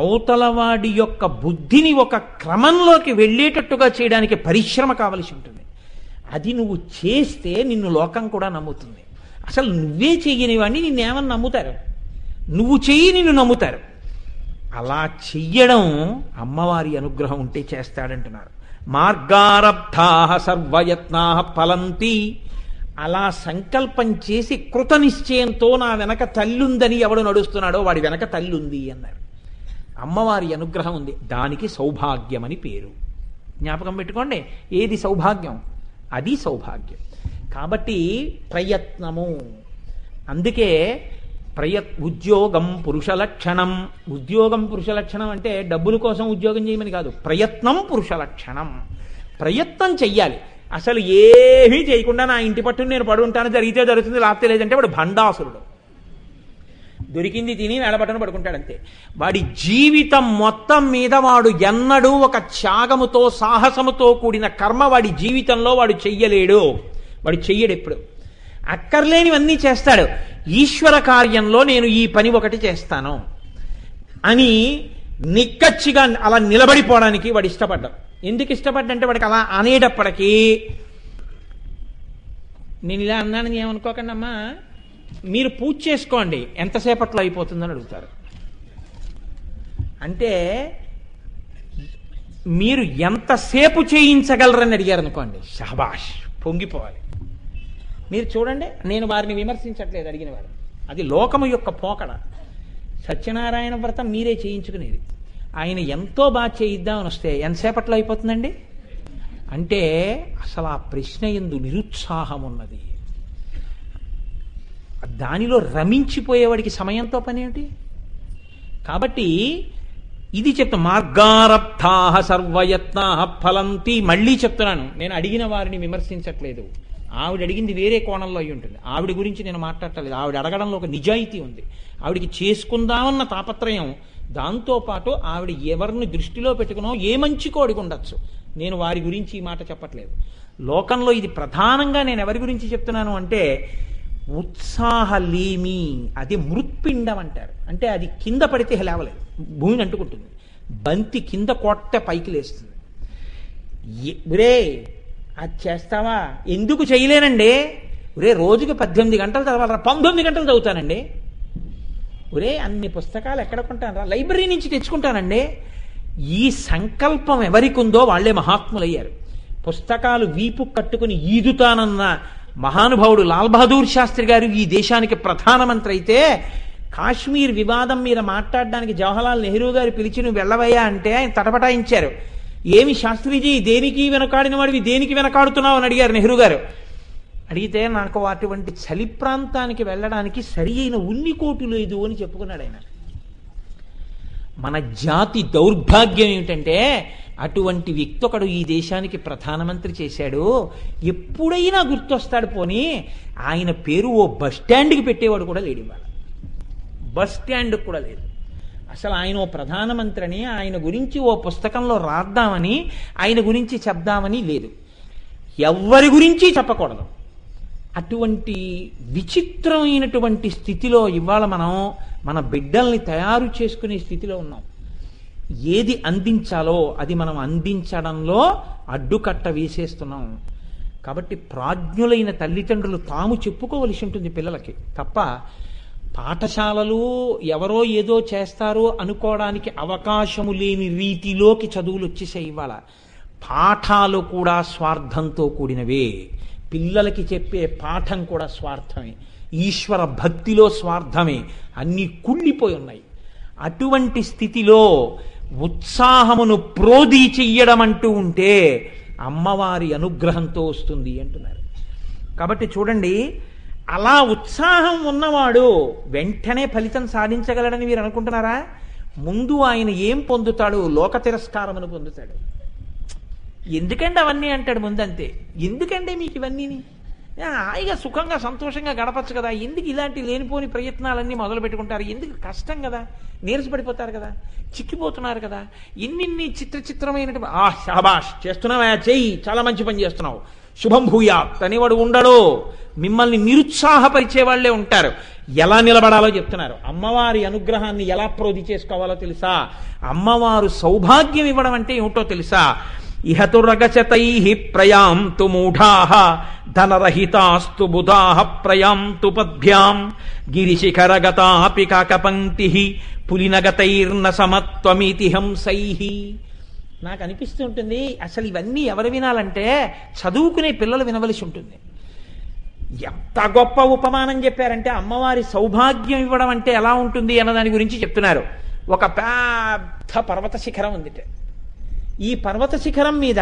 అవతలవాడి యొక్క బుద్ధిని ఒక క్రమంలోకి వెళ్ళేటట్టుగా చేయడానికి పరిశ్రమ కావలసి ఉంటుంది. అది నువ్వు చేస్తే నిన్ను లోకం కూడా నమ్ముతుంది. అసలు నువ్వే చెయ్యనివాడిని నిన్నేమని నమ్ముతారు, నువ్వు చెయ్యి నిన్ను నమ్ముతారు. అలా చెయ్యడం అమ్మవారి అనుగ్రహం ఉంటే చేస్తాడంటున్నారు. మార్గారబ్ధా సర్వయత్నా ఫలంతి. అలా సంకల్పం చేసి కృత నిశ్చయంతో నా వెనక తల్లుందని ఎవడు నడుస్తున్నాడో వాడి వెనక తల్లుంది అన్నారు. అమ్మవారి అనుగ్రహం ఉంది, దానికి సౌభాగ్యం అని పేరు. జ్ఞాపకం పెట్టుకోండి, ఏది సౌభాగ్యం, అది సౌభాగ్యం. కాబట్టి ప్రయత్నము. అందుకే ఉద్యోగం పురుష లక్షణం. ఉద్యోగం పురుష లక్షణం అంటే డబ్బుల కోసం ఉద్యోగం చేయమని కాదు, ప్రయత్నం పురుష లక్షణం. ప్రయత్నం చెయ్యాలి. అసలు ఏమీ చేయకుండా నా ఇంటి పట్టును నేను పడుంటాను, జరిగితే జరుగుతుంది, లేకపోతే లేదంటే వాడు భండాసురుడు. దొరికింది తిని వేళబట్టను పడుకుంటాడంతే. వాడి జీవితం మొత్తం మీద వాడు ఎన్నడూ ఒక త్యాగముతో సాహసముతో కూడిన కర్మ వాడి జీవితంలో వాడు చెయ్యలేడు. వాడు చెయ్యడు ఎప్పుడు. అక్కర్లేనివన్నీ చేస్తాడు. ఈశ్వర కార్యంలో నేను ఈ పని ఒకటి చేస్తాను అని నిక్కచ్చిగా అలా నిలబడిపోవడానికి వాడు ఇష్టపడ్డాడు. ఎందుకు ఇష్టపడ్డంటే వాడికి అలా అనేటప్పటికీ, నేను ఇలా అన్నానని ఏమనుకోకండి అమ్మా, మీరు పూజ చేసుకోండి ఎంతసేపట్లో అయిపోతుందని అడుగుతారు. అంటే మీరు ఎంతసేపు చేయించగలరని అడిగారు అనుకోండి, షహబాష్, పొంగిపోవాలి. మీరు చూడండి, నేను వారిని విమర్శించట్లేదు, అడిగిన వారు, అది లోకము యొక్క పోకడ. సత్యనారాయణ వ్రతం మీరే చేయించుకునేది. ఆయన ఎంతో బాగా చేయిద్దామని వస్తే ఎంతసేపట్లో అయిపోతుందండి అంటే అసలు ఆ ప్రశ్న యందు నిరుత్సాహం ఉన్నది. దానిలో రమించిపోయేవాడికి సమయంతో పని ఏమిటి? కాబట్టి ఇది చెప్తా, మార్గారబ్ధా సర్వయత్నా ఫలంతి. మళ్ళీ చెప్తున్నాను, నేను అడిగిన వారిని విమర్శించట్లేదు. ఆవిడ అడిగింది వేరే కోణంలో అయి ఉంటుంది. ఆవిడ గురించి నేను మాట్లాడలేదు. ఆవిడ అడగడంలో ఒక నిజాయితీ ఉంది. ఆవిడికి చేసుకుందామన్న తాపత్రయం, దాంతోపాటు ఆవిడ ఎవరిని దృష్టిలో పెట్టుకునో ఏ మంచి కోడికి ఉండొచ్చు. నేను వారి గురించి ఈ మాట చెప్పట్లేదు. లోకంలో ఇది ప్రధానంగా నేను ఎవరి గురించి చెప్తున్నాను అంటే, ఉత్సాహలేమి, అది మృత్పిండం అంటారు. అంటే అది కింద పడితే లేవలేదు, భూమిని అంటుకుంటుంది. బంతి కింద కొట్ట పైకి లేస్తుంది. ఒరే అది చేస్తావా? ఎందుకు చేయలేనండి? ఒరే రోజుకి 18 గంటలు చదవాలరా? 19 గంటలు చదువుతానండి. ఒరే అన్ని పుస్తకాలు ఎక్కడ కొంటానరా? లైబ్రరీ నుంచి తెచ్చుకుంటానండి. ఈ సంకల్పం ఎవరికి ఉందో వాళ్లే మహాత్ములయ్యారు. పుస్తకాలు వీపు కట్టుకుని ఈదుతానన్న మహానుభావుడు లాల్ బహదూర్ శాస్త్రి గారు ఈ దేశానికి ప్రధానమంత్రి అయితే, కాశ్మీర్ వివాదం మీద మాట్లాడడానికి జవహర్లాల్ నెహ్రూ గారు పిలిచి నువ్వు వెళ్ళవయ్యా అంటే ఆయన తటపటాయించారు. ఏమి శాస్త్రిజీ, దేనికి వెనకాడిన వాడివి, దేనికి వెనకాడుతున్నావు అని అడిగారు నెహ్రూ గారు. అడిగితే, నాకు అటువంటి చలి ప్రాంతానికి వెళ్ళడానికి సరి అయిన ఉన్నికోటు లేదు అని చెప్పుకున్నాడు ఆయన. మన జాతి దౌర్భాగ్యం ఏమిటంటే, అటువంటి వ్యక్తి ఒకడు ఈ దేశానికి ప్రధానమంత్రి చేశాడు. ఎప్పుడైనా గుర్తొస్తాడు. పోనీ ఆయన పేరు ఓ బస్ స్టాండ్కి పెట్టేవాడు కూడా లేడు. ఇవాళ బస్ స్టాండ్ కూడా లేదు. అసలు ఆయన ఓ ప్రధానమంత్రి అని, ఆయన గురించి ఓ పుస్తకంలో రాద్దామని, ఆయన గురించి చెప్దామని లేదు. ఎవ్వరి గురించి చెప్పకూడదు. అటువంటి విచిత్రమైనటువంటి స్థితిలో ఇవాళ మనం మన బిడ్డల్ని తయారు చేసుకునే స్థితిలో ఉన్నాం. ఏది అందించాలో అది మనం అందించడంలో అడ్డుకట్ట వేసేస్తున్నాం. కాబట్టి ప్రాజ్ఞులైన తల్లిదండ్రులు తాము చెప్పుకోవలసి ఉంటుంది పిల్లలకి తప్ప, పాఠశాలలు ఎవరో ఏదో చేస్తారు అనుకోవడానికి అవకాశము లేని రీతిలోకి చదువులు వచ్చేసాయి. ఇవాళ పాఠాలు కూడా స్వార్థంతో కూడినవే. పిల్లలకి చెప్పే పాఠం కూడా స్వార్థమే. ఈశ్వర భక్తిలో స్వార్థమే. అన్నీ కుళ్ళిపోయి ఉన్నాయి. అటువంటి స్థితిలో ఉత్సాహమును ప్రోధి చెయ్యడం అంటూ ఉంటే అమ్మవారి అనుగ్రహంతో వస్తుంది అంటున్నారు. కాబట్టి చూడండి, అలా ఉత్సాహం ఉన్నవాడు వెంటనే ఫలితం సాధించగలడని మీరు అనుకుంటున్నారా? ముందు ఆయన ఏం పొందుతాడు? లోక తిరస్కారమును పొందుతాడు. ఎందుకండి అవన్నీ అంటాడు ముందంతే. ఎందుకండి మీకు ఇవన్నీ? హాయిగా సుఖంగా సంతోషంగా గడపచ్చు కదా, ఎందుకు ఇలాంటి లేనిపోని ప్రయత్నాలన్నీ మొదలు పెట్టుకుంటారు? ఎందుకు? కష్టం కదా, నీరసపడిపోతారు కదా, చిక్కిపోతున్నారు కదా. ఇన్నిన్ని చిత్రమైనటువంటి శాబాష్ చేస్తున్నావా, చెయ్యి, చాలా మంచి పని చేస్తున్నావు, శుభం భూయాత్ అనేవాడు ఉండడు. మిమ్మల్ని నిరుత్సాహపరిచే వాళ్లే ఉంటారు. ఎలా నిలబడాలో చెప్తున్నారు. అమ్మవారి అనుగ్రహాన్ని ఎలా ప్రోధి చేసుకోవాలో తెలుసా? అమ్మవారు సౌభాగ్యం ఇవ్వడం అంటే ఏమిటో తెలుసా? ఇహతు రగచతైః ప్రయాంతు మూఢాః ధనరహితాస్తు బుధాః ప్రయాంతు పద్భ్యాం గిరిశిఖరగతాపి కాకపంక్తిః పులినగతైర్న సమత్వమితి హంసైః. నాకు అనిపిస్తుంటుంది, అసలు ఇవన్నీ ఎవరు వినాలంటే చదువుకునే పిల్లలు వినవలసి ఉంటుంది. ఎంత గొప్ప ఉపమానం చెప్పారంటే, అమ్మవారి సౌభాగ్యం ఇవ్వడం అంటే ఎలా ఉంటుంది అన్న దాని గురించి చెప్తున్నారు. ఒక పెద్ద పర్వత శిఖరం ఉంది. ఈ పర్వత శిఖరం మీద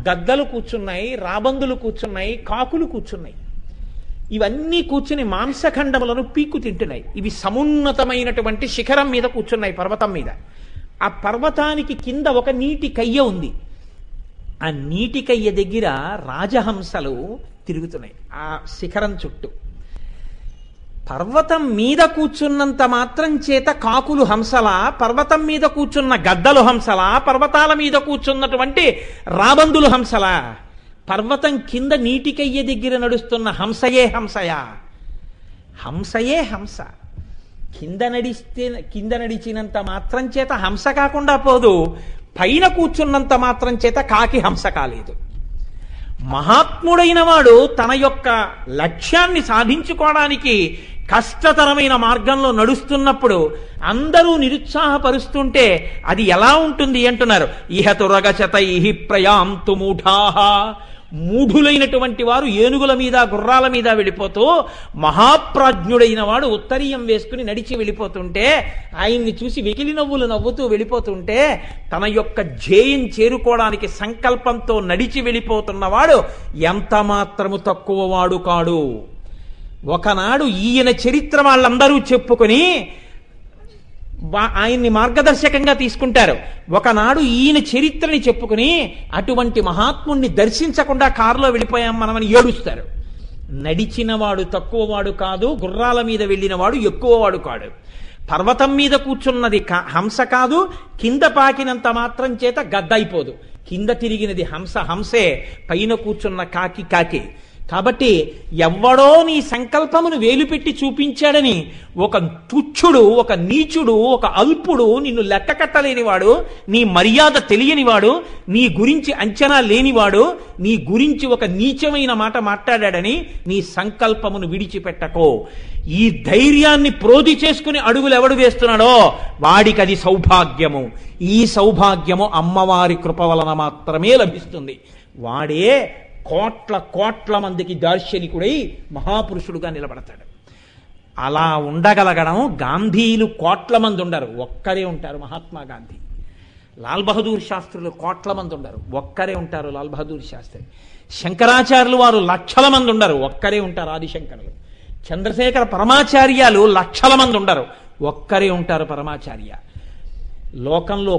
గద్దలు కూర్చున్నాయి, రాబందులు కూర్చున్నాయి, కాకులు కూర్చున్నాయి. ఇవన్నీ కూర్చుని మాంసఖండములను పీక్కు తింటున్నాయి. ఇవి సమున్నతమైనటువంటి శిఖరం మీద కూర్చున్నాయి, పర్వతం మీద. ఆ పర్వతానికి కింద ఒక నీటి కయ్య ఉంది. ఆ నీటి కయ్య దగ్గర రాజహంసలు తిరుగుతున్నాయి ఆ శిఖరం చుట్టూ. పర్వతం మీద కూర్చున్నంత మాత్రం చేత కాకులు హంసలా, పర్వతం మీద కూర్చున్న గద్దలు హంసలా, పర్వతాల మీద కూర్చున్నటువంటి రాబందులు హంసలా? పర్వతం కింద నీటికయ్య దగ్గర నడుస్తున్న హంసయే హంసయా? హంసయే హంస. కింద నడిచినంత మాత్రం చేత హంస కాకుండా పోదు, పైన కూర్చున్నంత మాత్రం చేత కాకి హంస కాలేదు. మహాత్ముడైన వాడు తన యొక్క లక్ష్యాన్ని సాధించుకోవడానికి కష్టతరమైన మార్గంలో నడుస్తున్నప్పుడు అందరూ నిరుత్సాహపరుస్తుంటే అది ఎలా ఉంటుంది అంటున్నారు. ఇహతు రగచతైః ప్రయాంతు మూఢాః. మూఢులైనటువంటి వారు ఏనుగుల మీద గుర్రాల మీద వెళ్ళిపోతూ, మహాప్రాజ్ఞుడైన వాడు ఉత్తరీయం వేసుకుని నడిచి వెళ్ళిపోతుంటే, ఆయన్ని చూసి వెకిలి నవ్వులు నవ్వుతూ వెళ్ళిపోతుంటే, తన యొక్క ధ్యేయం చేరుకోవడానికి సంకల్పంతో నడిచి వెళ్ళిపోతున్నవాడు ఎంత మాత్రము తక్కువ వాడు కాడు. ఒకనాడు ఈయన చరిత్ర వాళ్ళందరూ చెప్పుకొని ఆయన్ని మార్గదర్శకంగా తీసుకుంటారు. ఒకనాడు ఈయన చరిత్రని చెప్పుకుని అటువంటి మహాత్ముణ్ణి దర్శించకుండా కారులో వెళ్ళిపోయాం మనమని ఏడుస్తారు. నడిచినవాడు తక్కువవాడు కాదు, గుర్రాల మీద వెళ్ళినవాడు ఎక్కువవాడు కాడు. పర్వతం మీద కూర్చున్నది హంస కాదు, కింద పాకినంత మాత్రం చేత గద్దయిపోదు. కింద తిరిగినది హంస హంసే, పైన కూర్చున్న కాకి కాకి. కాబట్టి ఎవ్వడో నీ సంకల్పమును వేలుపెట్టి చూపించాడని ఒక తుచ్చుడు, ఒక నీచుడు, ఒక అల్పుడు, నిన్ను లెక్క కట్టలేనివాడు, నీ మర్యాద తెలియనివాడు, నీ గురించి అంచనా లేనివాడు, నీ గురించి ఒక నీచమైన మాట మాట్లాడాడని నీ సంకల్పమును విడిచిపెట్టకో. ఈ ధైర్యాన్ని ప్రోధి చేసుకుని అడుగులు ఎవడు వేస్తున్నాడో వాడికి అది సౌభాగ్యము. ఈ సౌభాగ్యము అమ్మవారి కృప వలన మాత్రమే లభిస్తుంది. వాడే కోట్ల మందికి దార్శనికుడై మహాపురుషుడుగా నిలబడతాడు. అలా ఉండగలగడం గాంధీలు కోట్ల మంది ఉండరు, ఒక్కరే ఉంటారు మహాత్మా గాంధీ. లాల్ బహదూర్ శాస్త్రులు కోట్ల మంది ఉండరు, ఒక్కరే ఉంటారు లాల్ బహదూర్ శాస్త్రి. శంకరాచార్యులు వారు లక్షల మంది ఉండరు, ఒక్కరే ఉంటారు ఆదిశంకరులు. చంద్రశేఖర పరమాచార్యాలు లక్షల మంది ఉండరు, ఒక్కరే ఉంటారు పరమాచార్య. లోకంలో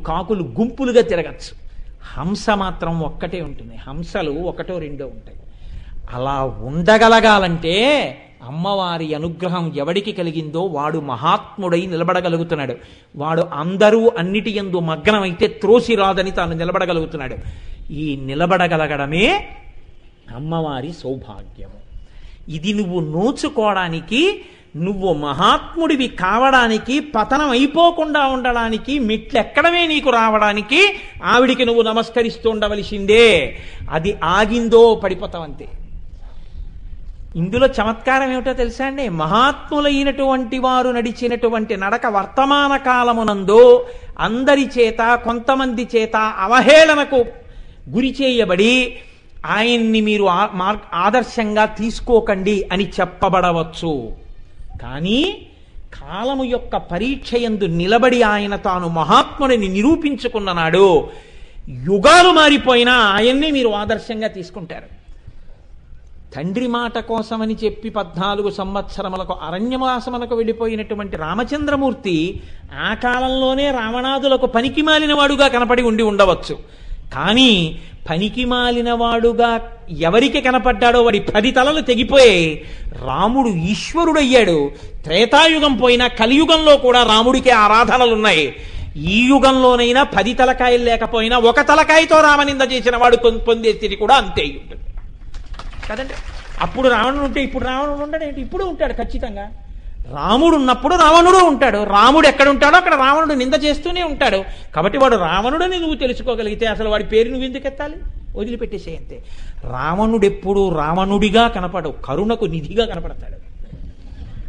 కాకులు గుంపులుగా తిరగచ్చు, హంస మాత్రం ఒక్కటే ఉంటుంది. హంసలు ఒకటో రెండో ఉంటాయి. అలా ఉండగలగాలంటే అమ్మవారి అనుగ్రహం ఎవడికి కలిగిందో వాడు మహాత్ముడై నిలబడగలుగుతున్నాడు. వాడు అందరూ అన్నిటి యందు మగ్నమైతే త్రోసిరాదని తాను నిలబడగలుగుతున్నాడు. ఈ నిలబడగలగడమే అమ్మవారి సౌభాగ్యము. ఇది నువ్వు నోచుకోవడానికి, నువ్వు మహాత్ముడివి కావడానికి, పతనం అయిపోకుండా ఉండడానికి, మెట్లెక్కడమే నీకు రావడానికి ఆవిడికి నువ్వు నమస్కరిస్తూ ఉండవలసిందే. అది ఆగిందో పడిపోతావంతే. ఇందులో చమత్కారం ఏమిటో తెలుసా అండి? మహాత్ములైనటువంటి వారు నడిచినటువంటి నడక వర్తమాన కాలమునందు అందరి చేత, కొంతమంది చేత అవహేళనకు గురి చేయబడి ఆయన్ని మీరు ఆదర్శంగా తీసుకోకండి అని చెప్పబడవచ్చు. కానీ కాలము యొక్క పరీక్ష యందు నిలబడి ఆయన తాను మహాత్ముడిని నిరూపించుకున్న నాడు యుగాలు మారిపోయినా ఆయన్ని మీరు ఆదర్శంగా తీసుకుంటారు. తండ్రి మాట కోసమని చెప్పి 14 సంవత్సరములకు అరణ్యవాసములకు వెళ్ళిపోయినటువంటి రామచంద్రమూర్తి ఆ కాలంలోనే రావణాదులకు పనికి మాలినవాడుగా కనపడి ఉండవచ్చు. కానీ పనికి మాలినవాడుగా ఎవరికి కనపడ్డాడో వాడి 10 తలలు తెగిపోయి రాముడు ఈశ్వరుడయ్యాడు. త్రేతాయుగం పోయినా కలియుగంలో కూడా రాముడికి ఆరాధనలున్నాయి. ఈ యుగంలోనైనా 10 తలకాయలు లేకపోయినా ఒక తలకాయతో రామనింద చేసిన వాడు పొందే స్థితి కూడా అంతే ఉంటుంది కదండి. అప్పుడు రావణుడు ఉంటే ఇప్పుడు రావణుడు ఉంటాడేంటి? ఇప్పుడు ఉంటాడు ఖచ్చితంగా. రాముడు ఉన్నప్పుడు రావణుడు ఉంటాడు. రాముడు ఎక్కడ ఉంటాడో అక్కడ రావణుడు నింద చేస్తూనే ఉంటాడు. కాబట్టి వాడు రావణుడని నువ్వు తెలుసుకోగలిగితే అసలు వాడి పేరు నువ్వు ఎందుకు ఎత్తాలి? వదిలిపెట్టేసే అంతే. రావణుడు ఎప్పుడు రావణుడిగా కనపడు, కరుణకు నిధిగా కనపడతాడు.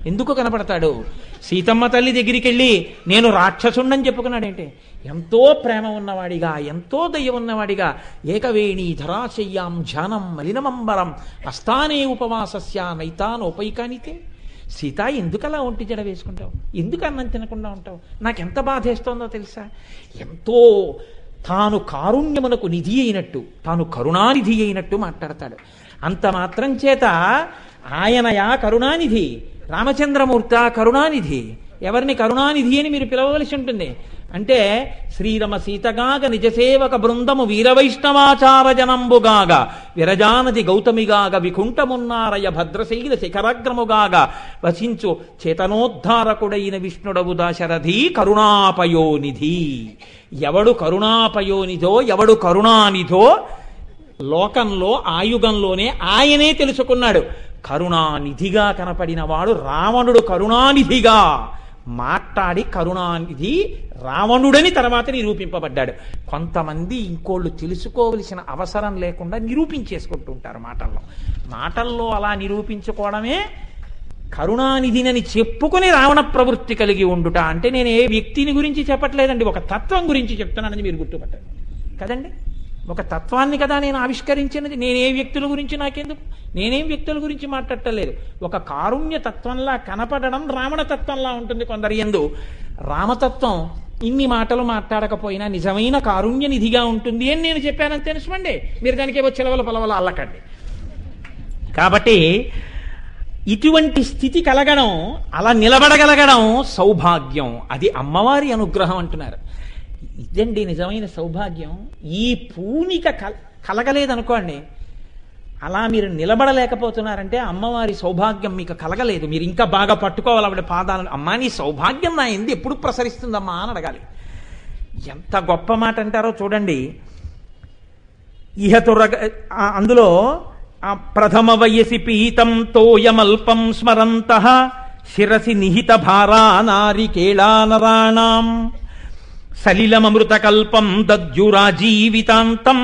ఎందుకు కనపడతాడు? సీతమ్మ తల్లి దగ్గరికి వెళ్ళి నేను రాక్షసుండని చెప్పుకున్నాడేంటి? ఎంతో ప్రేమ ఉన్నవాడిగా, ఎంతో దయ ఉన్నవాడిగా, ఏకవేణి ధరాశయ్యాం ధ్యానం మలినమంబరం అస్థానే ఉపవాసస్య నైతానోపైకానితే. సీత ఎందుకలా ఒంటి జడ వేసుకుంటావు? ఎందుకు అన్నం తినకుండా ఉంటావు? నాకెంత బాధేస్తోందో తెలుసా? ఎంతో తాను కారుణ్యమునకు నిధి అయినట్టు, తాను కరుణానిధి అయినట్టు మాట్లాడతాడు. అంత మాత్రం చేత ఆయనయా కరుణానిధి, రామచంద్రమూర్త కరుణానిధి. ఎవరిని కరుణానిధి అని మీరు పిలవవలసి ఉంటుంది అంటే శ్రీరమ సీతగాగ నిజసేవక బృందము వీరవైష్ణవాచార జనంబుగాగ విరజానది గౌతమిగాగ వికుంఠమున్నారయ భద్రశైల శిఖరగ్రముగాగ వసించు చేతనోద్ధారకుడైన విష్ణుడవు దాశరథి కరుణాపయోనిధి. ఎవడు కరుణాపయోనిధో, ఎవడు కరుణానిధో లోకంలో ఆయుగంలోనే ఆయనే తెలుసుకున్నాడు. కరుణానిధిగా కనపడిన వాడు రావణుడు. కరుణానిధిగా మాట్లాడి కరుణానిధి రావణుడని తర్వాత నిరూపింపబడ్డాడు. కొంతమంది ఇంకోళ్ళు తెలుసుకోవలసిన అవసరం లేకుండా నిరూపించేసుకుంటుంటారు మాటల్లో అలా నిరూపించుకోవడమే కరుణానిధినని చెప్పుకుని రావణ ప్రవృత్తి కలిగి ఉండుట. అంటే నేను ఏ వ్యక్తిని గురించి చెప్పట్లేదండి, ఒక తత్వం గురించి చెప్తున్నానని మీరు గుర్తుపట్టండి కదండి. ఒక తత్వాన్ని కదా నేను ఆవిష్కరించినది. నేనే వ్యక్తుల గురించి నాకెందుకు? నేనేం వ్యక్తుల గురించి మాట్లాడటలేదు. ఒక కారుణ్య తత్వంలా కనపడడం రావణ తత్వంలా ఉంటుంది కొందరి యందు. రామతత్వం ఇన్ని మాటలు మాట్లాడకపోయినా నిజమైన కారుణ్య నిధిగా ఉంటుంది అని నేను చెప్పానని తెలుసుకోండి. మీరు దానికేవో చిలవల పొలవల అల్లకండి. కాబట్టి ఇటువంటి స్థితి కలగడం, అలా నిలబడగలగడం సౌభాగ్యం. అది అమ్మవారి అనుగ్రహం అంటున్నారు. ఇదండి నిజమైన సౌభాగ్యం. ఈ పూనిక కలగలేదనుకోండి, అలా మీరు నిలబడలేకపోతున్నారంటే అమ్మవారి సౌభాగ్యం మీకు కలగలేదు. మీరు ఇంకా బాగా పట్టుకోవాలి ఆవిడ పాదాలను. అమ్మా నీ సౌభాగ్యం నా ఎందు ఎప్పుడు ప్రసరిస్తుందమ్మా అని అడగాలి. ఎంత గొప్ప మాట అంటారో చూడండి. అందులో ప్రథమ వయసి పీతం తోయమల్పం స్మరంతః శిరసి నిహిత భారా నారికేళానరాణాం సలిలమృతకల్పం దద్యురాజీవితాంతం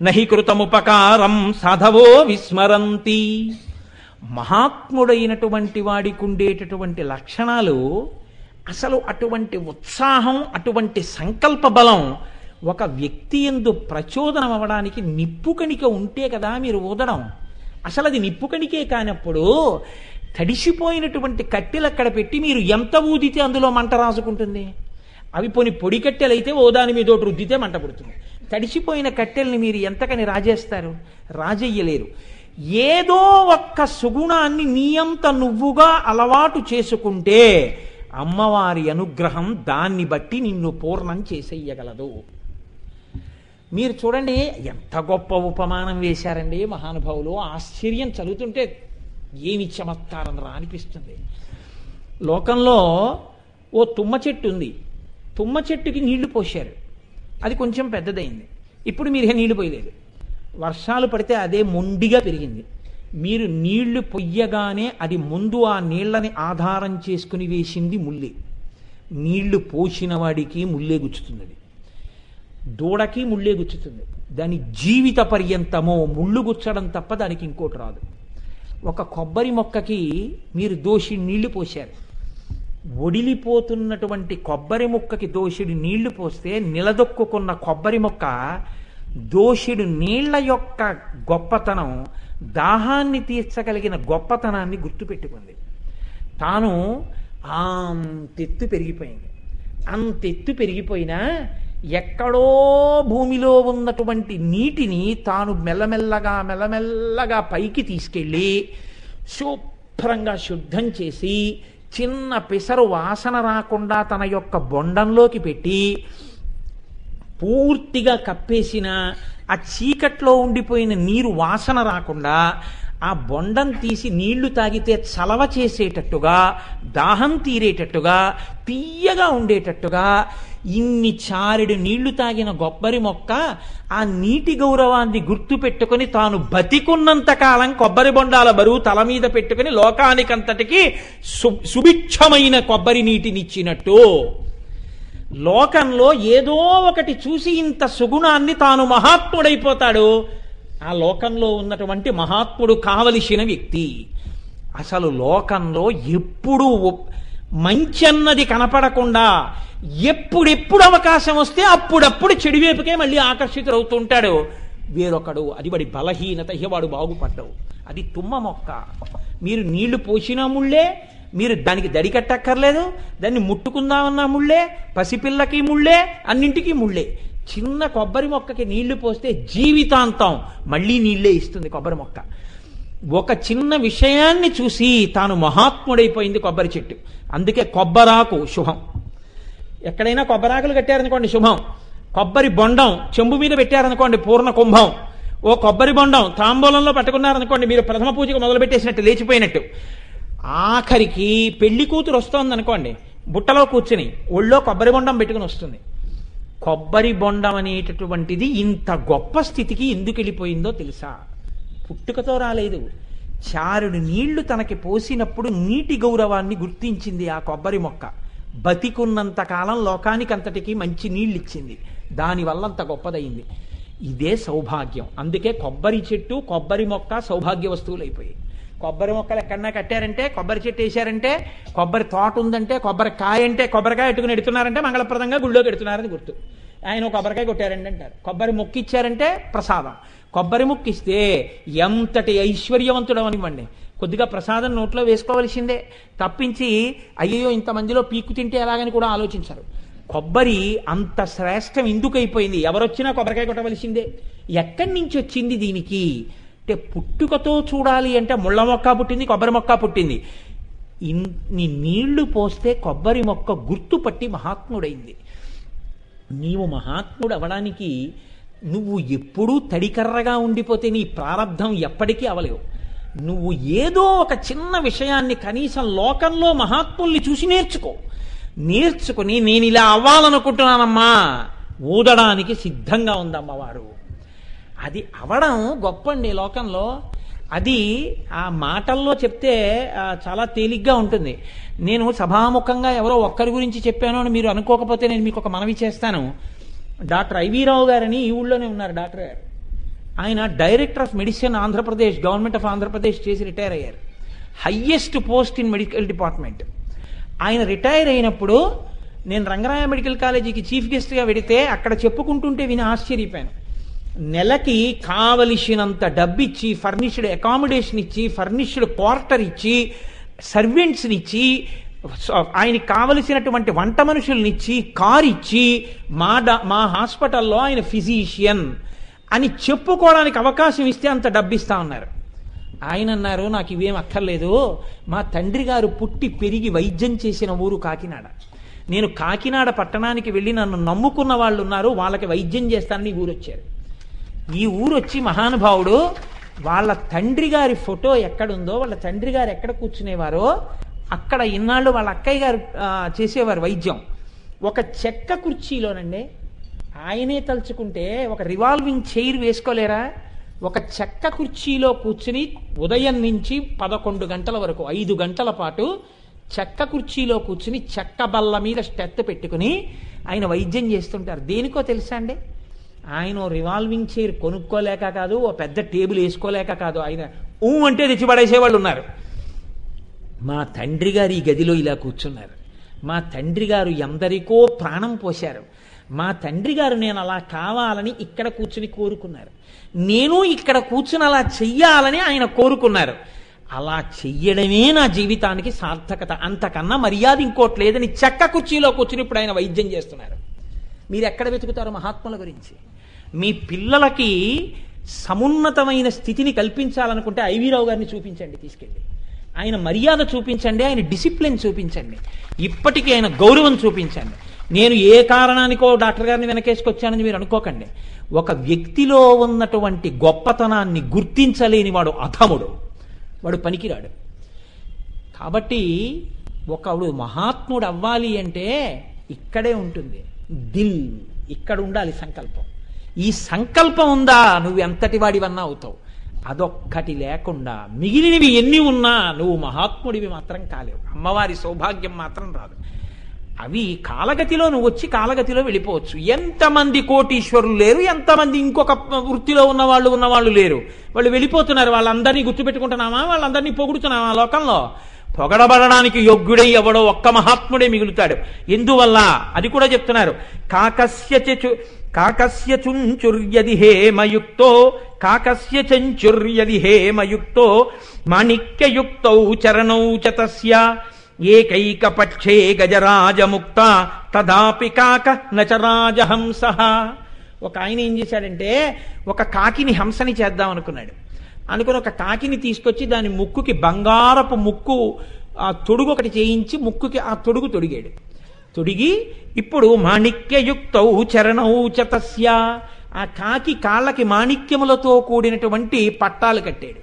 నహి కృతముపకారం సాధవో విస్మరంతి. మహాత్ముడైనటువంటి వాడికి ఉండేటటువంటి లక్షణాలు, అసలు అటువంటి ఉత్సాహం, అటువంటి సంకల్ప బలం ఒక వ్యక్తి యందు ప్రచోదనం అవ్వడానికి నిప్పు కణిక ఉంటే కదా మీరు ఊదడం. అసలు అది నిప్పు కణికే కానప్పుడు తడిసిపోయినటువంటి కట్టెలు అక్కడ పెట్టి మీరు ఎంత ఊదితే అందులో మంట రాసుకుంటుంది? అవి పోని పొడి కట్టెలైతే ఓ దాని మీద ఒకటి రుద్దితే మంట పుడుతుంది. తడిసిపోయిన కట్టెల్ని మీరు ఎంతకని రాజేస్తారు? రాజెయ్యలేరు. ఏదో ఒక్క సుగుణాన్ని నీ అంత నువ్వుగా అలవాటు చేసుకుంటే అమ్మవారి అనుగ్రహం దాన్ని బట్టి నిన్ను పూర్ణం చేసేయగలదు. మీరు చూడండి ఎంత గొప్ప ఉపమానం వేశారండి మహానుభావులు. ఆశ్చర్యం చదువుతుంటే ఏమి చమత్కారం రా అనిపిస్తుంది. లోకంలో ఓ తుమ్మ చెట్టు ఉంది. తుమ్మ చెట్టుకి నీళ్లు పోశారు, అది కొంచెం పెద్దదైంది. ఇప్పుడు మీరు నీళ్లు పోయలేదు. వర్షాలు పడితే అదే మొండిగా పెరిగింది. మీరు నీళ్లు పొయ్యగానే అది ముందు ఆ నీళ్లని ఆధారం చేసుకుని వేసింది ముల్లే. నీళ్లు పోసిన వాడికి ముల్లే గుచ్చుతుంది, అది దూడకి ముల్లే గుచ్చుతుంది. దాని జీవిత పర్యంతమో ముళ్ళు గుచ్చడం తప్ప దానికి ఇంకోటి రాదు. ఒక కొబ్బరి మొక్కకి మీరు దోషి నీళ్లు పోశారు. ఒడిలిపోతున్నటువంటి కొబ్బరి మొక్కకి దోషుడు నీళ్లు పోస్తే నిలదొక్కున్న కొబ్బరి మొక్క దోషుడు నీళ్ల యొక్క గొప్పతనం, దాహాన్ని తీర్చగలిగిన గొప్పతనాన్ని గుర్తుపెట్టుకుంది. తాను అంతెత్తు పెరిగిపోయింది. అంతెత్తు పెరిగిపోయినా ఎక్కడో భూమిలో ఉన్నటువంటి నీటిని తాను మెల్లమెల్లగా పైకి తీసుకెళ్ళి శుభ్రంగా శుద్ధం చేసి చిన్న పిసరు వాసన రాకుండా తన యొక్క బొండంలోకి పెట్టి పూర్తిగా కప్పేసిన ఆ చీకట్లో ఉండిపోయిన నీరు వాసన రాకుండా ఆ బొండం తీసి నీళ్లు తాగితే చలవ చేసేటట్టుగా, దాహం తీరేటట్టుగా, తీయగా ఉండేటట్టుగా ఇన్ని చారెడు నీళ్లు తాగిన కొబ్బరి మొక్క ఆ నీటి గౌరవాన్ని గుర్తు పెట్టుకుని తాను బతికున్నంత కాలం కొబ్బరి బొండాల బరువు తల మీద పెట్టుకుని లోకానికంతటికి సుభిక్షమైన కొబ్బరి నీటినిచ్చినట్టు లోకంలో ఏదో ఒకటి చూసి ఇంత సుగుణాన్ని తాను మహాత్ముడైపోతాడు. ఆ లోకంలో ఉన్నటువంటి మహాత్ముడు కావలసిన వ్యక్తి. అసలు లోకంలో ఎప్పుడూ మంచి అన్నది కనపడకుండా ఎప్పుడెప్పుడు అవకాశం వస్తే అప్పుడప్పుడు చెడువైపుకే మళ్ళీ ఆకర్షితుడవుతుంటాడు వేరొకడు. అది వాడి బలహీనత, వాడు బాగుపడ్డవు. అది తుమ్మ మొక్క. మీరు నీళ్లు పోసినా ముళ్ళే, మీరు దానికి దడి కట్టక్కర్లేదు, దాన్ని ముట్టుకుందామన్నా ముళ్ళే, పసిపిల్లకి ముళ్ళే, అన్నింటికీ ముళ్ళే. చిన్న కొబ్బరి మొక్కకి నీళ్లు పోస్తే జీవితాంతం మళ్ళీ నీళ్లే ఇస్తుంది కొబ్బరి మొక్క. ఒక చిన్న విషయాన్ని చూసి తాను మహాత్ముడైపోయింది కొబ్బరి చెట్టు. అందుకే కొబ్బరాకు శుభం. ఎక్కడైనా కొబ్బరాకులు కట్టారనుకోండి శుభం. కొబ్బరి బొండం చెంబు మీద పెట్టారనుకోండి పూర్ణ కుంభం. ఓ కొబ్బరి బొండం తాంబూలంలో పట్టుకున్నారనుకోండి మీరు ప్రథమ పూజకు మొదలుపెట్టేసినట్టు, లేచిపోయినట్టు. ఆఖరికి పెళ్లి కూతురు వస్తోంది అనుకోండి, బుట్టలో కూర్చుని ఒళ్ళో కొబ్బరి బొండం పెట్టుకుని వస్తుంది. కొబ్బరి బొండం అనేటటువంటిది ఇంత గొప్ప స్థితికి ఎందుకు వెళ్ళిపోయిందో తెలుసా? పుట్టుకతో రాలేదు. చారుడు నీళ్లు తనకి పోసినప్పుడు నీటి గౌరవాన్ని గుర్తించింది ఆ కొబ్బరి మొక్క. బతికున్నంత కాలం లోకానికంతటికి మంచి నీళ్ళు ఇచ్చింది. దానివల్ల అంత గొప్పదయింది. ఇదే సౌభాగ్యం. అందుకే కొబ్బరి చెట్టు, కొబ్బరి మొక్క సౌభాగ్య వస్తువులు అయిపోయాయి. కొబ్బరి మొక్కలు ఎక్కడన్నా కట్టారంటే, కొబ్బరి చెట్టు వేశారంటే, కొబ్బరి తోట ఉందంటే, కొబ్బరి కాయ అంటే కొబ్బరికాయ ఎట్టుకుని ఎడుతున్నారంటే మంగళప్రదంగా గుళ్ళోకి ఎడుతున్నారని గుర్తు. ఆయన కొబ్బరికాయ కొట్టారండి అంటారు. కొబ్బరి మొక్క ఇచ్చారంటే ప్రసాదం. కొబ్బరి మొక్క ఇస్తే ఎంతటి ఐశ్వర్యవంతుడు అనివ్వండి, కొద్దిగా ప్రసాదం నోట్లో వేసుకోవలసిందే తప్పించి అయ్యో ఇంతమందిలో పీక్కు తింటే ఎలాగని కూడా ఆలోచించరు. కొబ్బరి అంత శ్రేష్టం ఎందుకు అయిపోయింది? ఎవరొచ్చినా కొబ్బరికాయ కొట్టవలసిందే. ఎక్కడి నుంచి వచ్చింది దీనికి అంటే, పుట్టుకతో చూడాలి అంటే ముళ్ళ మొక్క పుట్టింది, కొబ్బరి మొక్క పుట్టింది. ఇన్ని నీళ్లు పోస్తే కొబ్బరి మొక్క గుర్తుపట్టి మహాత్ముడైంది. నీవు మహాత్ముడు అవడానికి నువ్వు ఎప్పుడూ తడికర్రగా ఉండిపోతే నీ ప్రారంధం ఎప్పటికీ అవలేవు. నువ్వు ఏదో ఒక చిన్న విషయాన్ని కనీసం లోకంలో మహాత్ముల్ని చూసి నేర్చుకుని నేను ఇలా అవ్వాలనుకుంటున్నానమ్మా, ఊదడానికి సిద్ధంగా ఉందమ్మవారు. అది అవడం గొప్పండి లోకంలో. అది ఆ మాటల్లో చెప్తే చాలా తేలిగ్గా ఉంటుంది. నేను సభాముఖంగా ఎవరో ఒక్కరి గురించి చెప్పాను అని మీరు అనుకోకపోతే నేను మీకు ఒక మనవి చేస్తాను. డాక్టర్ ఐవి రావు గారని ఈ ఊళ్ళోనే ఉన్నారు డాక్టర్ గారు. ఆయన director of medicine Andhra Pradesh, government of Andhra Pradesh చేసి రిటైర్ అయ్యారు. Highest post in medical department. ఆయన రిటైర్ అయినప్పుడు నేను రంగరాయ మెడికల్ కాలేజీకి చీఫ్ గెస్ట్గా వెడితే అక్కడ చెప్పుకుంటుంటే విని ఆశ్చర్యపోయాను. నెలకి కావలసినంత డబ్బిచ్చి, ఫర్నిష్డ్ అకామిడేషన్ ఇచ్చి, ఫర్నిష్డ్ క్వార్టర్ ఇచ్చి, సర్వెంట్స్ని ఇచ్చి, ఆయనకి కావలసినటువంటి వంట మనుషుల్నిచ్చి, కార్ ఇచ్చి, మా హాస్పిటల్లో ఆయన ఫిజీషియన్ అని చెప్పుకోవడానికి అవకాశం ఇస్తే అంత డబ్బిస్తా ఉన్నారు. ఆయన అన్నారు, నాకు ఇవేం అక్కర్లేదు, మా తండ్రి గారు పుట్టి పెరిగి వైద్యం చేసిన ఊరు కాకినాడ. నేను కాకినాడ పట్టణానికి వెళ్ళి నన్ను నమ్ముకున్న వాళ్ళు ఉన్నారు, వాళ్ళకి వైద్యం చేస్తానని ఈ ఊరు వచ్చారు. ఈ ఊరు వచ్చి మహానుభావుడు వాళ్ళ తండ్రి గారి ఫోటో ఎక్కడుందో, వాళ్ళ తండ్రి గారు ఎక్కడ కూర్చునేవారో అక్కడ ఇన్నాళ్ళు వాళ్ళ అక్కయ్య గారు చేసేవారు వైద్యం. ఒక చెక్క కుర్చీలోనండి, ఆయనే తలుచుకుంటే ఒక రివాల్వింగ్ చైర్ వేసుకోలేరా? ఒక చెక్క కుర్చీలో కూర్చుని ఉదయం నుంచి 11 గంటల వరకు 5 గంటల పాటు చెక్క కుర్చీలో కూర్చుని చెక్క బల్ల మీద స్టెత్ పెట్టుకుని ఆయన వైద్యం చేస్తుంటారు. దేనికో తెలుసా అండి? ఆయన రివాల్వింగ్ చైర్ కొనుక్కోలేక కాదు, ఓ పెద్ద టేబుల్ వేసుకోలేక కాదు, ఆయన అంటే తెచ్చిపడేసేవాళ్ళు ఉన్నారు. మా తండ్రి గారు ఈ గదిలో ఇలా కూర్చున్నారు. మా తండ్రి గారు ఎందరికో ప్రాణం పోశారు. మా తండ్రి గారు నేను అలా కావాలని ఇక్కడ కూర్చుని కోరుకున్నారు. నేను ఇక్కడ కూర్చుని అలా చెయ్యాలని ఆయన కోరుకున్నారు. అలా చెయ్యడమే నా జీవితానికి సార్థకత, అంతకన్నా మర్యాద ఇంకోటి లేదని చెక్క కుర్చీలో కూర్చుని ఇప్పుడు ఆయన వైద్యం చేస్తున్నారు. మీరు ఎక్కడ వెతుకుతారు మహాత్ముల గురించి? మీ పిల్లలకి సమున్నతమైన స్థితిని కల్పించాలనుకుంటే ఐవీరావు గారిని చూపించండి, తీసుకెళ్ళి ఆయన మర్యాద చూపించండి, ఆయన డిసిప్లిన్ చూపించండి, ఇప్పటికీ ఆయన గౌరవం చూపించండి. నేను ఏ కారణానికో డాక్టర్ గారిని వెనకేసుకొచ్చానని మీరు అనుకోకండి. ఒక వ్యక్తిలో ఉన్నటువంటి గొప్పతనాన్ని గుర్తించలేని వాడు అధముడు, వాడు పనికిరాడు. కాబట్టి ఒకడు మహాత్ముడు అవ్వాలి అంటే ఇక్కడే ఉంటుంది దిల్, ఇక్కడ ఉండాలి సంకల్పం. ఈ సంకల్పం ఉందా నువ్వు ఎంతటి వాడివన్నా అవుతావు. అదొక్కటి లేకుండా మిగిలినవి ఎన్ని ఉన్నా నువ్వు మహాత్ముడివి మాత్రం కాలేవు. అమ్మవారి సౌభాగ్యం మాత్రం రాదు. అవి కాలగతిలో నువ్వు వచ్చి కాలగతిలో వెళ్ళిపోవచ్చు. ఎంతమంది కోటీశ్వరులు లేరు, ఎంతమంది ఇంకొక వృత్తిలో ఉన్నవాళ్ళు లేరు. వాళ్ళు వెళ్ళిపోతున్నారు. వాళ్ళందరినీ గుర్తుపెట్టుకుంటున్నామా? వాళ్ళందరినీ పొగుడుతున్నామా? లోకంలో పొగడబడడానికి యోగ్యుడై ఎవడో ఒక్క మహాత్ముడే మిగులుతాడు. ఎందువల్ల అది కూడా చెప్తున్నారు. కాకస్య చుంచుర్యది హేమయుక్తో కాకస్య చంచుర్యది హేమయుక్తో మాణిక్యయుక్తౌ చరణౌ చ తస్య ఏకైక పక్షే గజరాజముక్త తదాపి కాక నచ రాజహంస. ఒక ఆయన ఏం చేశాడంటే ఒక కాకిని హంసని చేద్దాం అనుకున్నాడు. అనుకుని ఒక కాకిని తీసుకొచ్చి దాని ముక్కుకి బంగారపు ముక్కు తొడుగు ఒకటి చేయించి ముక్కుకి ఆ తొడుగు తొడిగాడు. తొడిగి ఇప్పుడు మాణిక్యయుక్తౌ చరణౌ చ తస్య, ఆ కాకి కాళ్ళకి మాణిక్యములతో కూడినటువంటి పట్టాలు కట్టాడు.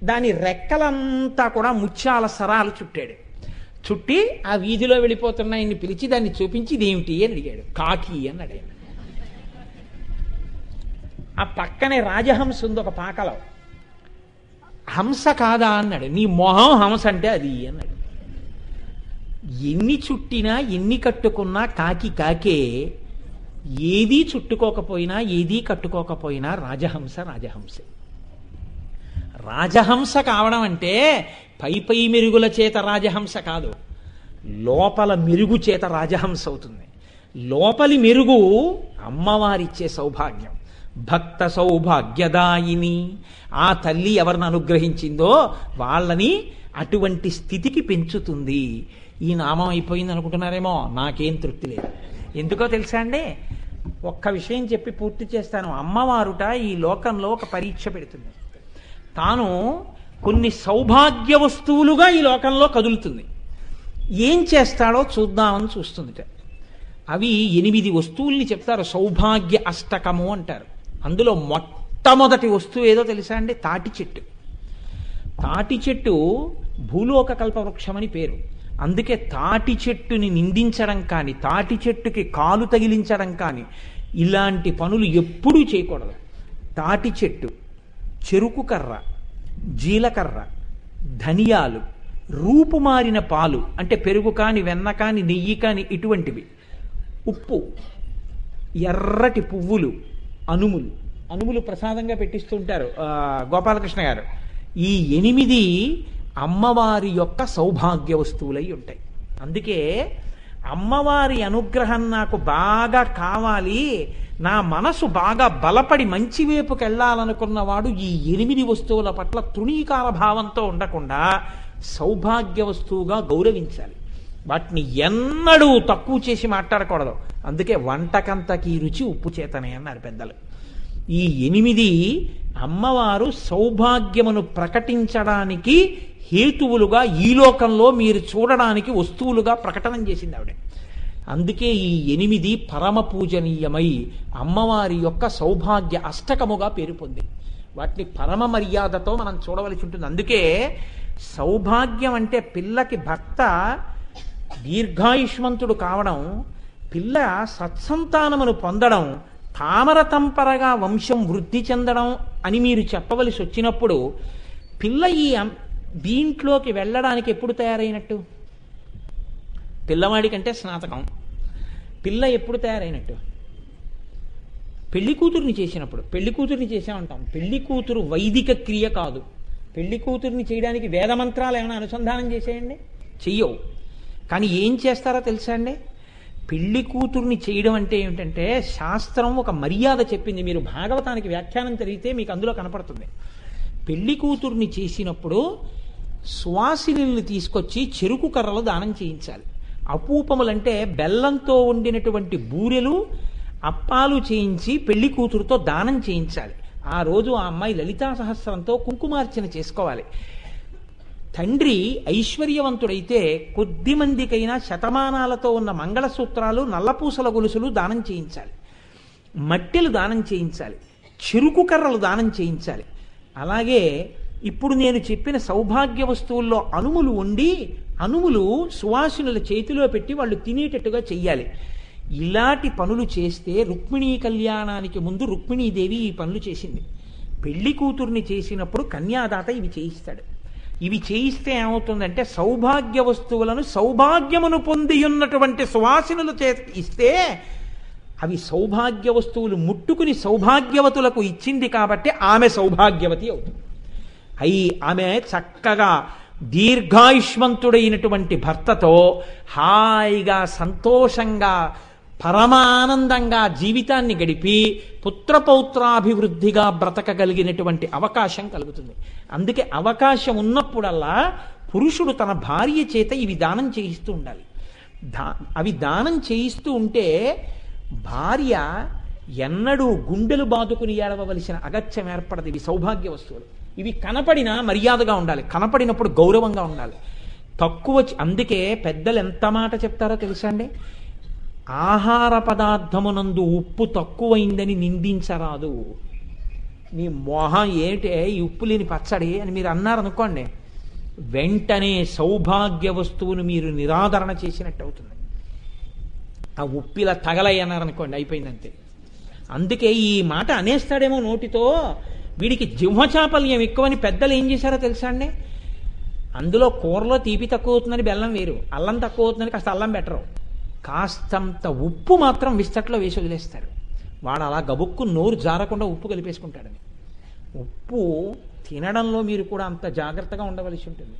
దాని రెక్కలంతా కూడా ముత్యాల సరాలు చుట్టాడు. చుట్టి ఆ వీధిలో వెళ్ళిపోతున్న ఆయన్ని పిలిచి దాన్ని చూపించి ఇదేమిటి అని అడిగాడు. కాకి అని అడిగాడు. ఆ పక్కనే రాజహంస ఉంది ఒక పాకలో. హంస కాదా అన్నాడు. నీ మొహం హంస అంటే అది అన్నాడు. ఎన్ని చుట్టినా ఎన్ని కట్టుకున్నా కాకి కాకే. ఏదీ చుట్టుకోకపోయినా ఏదీ కట్టుకోకపోయినా రాజహంస రాజహంసే. రాజహంస కావడం అంటే పై మెరుగుల చేత రాజహంస కాదు, లోపల మెరుగు చేత రాజహంస అవుతుంది. లోపలి మెరుగు అమ్మవారిచ్చే సౌభాగ్యం, భక్త సౌభాగ్యదాయిని. ఆ తల్లి ఎవరిని అనుగ్రహించిందో వాళ్ళని అటువంటి స్థితికి పెంచుతుంది. ఈ నామం అయిపోయింది అనుకుంటున్నారేమో, నాకేం తృప్తి లేదు. ఎందుకో తెలుసా అండి? ఒక్క విషయం చెప్పి పూర్తి చేస్తాను. అమ్మవారుట ఈ లోకంలో ఒక పరీక్ష పెడుతుంది. తాను కొన్ని సౌభాగ్య వస్తువులుగా ఈ లోకంలో కదులుతుంది. ఏం చేస్తాడో చూద్దామని చూస్తుందిట. అవి 8 వస్తువుల్ని చెప్తారు. సౌభాగ్య అష్టకము అంటారు. అందులో మొట్టమొదటి వస్తువు ఏదో తెలుసా అండి? తాటి చెట్టు. తాటి చెట్టు భూలోక కల్పవృక్షమని పేరు. అందుకే తాటి చెట్టుని నిందించడం కానీ, తాటి చెట్టుకి కాలు తగిలించడం కానీ ఇలాంటి పనులు ఎప్పుడూ చేయకూడదు. తాటి చెట్టు, చెరుకు కర్ర, జీలకర్ర, ధనియాలు, రూపుమారిన పాలు అంటే పెరుగు కాని, వెన్న కాని, నెయ్యి కాని ఇటువంటివి, ఉప్పు, ఎర్రటి పువ్వులు, అనుములు ప్రసాదంగా పెట్టిస్తుంటారు గోపాలకృష్ణ గారు. ఈ 8 అమ్మవారి యొక్క సౌభాగ్య వస్తువులై ఉంటాయి. అందుకే అమ్మవారి అనుగ్రహం నాకు బాగా కావాలి, నా మనసు బాగా బలపడి మంచి వైపుకి వెళ్ళాలనుకున్నవాడు ఈ 8 వస్తువుల పట్ల తృణీకార భావంతో ఉండకుండా సౌభాగ్య వస్తువుగా గౌరవించాలి. వాటిని ఎన్నడూ తక్కువ చేసి మాట్లాడకూడదు. అందుకే వంటకంతకి రుచి ఉప్పు చేతనే అన్నారు పెద్దలు. ఈ 8 అమ్మవారు సౌభాగ్యమును ప్రకటించడానికి హేతువులుగా ఈ లోకంలో మీరు చూడడానికి వస్తువులుగా ప్రకటన చేసింది ఆవిడ. అందుకే ఈ 8 పరమ పూజనీయమై అమ్మవారి యొక్క సౌభాగ్య అష్టకముగా పేరు పొంది వాటిని పరమ మర్యాదతో మనం చూడవలసి ఉంటుంది. అందుకే సౌభాగ్యం అంటే పిల్లకి భర్త దీర్ఘాయుష్మంతుడు కావడం, పిల్ల సత్సంతానమును పొందడం, తామరతంపరగా వంశం వృద్ధి చెందడం అని మీరు చెప్పవలసి వచ్చినప్పుడు పిల్ల ఈ దీంట్లోకి వెళ్ళడానికి ఎప్పుడు తయారైనట్టు? పిల్లవాడి కంటే స్నాతకం. పిల్ల ఎప్పుడు తయారైనట్టు? పెళ్లి కూతుర్ని చేసినప్పుడు. పెళ్లి కూతుర్ని చేసామంటాం. పెళ్లి కూతురు వైదిక క్రియ కాదు. పెళ్లి కూతుర్ని చేయడానికి వేదమంత్రాలు ఏమైనా అనుసంధానం చేసేయండి? చెయ్యవు. కానీ ఏం చేస్తారో తెలుసా అండి? పెళ్లి కూతుర్ని చేయడం అంటే ఏమిటంటే శాస్త్రం ఒక మర్యాద చెప్పింది. మీరు భాగవతానికి వ్యాఖ్యానం చదివితే మీకు అందులో కనపడుతుంది. పెళ్లి కూతుర్ని చేసినప్పుడు సువాసిని తీసుకొచ్చి చెరుకు కర్రలు దానం చేయించాలి. అపూపములంటే బెల్లంతో వండినటువంటి బూరెలు అప్పాలు చేయించి పెళ్లి కూతురుతో దానం చేయించాలి. ఆ రోజు ఆ అమ్మాయి లలితా సహస్రంతో కుంకుమార్చన చేసుకోవాలి. తండ్రి ఐశ్వర్యవంతుడైతే కొద్ది మందికైనా శతమానాలతో ఉన్న మంగళసూత్రాలు, నల్లపూసల గొలుసులు దానం చేయించాలి, మట్టెలు దానం చేయించాలి, చెరుకు కర్రలు దానం చేయించాలి. అలాగే ఇప్పుడు నేను చెప్పిన సౌభాగ్య వస్తువుల్లో అనుములు వండి అనుములు సువాసినుల చేతిలో పెట్టి వాళ్ళు తినేటట్టుగా చెయ్యాలి. ఇలాంటి పనులు చేస్తే రుక్మిణీ కళ్యాణానికి ముందు రుక్మిణీదేవి ఈ పనులు చేసింది. పెళ్లి కూతుర్ని చేసినప్పుడు కన్యాదాత ఇవి చేయిస్తాడు. ఇవి చేయిస్తే ఏమవుతుందంటే సౌభాగ్య వస్తువులను సౌభాగ్యమును పొంది ఉన్నటువంటి సువాసినుల చేతి ఇస్తే అవి సౌభాగ్య వస్తువులు ముట్టుకుని సౌభాగ్యవతులకు ఇచ్చింది కాబట్టి ఆమె సౌభాగ్యవతి అవుతుంది. ఆమె చక్కగా దీర్ఘాయుష్మంతుడైనటువంటి భర్తతో హాయిగా సంతోషంగా పరమానందంగా జీవితాన్ని గడిపి పుత్రపౌత్రాభివృద్ధిగా బ్రతకగలిగినటువంటి అవకాశం కలుగుతుంది. అందుకే అవకాశం ఉన్నప్పుడల్లా పురుషుడు తన భార్య చేత ఇవి దానం చేయిస్తూ ఉండాలి. అవి దానం చేయిస్తూ ఉంటే భార్య ఎన్నడూ గుండెలు బాదుకుని ఏడవలసిన అగత్యం ఏర్పడదు. ఇవి సౌభాగ్య వస్తువులు. ఇవి కనపడినా మర్యాదగా ఉండాలి, కనపడినప్పుడు గౌరవంగా ఉండాలి. అందుకే పెద్దలు ఎంత మాట చెప్తారో తెలుసా అండి? ఆహార పదార్థమునందు ఉప్పు తక్కువైందని నిందించరాదు. మీ మొహం ఏంటే ఈ ఉప్పు లేని పచ్చడి అని మీరు అన్నారనుకోండి, వెంటనే సౌభాగ్య వస్తువును మీరు నిరాదరణ చేసినట్టు అవుతుంది. ఆ ఉప్పిలా తగలయ్య అన్నారనుకోండి, అయిపోయిందంతే. అందుకే ఈ మాట అనేస్తాడేమో నోటితో, వీడికి జిహ్వచాపల్యం ఎక్కువని పెద్దలు ఏం చేశారో తెలుసా అండి? అందులో కూరలో తీపి తక్కువ అవుతుందని బెల్లం వేరు, అల్లం తక్కువ అవుతుందని కాస్త అల్లం బెటరు, కాస్తంత ఉప్పు మాత్రం విస్తట్లో వేసి వదిలేస్తారు. వాడు అలా గబుక్కు నోరు జారకుండా ఉప్పు కలిపేసుకుంటాడని. ఉప్పు తినడంలో మీరు కూడా అంత జాగ్రత్తగా ఉండవలసి ఉంటుంది.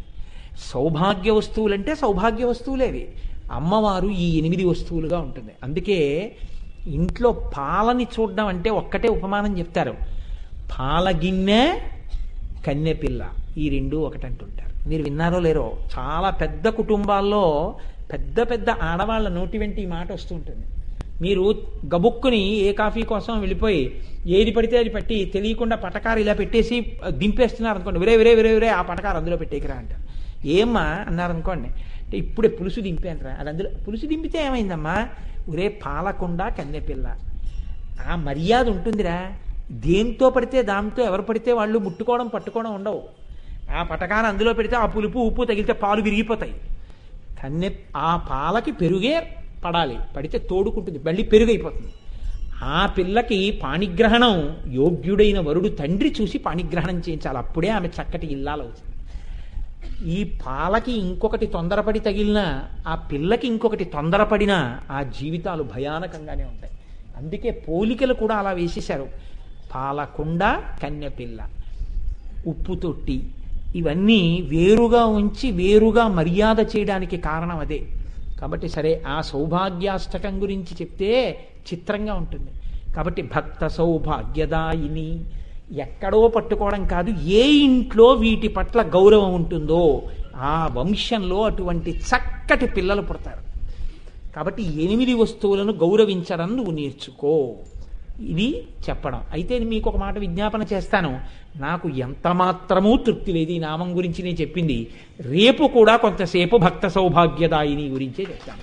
సౌభాగ్య వస్తువులంటే సౌభాగ్య వస్తువులేవి. అమ్మవారు ఈ 8 వస్తువులుగా ఉంటుంది. అందుకే ఇంట్లో పాలని చూడడం అంటే ఒక్కటే ఉపమానం చెప్తారు. పాలగిన్నె, కన్నెపిల్ల, ఈ 2 ఒకటంటుంటారు. మీరు విన్నారో లేరో, చాలా పెద్ద కుటుంబాల్లో పెద్ద పెద్ద ఆడవాళ్ళ నోటి వెంట ఈ మాట వస్తూ ఉంటుంది. మీరు గబుక్కుని ఏ కాఫీ కోసం వెళ్ళిపోయి ఏది పడితే అది పట్టి తెలియకుండా పటకారు ఇలా పెట్టేసి దింపేస్తున్నారు అనుకోండి, విరే విరే విరే విరే ఆ పటకారు అందులో పెట్టేకిరా అంటారు. ఏమ్మా అన్నారనుకోండి, అంటే ఇప్పుడే పులుసు దింపానరా, అది అందులో పులుసు దింపితే ఏమైందమ్మా, ఒరే పాలకుండా కన్నెపిల్ల, ఆ మర్యాద ఉంటుందిరా. దేంతో పడితే దాంతో ఎవరు పడితే వాళ్ళు ముట్టుకోవడం పట్టుకోవడం ఉండవు. ఆ పటకాన్ని అందులో పెడితే ఆ పులుపు ఉప్పు తగిలితే పాలు విరిగిపోతాయి. ఆ పాలకి పెరుగే పడాలి, పడితే తోడుకుంటుంది, మళ్ళీ పెరుగు అయిపోతుంది. ఆ పిల్లకి పాణిగ్రహణం యోగ్యుడైన వరుడు తండ్రి చూసి పాణిగ్రహణం చేయించాలి, అప్పుడే ఆమె చక్కటి ఇల్లాలవుతుంది. ఈ పాలకి ఇంకొకటి తొందరపడి తగిలినా, ఆ పిల్లకి ఇంకొకటి తొందరపడినా ఆ జీవితాలు భయానకంగానే ఉంటాయి. అందుకే పోలికలు కూడా అలా వేసేశారు. పాలకుండ, కన్నెపిల్ల, ఉప్పు తొట్టి, ఇవన్నీ వేరుగా ఉంచి వేరుగా మర్యాద చేయడానికి కారణం అదే. కాబట్టి సరే, ఆ సౌభాగ్యాష్టకం గురించి చెప్తే చిత్రంగా ఉంటుంది. కాబట్టి భక్త సౌభాగ్యదాయిని, ఎక్కడో పట్టుకోవడం కాదు, ఏ ఇంట్లో వీటి పట్ల గౌరవం ఉంటుందో ఆ వంశంలో అటువంటి చక్కటి పిల్లలు పుడతారు. కాబట్టి 8 వస్తువులను గౌరవించడం నువ్వు నేర్చుకో, ఇది చెప్పడం. అయితే మీకు ఒక మాట విజ్ఞాపన చేస్తాను, నాకు ఎంత మాత్రమూ తృప్తి లేదు ఈ నామం గురించి నేను చెప్పింది. రేపు కూడా కొంతసేపు భక్త సౌభాగ్యదాయిని గురించే చెప్తాను.